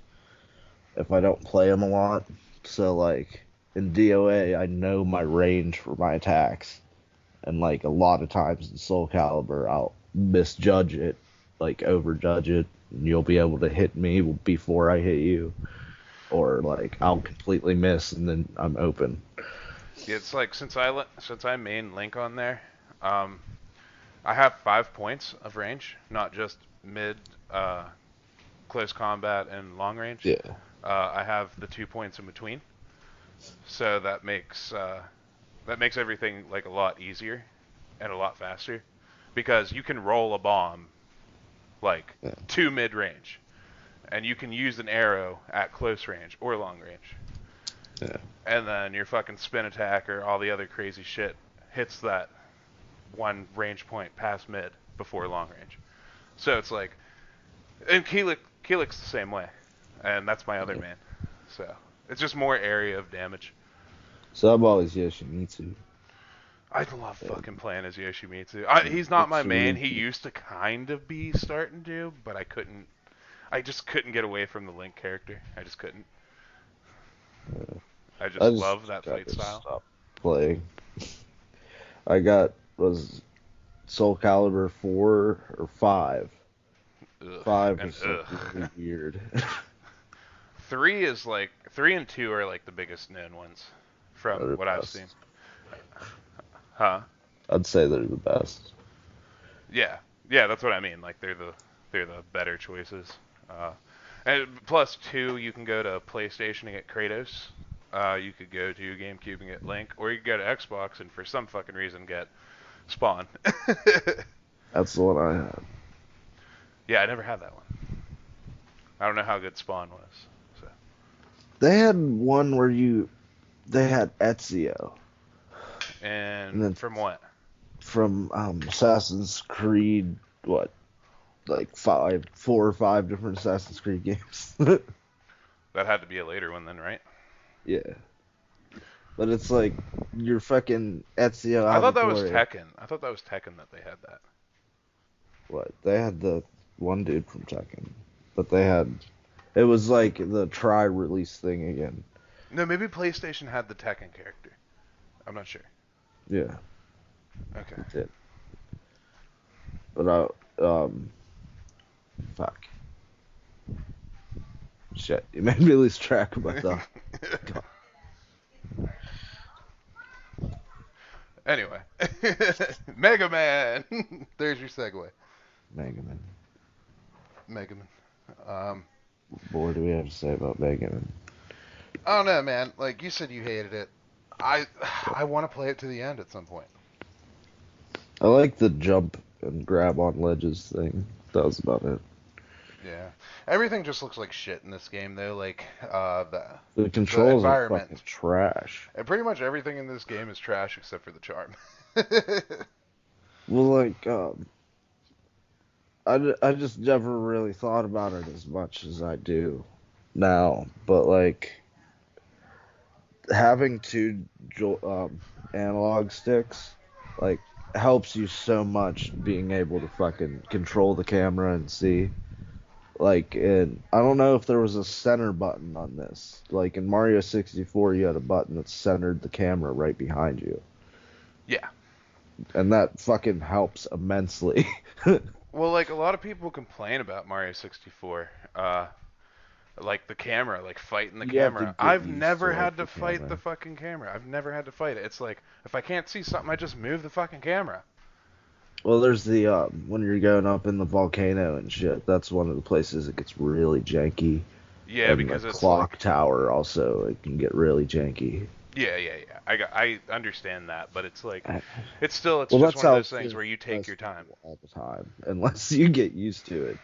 if I don't play them a lot. So, like, in DOA, I know my range for my attacks. And, like, a lot of times in Soul Calibur, I'll misjudge it, like, overjudge it, and you'll be able to hit me before I hit you. Or, like, I'll completely miss, and then I'm open. Yeah, it's like, since I main Link on there, I have 5 points of range, not just mid, close combat and long range. Yeah. I have the 2 points in between, so that makes everything like a lot easier and a lot faster, because you can roll a bomb like to mid range, and you can use an arrow at close range or long range. Yeah. And then your fucking spin attack or all the other crazy shit hits that one range point past mid before long range. So it's like, and Keelik's the same way, and that's my other main. So it's just more area of damage. So I'm always Yoshimitsu. I love fucking playing as Yoshimitsu. He's not my main. He used to kind of be starting to, but I just couldn't get away from the Link character. I just couldn't. I just love that fight style. Stop playing. Was Soul Calibur 4 or 5? Ugh, 5 and is really weird. 3 and 2 are like the biggest known ones from what I've seen. Huh? I'd say they're the best. Yeah, that's what I mean. Like they're the better choices. And plus 2, you can go to PlayStation and get Kratos. You could go to GameCube and get Link, or you could go to Xbox and for some fucking reason get Spawn. That's the one I had. Yeah, I never had that one. I don't know how good Spawn was. So. They had one where they had Ezio. And then from what? From Assassin's Creed, what? Like 4 or 5 different Assassin's Creed games. That had to be a later one then, right? Yeah. But it's like, you're fucking Ezio. I thought that was Tekken. I thought that was Tekken that they had that. What? They had the one dude from Tekken, but it was like the try-release thing again. No, maybe PlayStation had the Tekken character. I'm not sure. Yeah, Okay. it did. But fuck. Shit, you made me lose track of my thought. Anyway, Mega Man. There's your segue. Mega Man. Mega Man. What more do we have to say about Mega Man? I don't know, man. Like you said, you hated it. I want to play it to the end at some point. I like the jump and grab on ledges thing. That was about it. Yeah. Everything just looks like shit in this game, though. Like The controls are environment. fucking trash. And pretty much everything in this game is trash except for the charm. Well, like, I just never really thought about it as much as I do now. But, like, having two analog sticks, like, helps you so much being able to fucking control the camera and see. Like, and I don't know if there was a center button on this. Like, in Mario 64, you had a button that centered the camera right behind you. Yeah. And that fucking helps immensely. Well, like, a lot of people complain about Mario 64. Like, the camera, like, fighting the You have to camera. get I've used never to, like, had to the fight camera. the fucking camera. I've never had to fight it. It's like, if I can't see something, I just move the fucking camera. Well, there's the, when you're going up in the volcano and shit, that's one of the places it gets really janky. Yeah, and because the it's clock like, tower also, it can get really janky. yeah. I understand that, but it's like, it's Well, just one that's of how those it things feels where you take your Resident time. Evil all the time, unless you get used to it.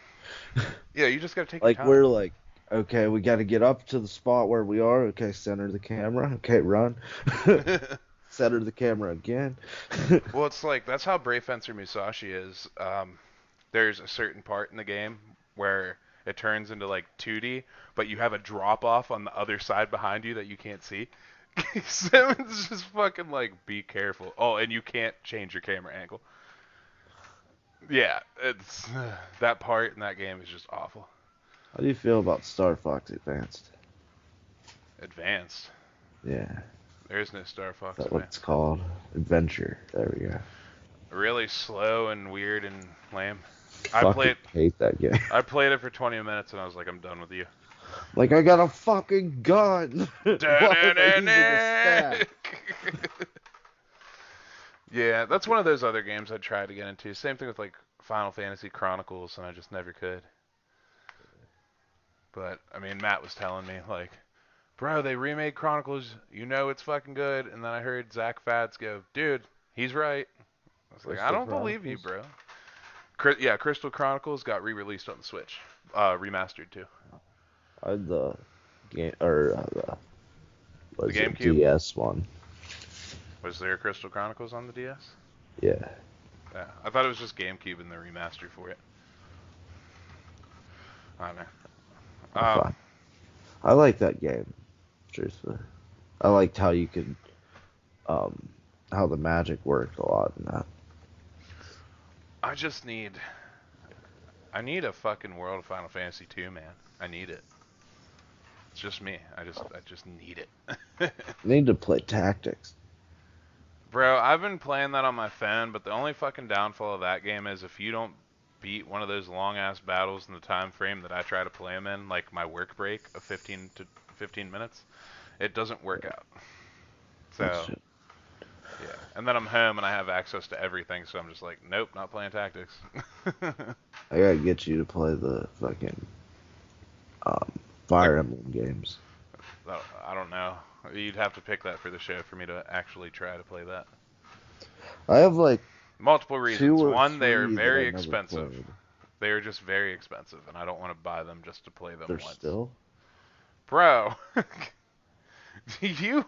Yeah, you just gotta take Like, your time. we're like, okay, we got to get up to the spot where we are. Okay, center the camera. Okay, run. Center the camera again. Well, it's like, that's how Brave Fencer Musashi is. There's a certain part in the game where it turns into like 2D, but you have a drop off on the other side behind you that you can't see. So it's just fucking like, be careful. Oh, and you can't change your camera angle. Yeah, it's that part in that game is just awful. How do you feel about Star Fox Advanced? Advanced. Yeah, There is no Star Fox that's what Advanced. it's called. Adventure. There we go. Really slow and weird and lame. Fucking hate that game. I played it for 20 minutes and I was like, I'm done with you. Like, I got a fucking gun. Why am I using a staff? Yeah, that's one of those other games I'd try to get into. Same thing with like Final Fantasy Chronicles, and I just never could. But I mean, Matt was telling me like, bro, they remade Chronicles. You know it's fucking good. And then I heard Zach Fads go, dude, he's right. I was like, I don't believe you, bro. Yeah, Crystal Chronicles got re-released on the Switch, remastered too. I had the game or The GameCube? DS one. Was there Crystal Chronicles on the DS? Yeah. Yeah, I thought it was just GameCube and the remaster for it. I don't know. Fine. I like that game, truthfully. I liked how you could, how the magic worked a lot in that. I need a fucking World of Final Fantasy 2, man. I need it. It's just me. I just need it. Need to play Tactics. Bro, I've been playing that on my phone, but the only fucking downfall of that game is if you don't beat one of those long ass battles in the time frame that I try to play them in, like my work break of 15 minutes, it doesn't work out. So, yeah. And then I'm home and I have access to everything, so I'm just like, nope, not playing Tactics. I gotta get you to play the fucking Fire Emblem games. I don't know. You'd have to pick that for the show for me to actually try to play that. I have like multiple reasons. One, they are three that very I never expensive. played. They are just very expensive, and I don't want to buy them just to play them They're once. still? Bro, you.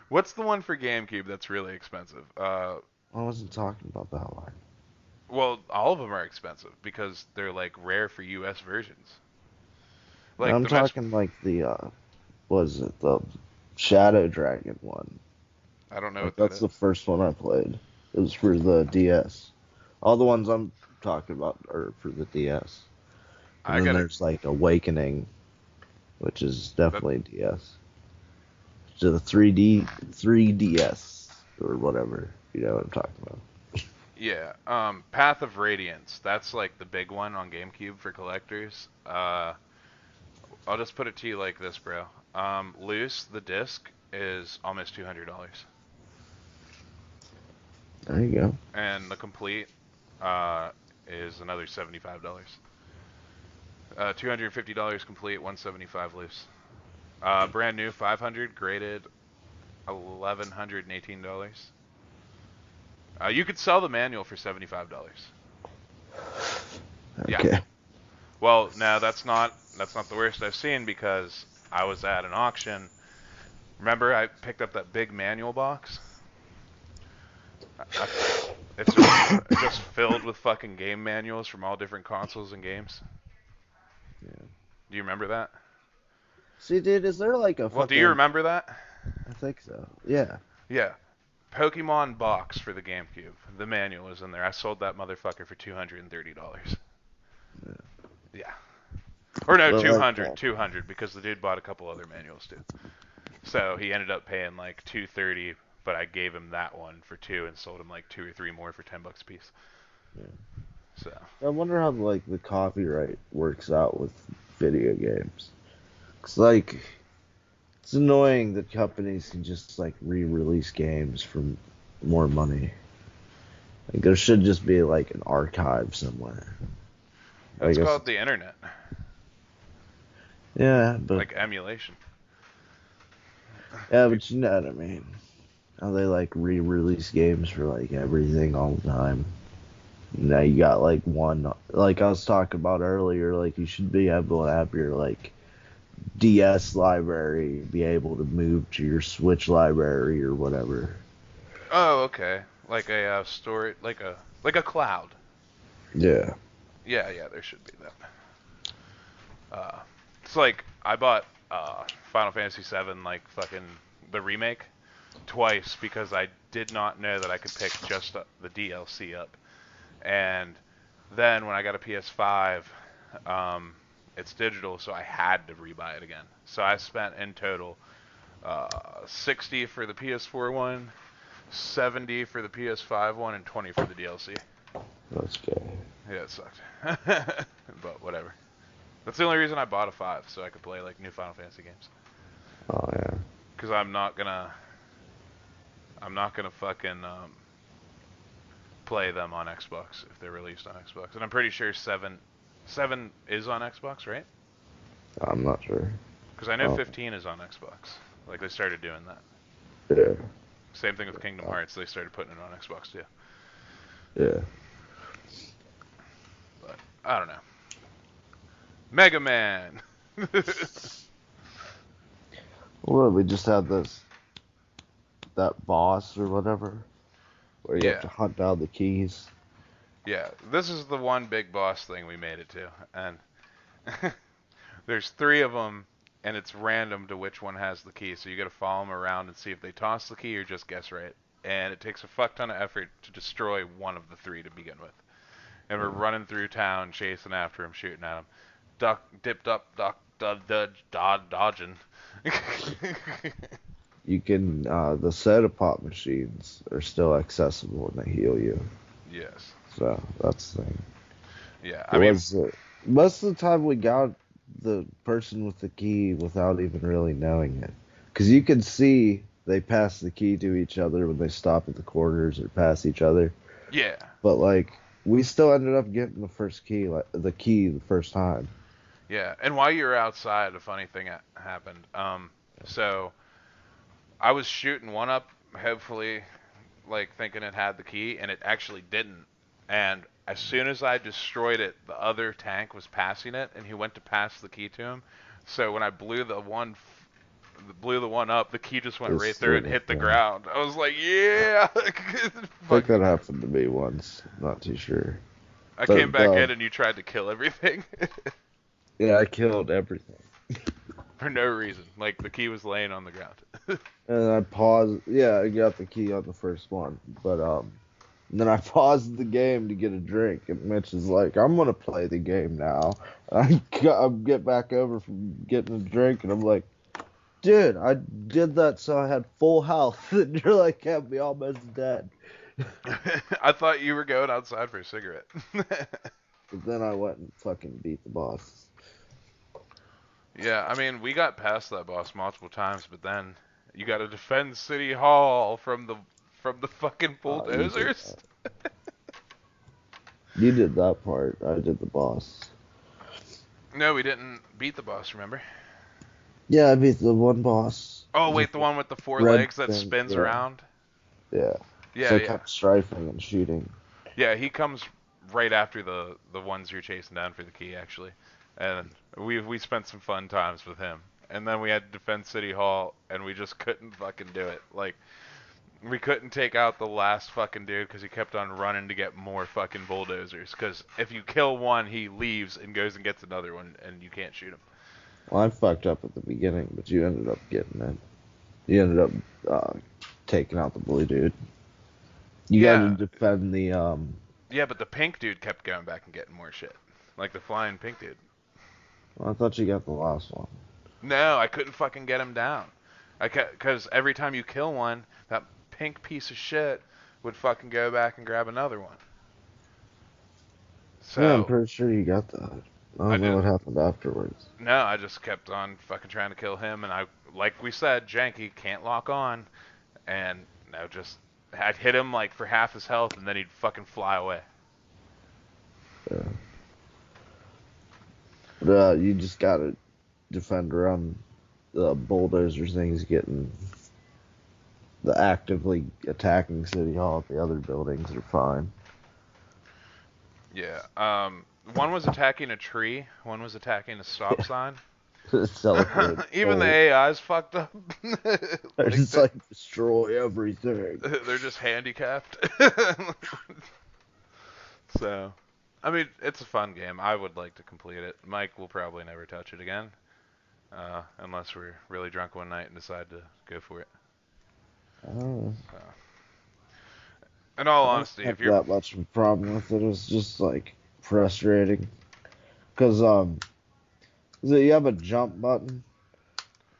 What's the one for GameCube that's really expensive? I wasn't talking about that one. Well, all of them are expensive because they're like rare for US versions. Like I'm talking like the was it the Shadow Dragon one? I don't know Like, what that that's is. the first one I played. It was for the DS. All the ones I'm talking about are for the DS. And I then gotta. there's like Awakening, which is definitely DS. So the 3DS or whatever. You know what I'm talking about. Yeah. Path of Radiance. That's like the big one on GameCube for collectors. I'll just put it to you like this, bro. Loose, the disc, is almost $200. There you go. And the complete is another $75. $250 complete, $175 loose. Brand new, 500, graded, $1,118. You could sell the manual for $75. Okay. Yeah. Well, now that's not the worst I've seen, because I was at an auction. Remember, I picked up that big manual box. It's just filled with fucking game manuals from all different consoles and games. Yeah. Do you remember that? See, dude, is there like a Well, fucking... do you remember that? I think so. Yeah. Yeah. Pokemon box for the GameCube. The manual was in there. I sold that motherfucker for $230. Yeah. Or no, Well, 200, like, 200, because the dude bought a couple other manuals too. So he ended up paying like $230, but I gave him that one for $2 and sold him like 2 or 3 more for $10 a piece. Yeah. So I wonder how like the copyright works out with video games. Cause like it's annoying that companies can just like re-release games for more money. Like there should just be like an archive somewhere. that's called the internet, Yeah, but like emulation. but you know what I mean. How they like re-release games for like everything all the time. Now you got like one, like I was talking about earlier, like you should be able to have your like DS library be able to move to your Switch library or whatever. Oh, okay. Like a store, like a cloud. Yeah. Yeah, there should be that. It's like I bought Final Fantasy VII, like fucking the remake, twice, because I did not know that I could pick just the DLC up. And then when I got a PS5, it's digital, so I had to rebuy it again. So I spent in total $60 for the PS4 one, $70 for the PS5 one, and $20 for the DLC. That's gay. Yeah, it sucked. But whatever. That's the only reason I bought a 5, so I could play like new Final Fantasy games. Oh yeah. Because I'm not gonna fucking play them on Xbox if they're released on Xbox. And I'm pretty sure 7 is on Xbox, right? I'm not sure. Because I know 15 is on Xbox. Like they started doing that. Yeah. Same thing with Kingdom Hearts. They started putting it on Xbox too. Yeah. But I don't know. Mega Man. Well, we just had that boss or whatever, where you have to hunt down the keys. Yeah, this is the one big boss thing we made it to, and there's 3 of them, and it's random to which one has the key. So you got to follow them around and see if they toss the key or just guess right. And it takes a fuck ton of effort to destroy one of the 3 to begin with. And we're running through town, chasing after him, shooting at him. Dodging. You can the soda pop machines are still accessible and they heal you. Yes. So that's the thing. Yeah, I mean, Most of the time we got the person with the key without even really knowing it, because you can see they pass the key to each other when they stop at the corners or pass each other. yeah. But like we still ended up getting the key the first time. Yeah, and while you were outside, a funny thing happened. So I was shooting one up, hopefully, like thinking it had the key, and it actually didn't. And as soon as I destroyed it, the other tank was passing it, and he went to pass the key to him. So when I blew the one up, the key just went right through and hit the ground. I was like, yeah. I think that happened to me once. Not too sure. I came back in and you tried to kill everything. Yeah, I killed everything. For no reason. Like, the key was laying on the ground. And I paused. Yeah, I got the key on the first one. But, And then I paused the game to get a drink, and Mitch is like, "I'm gonna play the game now." I get back over from getting a drink, and I'm like, "Dude, I did that so I had full health," and you're like, "Kept me almost dead." I thought you were going outside for a cigarette. But then I went and fucking beat the boss. Yeah, I mean, we got past that boss multiple times, but then you got to defend City Hall from the fucking bulldozers. You did that part. I did the boss. No, we didn't beat the boss, remember? Yeah, I beat the one boss. Oh, wait, the one with the four Red legs that thing, spins yeah. around? Yeah. Yeah, So I yeah. kept strafing and shooting. Yeah, he comes right after the ones you're chasing down for the key, actually. And we spent some fun times with him. And then we had to defend City Hall, and we just couldn't fucking do it. Like, we couldn't take out the last fucking dude because he kept on running to get more fucking bulldozers. Because if you kill one, he leaves and goes and gets another one, and you can't shoot him. Well, I fucked up at the beginning, but you ended up getting it. You ended up taking out the blue dude. You Yeah. got to defend the Yeah, but the pink dude kept going back and getting more shit. Like the flying pink dude. Well, I thought you got the last one. No, I couldn't fucking get him down. Because every time you kill one, that pink piece of shit would fucking go back and grab another one. So, Yeah, I'm pretty sure you got that. I don't know what didn't. happened afterwards. No, I just kept on fucking trying to kill him, and like we said, janky, can't lock on, and I'd hit him like for half his health, and then he'd fucking fly away. Yeah. But you just gotta defend around the bulldozer things getting the actively attacking City Hall. The other buildings are fine. Yeah. One was attacking a tree, one was attacking a stop sign. Celebrate. Even the AI's fucked up. They're just like destroy everything. They're just handicapped. So, I mean, it's a fun game. I would like to complete it. Mike will probably never touch it again, unless we're really drunk one night and decide to go for it. In all honesty, I don't if have you're that much of a problem with it. It's just like frustrating because so you have a jump button,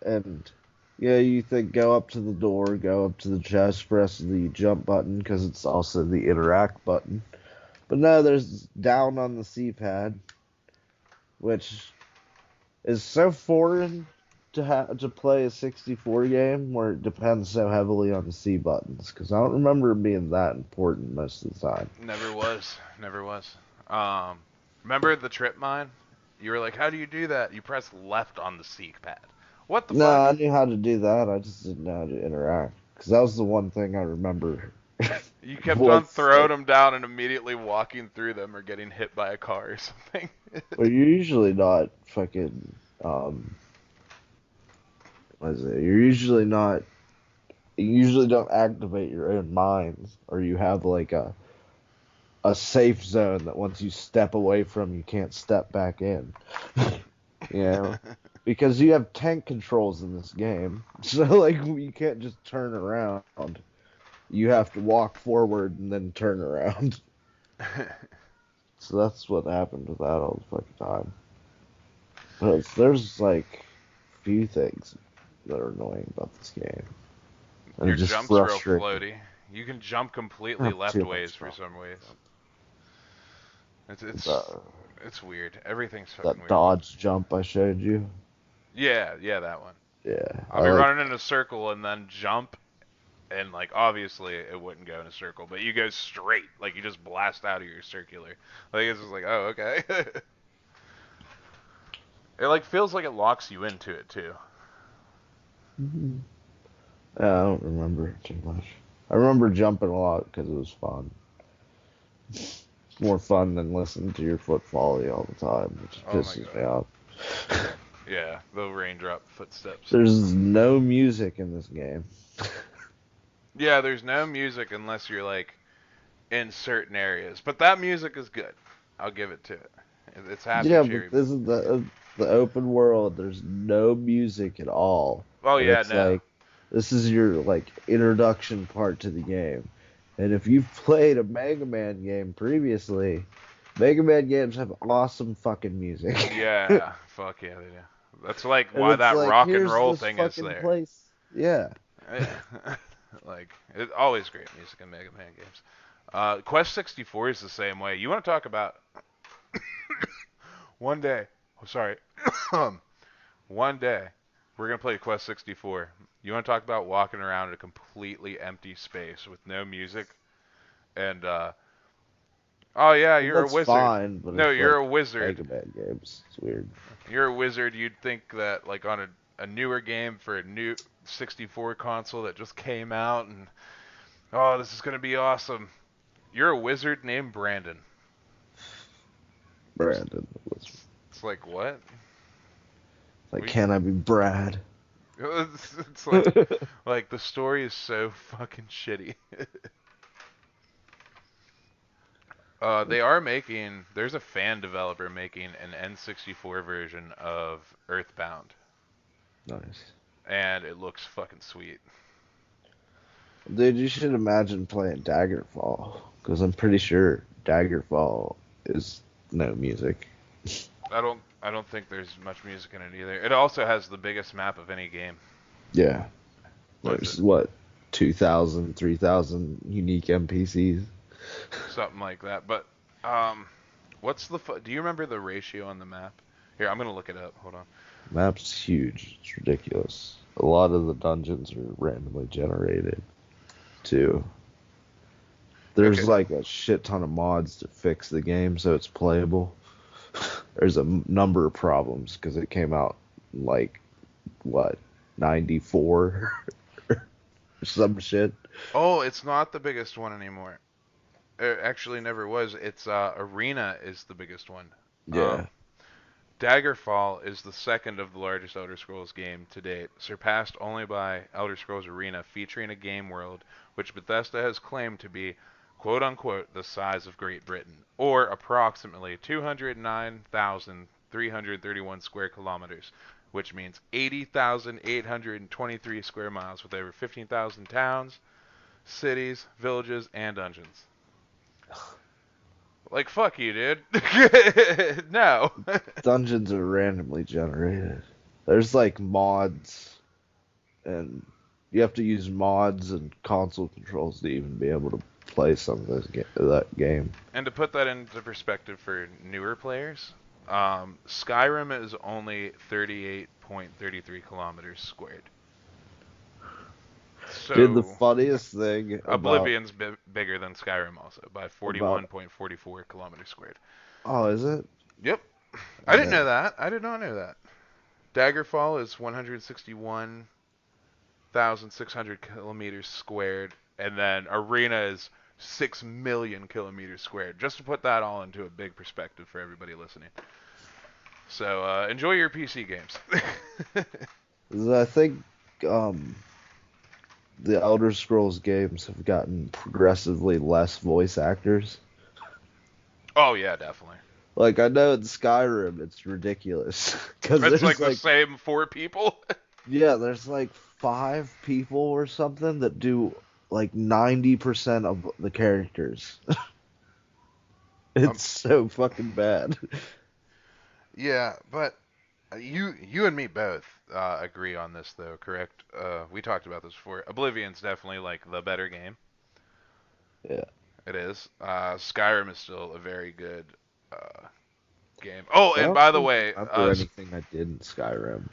and yeah, you think go up to the door, go up to the chest, press the jump button because it's also the interact button. But no, there's down on the C-pad, which is so foreign to play a 64 game where it depends so heavily on the C buttons, because I don't remember it being that important most of the time. never was. Remember the trip mine? You were like, how do you do that? You press left on the seek pad. What the No, I fuck? knew how to do that. I just didn't know how to interact, because that was the one thing I remember. You kept was, on throwing them down and immediately walking through them or getting hit by a car or something. Well, you're usually not fucking. What is it? You're usually not. You usually don't activate your own mines, or you have like a safe zone that once you step away from, you can't step back in. You know, because you have tank controls in this game, so like you can't just turn around. You have to walk forward and then turn around. So that's what happened with that all the fucking time. But there's like few things that are annoying about this game. And Your just jump's real frustrating. floaty. You can jump completely Not too leftways much for fun. some ways. The- It's weird. Everything's fucking That weird. dodge jump I showed you. Yeah, that one. Yeah. I'll be running in a circle and then jump, and like obviously it wouldn't go in a circle, but you go straight, like you just blast out of your circular. Like it's just like, oh okay. It like feels like it locks you into it too. Yeah, I don't remember it too much. I remember jumping a lot because it was fun. It's more fun than listening to your foot volley all the time, which Oh my pisses God. me off. Yeah, the raindrop footsteps. There's no music in this game. Yeah, there's no music unless you're like in certain areas, but that music is good. I'll give it to it. It's happy Yeah, cheery. but this is the open world. There's no music at all. Oh And yeah, it's no. like this is your like introduction part to the game. And if you've played a Mega Man game previously, Mega Man games have awesome fucking music. Yeah, fuck yeah, they do. That's like And why it's that like, rock and here's roll this thing is fucking there. place. Yeah. Yeah. Like, it's always great music in Mega Man games. Quest 64 is the same way. You want to talk about one day? Oh, sorry. One day, we're gonna play Quest 64. You want to talk about walking around in a completely empty space with no music? And oh yeah, Well, you're a that's wizard. fine, but No, it's you're like a wizard. Mega Man games. It's weird. You're a wizard. You'd think that like on a newer game for a new 64 console that just came out, and oh, this is gonna be awesome. You're a wizard named Brandon. Brandon. It's like what? Like, We- can I be Brad? It's like the story is so fucking shitty. They are making. There's a fan developer making an N64 version of Earthbound, Nice. and it looks fucking sweet. Dude, you should imagine playing Daggerfall, because I'm pretty sure Daggerfall is no music. I don't think there's much music in it either. It also has the biggest map of any game. Yeah. What is There's, it? what, 2,000, 3,000 unique NPCs? Something like that. But what's the do you remember the ratio on the map? Here, I'm gonna look it up. Hold on. Map's huge. It's ridiculous. A lot of the dungeons are randomly generated, too. There's Okay. like a shit ton of mods to fix the game so it's playable. There's a number of problems because it came out like, what, 94 or some shit. Oh, it's not the biggest one anymore. It actually never was. It's Arena is the biggest one. Yeah. Daggerfall is the second of the largest Elder Scrolls game to date, surpassed only by Elder Scrolls Arena, featuring a game world which Bethesda has claimed to be quote unquote the size of Great Britain, or approximately 209,331 square kilometers, which means 80,823 square miles, with over 15,000 towns, cities, villages, and dungeons. Like, fuck you, dude. No. Dungeons are randomly generated. There's like mods, and you have to use mods and console controls to even be able to play some of that game. And to put that into perspective for newer players, Skyrim is only 38.33 kilometers squared. So Dude, the funniest thing about... Oblivion's bigger than Skyrim also by 41.44 kilometers squared. Oh, is it? Yep. I didn't know that. I did not know that. Daggerfall is 161,600 kilometers squared, and then Arena is 6 million kilometers squared. Just to put that all into a big perspective for everybody listening. So enjoy your PC games. I think the Elder Scrolls games have gotten progressively less voice actors. Oh yeah, definitely. Like, I know in Skyrim it's ridiculous because It's there's like the same 4 people. yeah, there's like 5 people or something that do like 90% of the characters. It's so fucking bad. Yeah, but you and me both agree on this, though, correct? We talked about this before. Oblivion's definitely like the better game. Yeah. It is. Skyrim is still a very good game. Oh, I and don't by the really way, remember anything I did in Skyrim.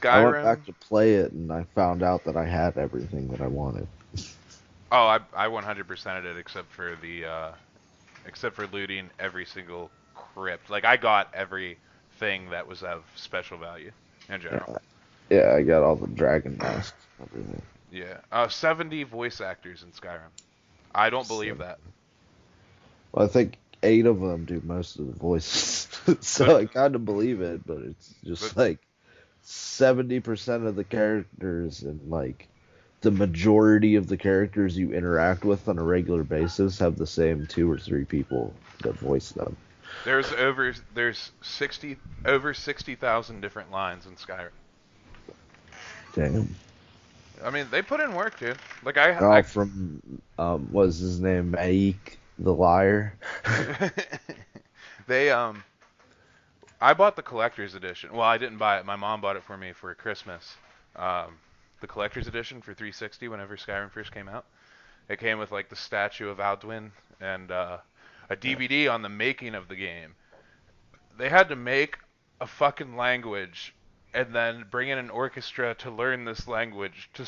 I went Skyrim. back to play it and I found out that I had everything that I wanted. Oh, I 100%ed it except for looting every single crypt. Like I got everything that was of special value in general. Yeah, I got all the dragon masks and everything. Yeah. 70 voice actors in Skyrim. I don't believe that. Well, I think 8 of them do most of the voices. So I kind of believe it, but it's just like 70% of the characters and like the majority of the characters you interact with on a regular basis have the same 2 or 3 people that voice them. There's over 60,000 different lines in Skyrim. Damn. I mean, they put in work, dude. Like Oh, from what's his name, Maik the Liar. they I bought the collector's edition. Well, I didn't buy it. My mom bought it for me for Christmas. The collector's edition for 360 whenever Skyrim first came out. It came with like the statue of Alduin and a DVD on the making of the game. They had to make a fucking language and then bring in an orchestra to learn this language to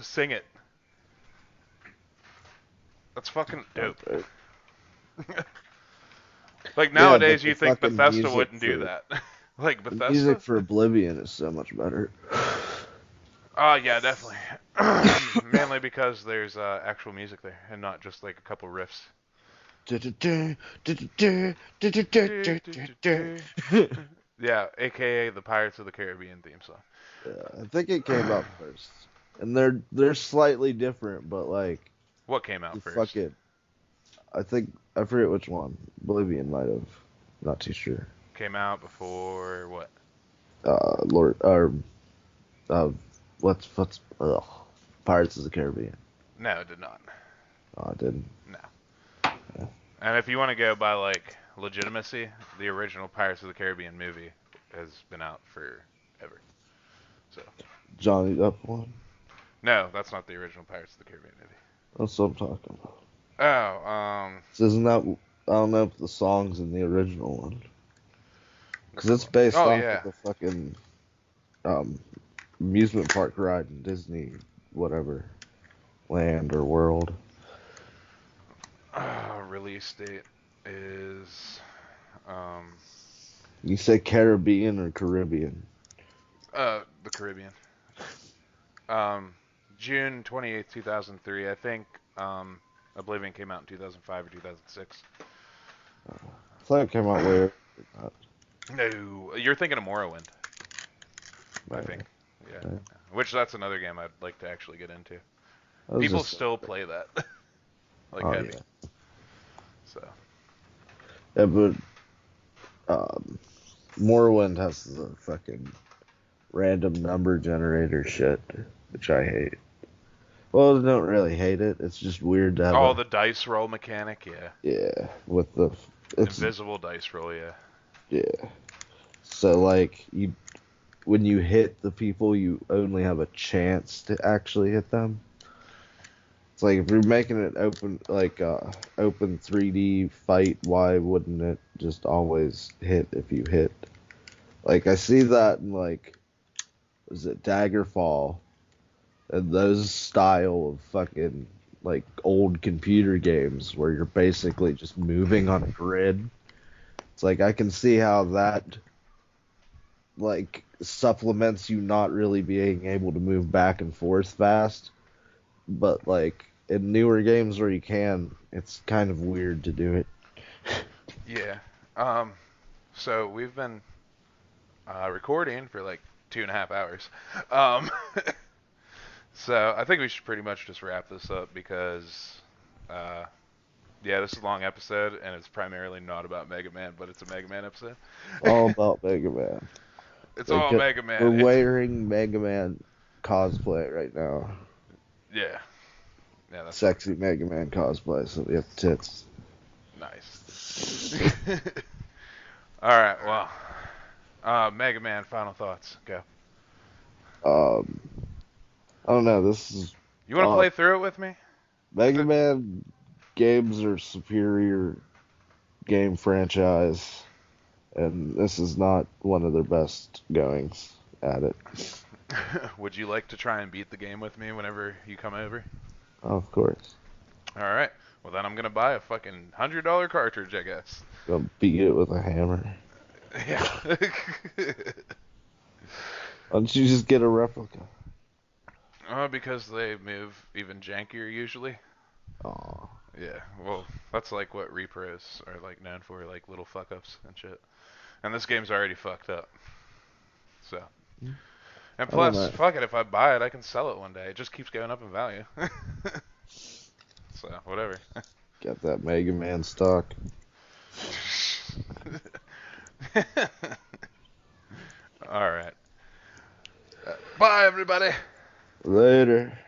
sing it. That's fucking dope. Like nowadays, you think Bethesda wouldn't do that. Like Bethesda. The music for Oblivion is so much better. Oh yeah, definitely. Mainly because there's actual music there and not just like a couple riffs. Yeah, aka the Pirates of the Caribbean theme song. Yeah, I think it came out first, and they're slightly different, but like what came out first? Fuck it. I forget which one. Oblivion might have. Not too sure. Came out before what? What's Pirates of the Caribbean? No, it did not. Oh, it didn't. No. Yeah. And if you want to go by like legitimacy, the original Pirates of the Caribbean movie has been out forever. So. Johnny Depp one? No, that's not the original Pirates of the Caribbean movie. That's what I'm talking about. Oh, So isn't that, I don't know if the song's in the original one. Because it's based off of the fucking amusement park ride in Disney, whatever, land or world. Release date is... You say Caribbean or Caribbean? The Caribbean. June 28th, 2003. I think Oblivion came out in 2005 or 2006. I thought it came out later. No, you're thinking of Morrowind. I think. Yeah. Right. Which that's another game I'd like to actually get into. People still play that. Like heavy. Yeah. So. Yeah, but Morrowind has the fucking random number generator shit, which I hate. Well, I don't really hate it. It's just weird to have. The dice roll mechanic, yeah. Yeah, with the invisible dice roll, yeah. Yeah. So like when you hit the people, you only have a chance to actually hit them. It's like if you're making it open 3D fight, why wouldn't it just always hit if you hit? Like I see that in like, was it Daggerfall? And those style of fucking like old computer games where you're basically just moving on a grid. It's like I can see how that like supplements you not really being able to move back and forth fast. But like in newer games where you can, it's kind of weird to do it. Yeah. So we've been recording for like 2.5 hours. So I think we should pretty much just wrap this up because, this is a long episode and it's primarily not about Mega Man, but it's a Mega Man episode. All about Mega Man. It's all Mega Man. We're wearing Mega Man cosplay right now. Yeah. Yeah, that's sexy Mega Man cosplay, so we have tits. Nice. All right, well, Mega Man, final thoughts. Go. I don't know. This is. You want to play through it with me? Mega Man games are superior game franchise, and this is not one of their best goings at it. Would you like to try and beat the game with me whenever you come over? Oh, of course. All right. Well, then I'm gonna buy a fucking $100 cartridge, I guess. Go beat it with a hammer. Yeah. Why don't you just get a replica? Because they move even jankier usually. Aw. Yeah, well, that's like what repros are like known for, like little fuck ups and shit. And this game's already fucked up. So. And plus, fuck it, if I buy it, I can sell it one day. It just keeps going up in value. So, whatever. Got that Mega Man stock. Alright. Bye, everybody. Later.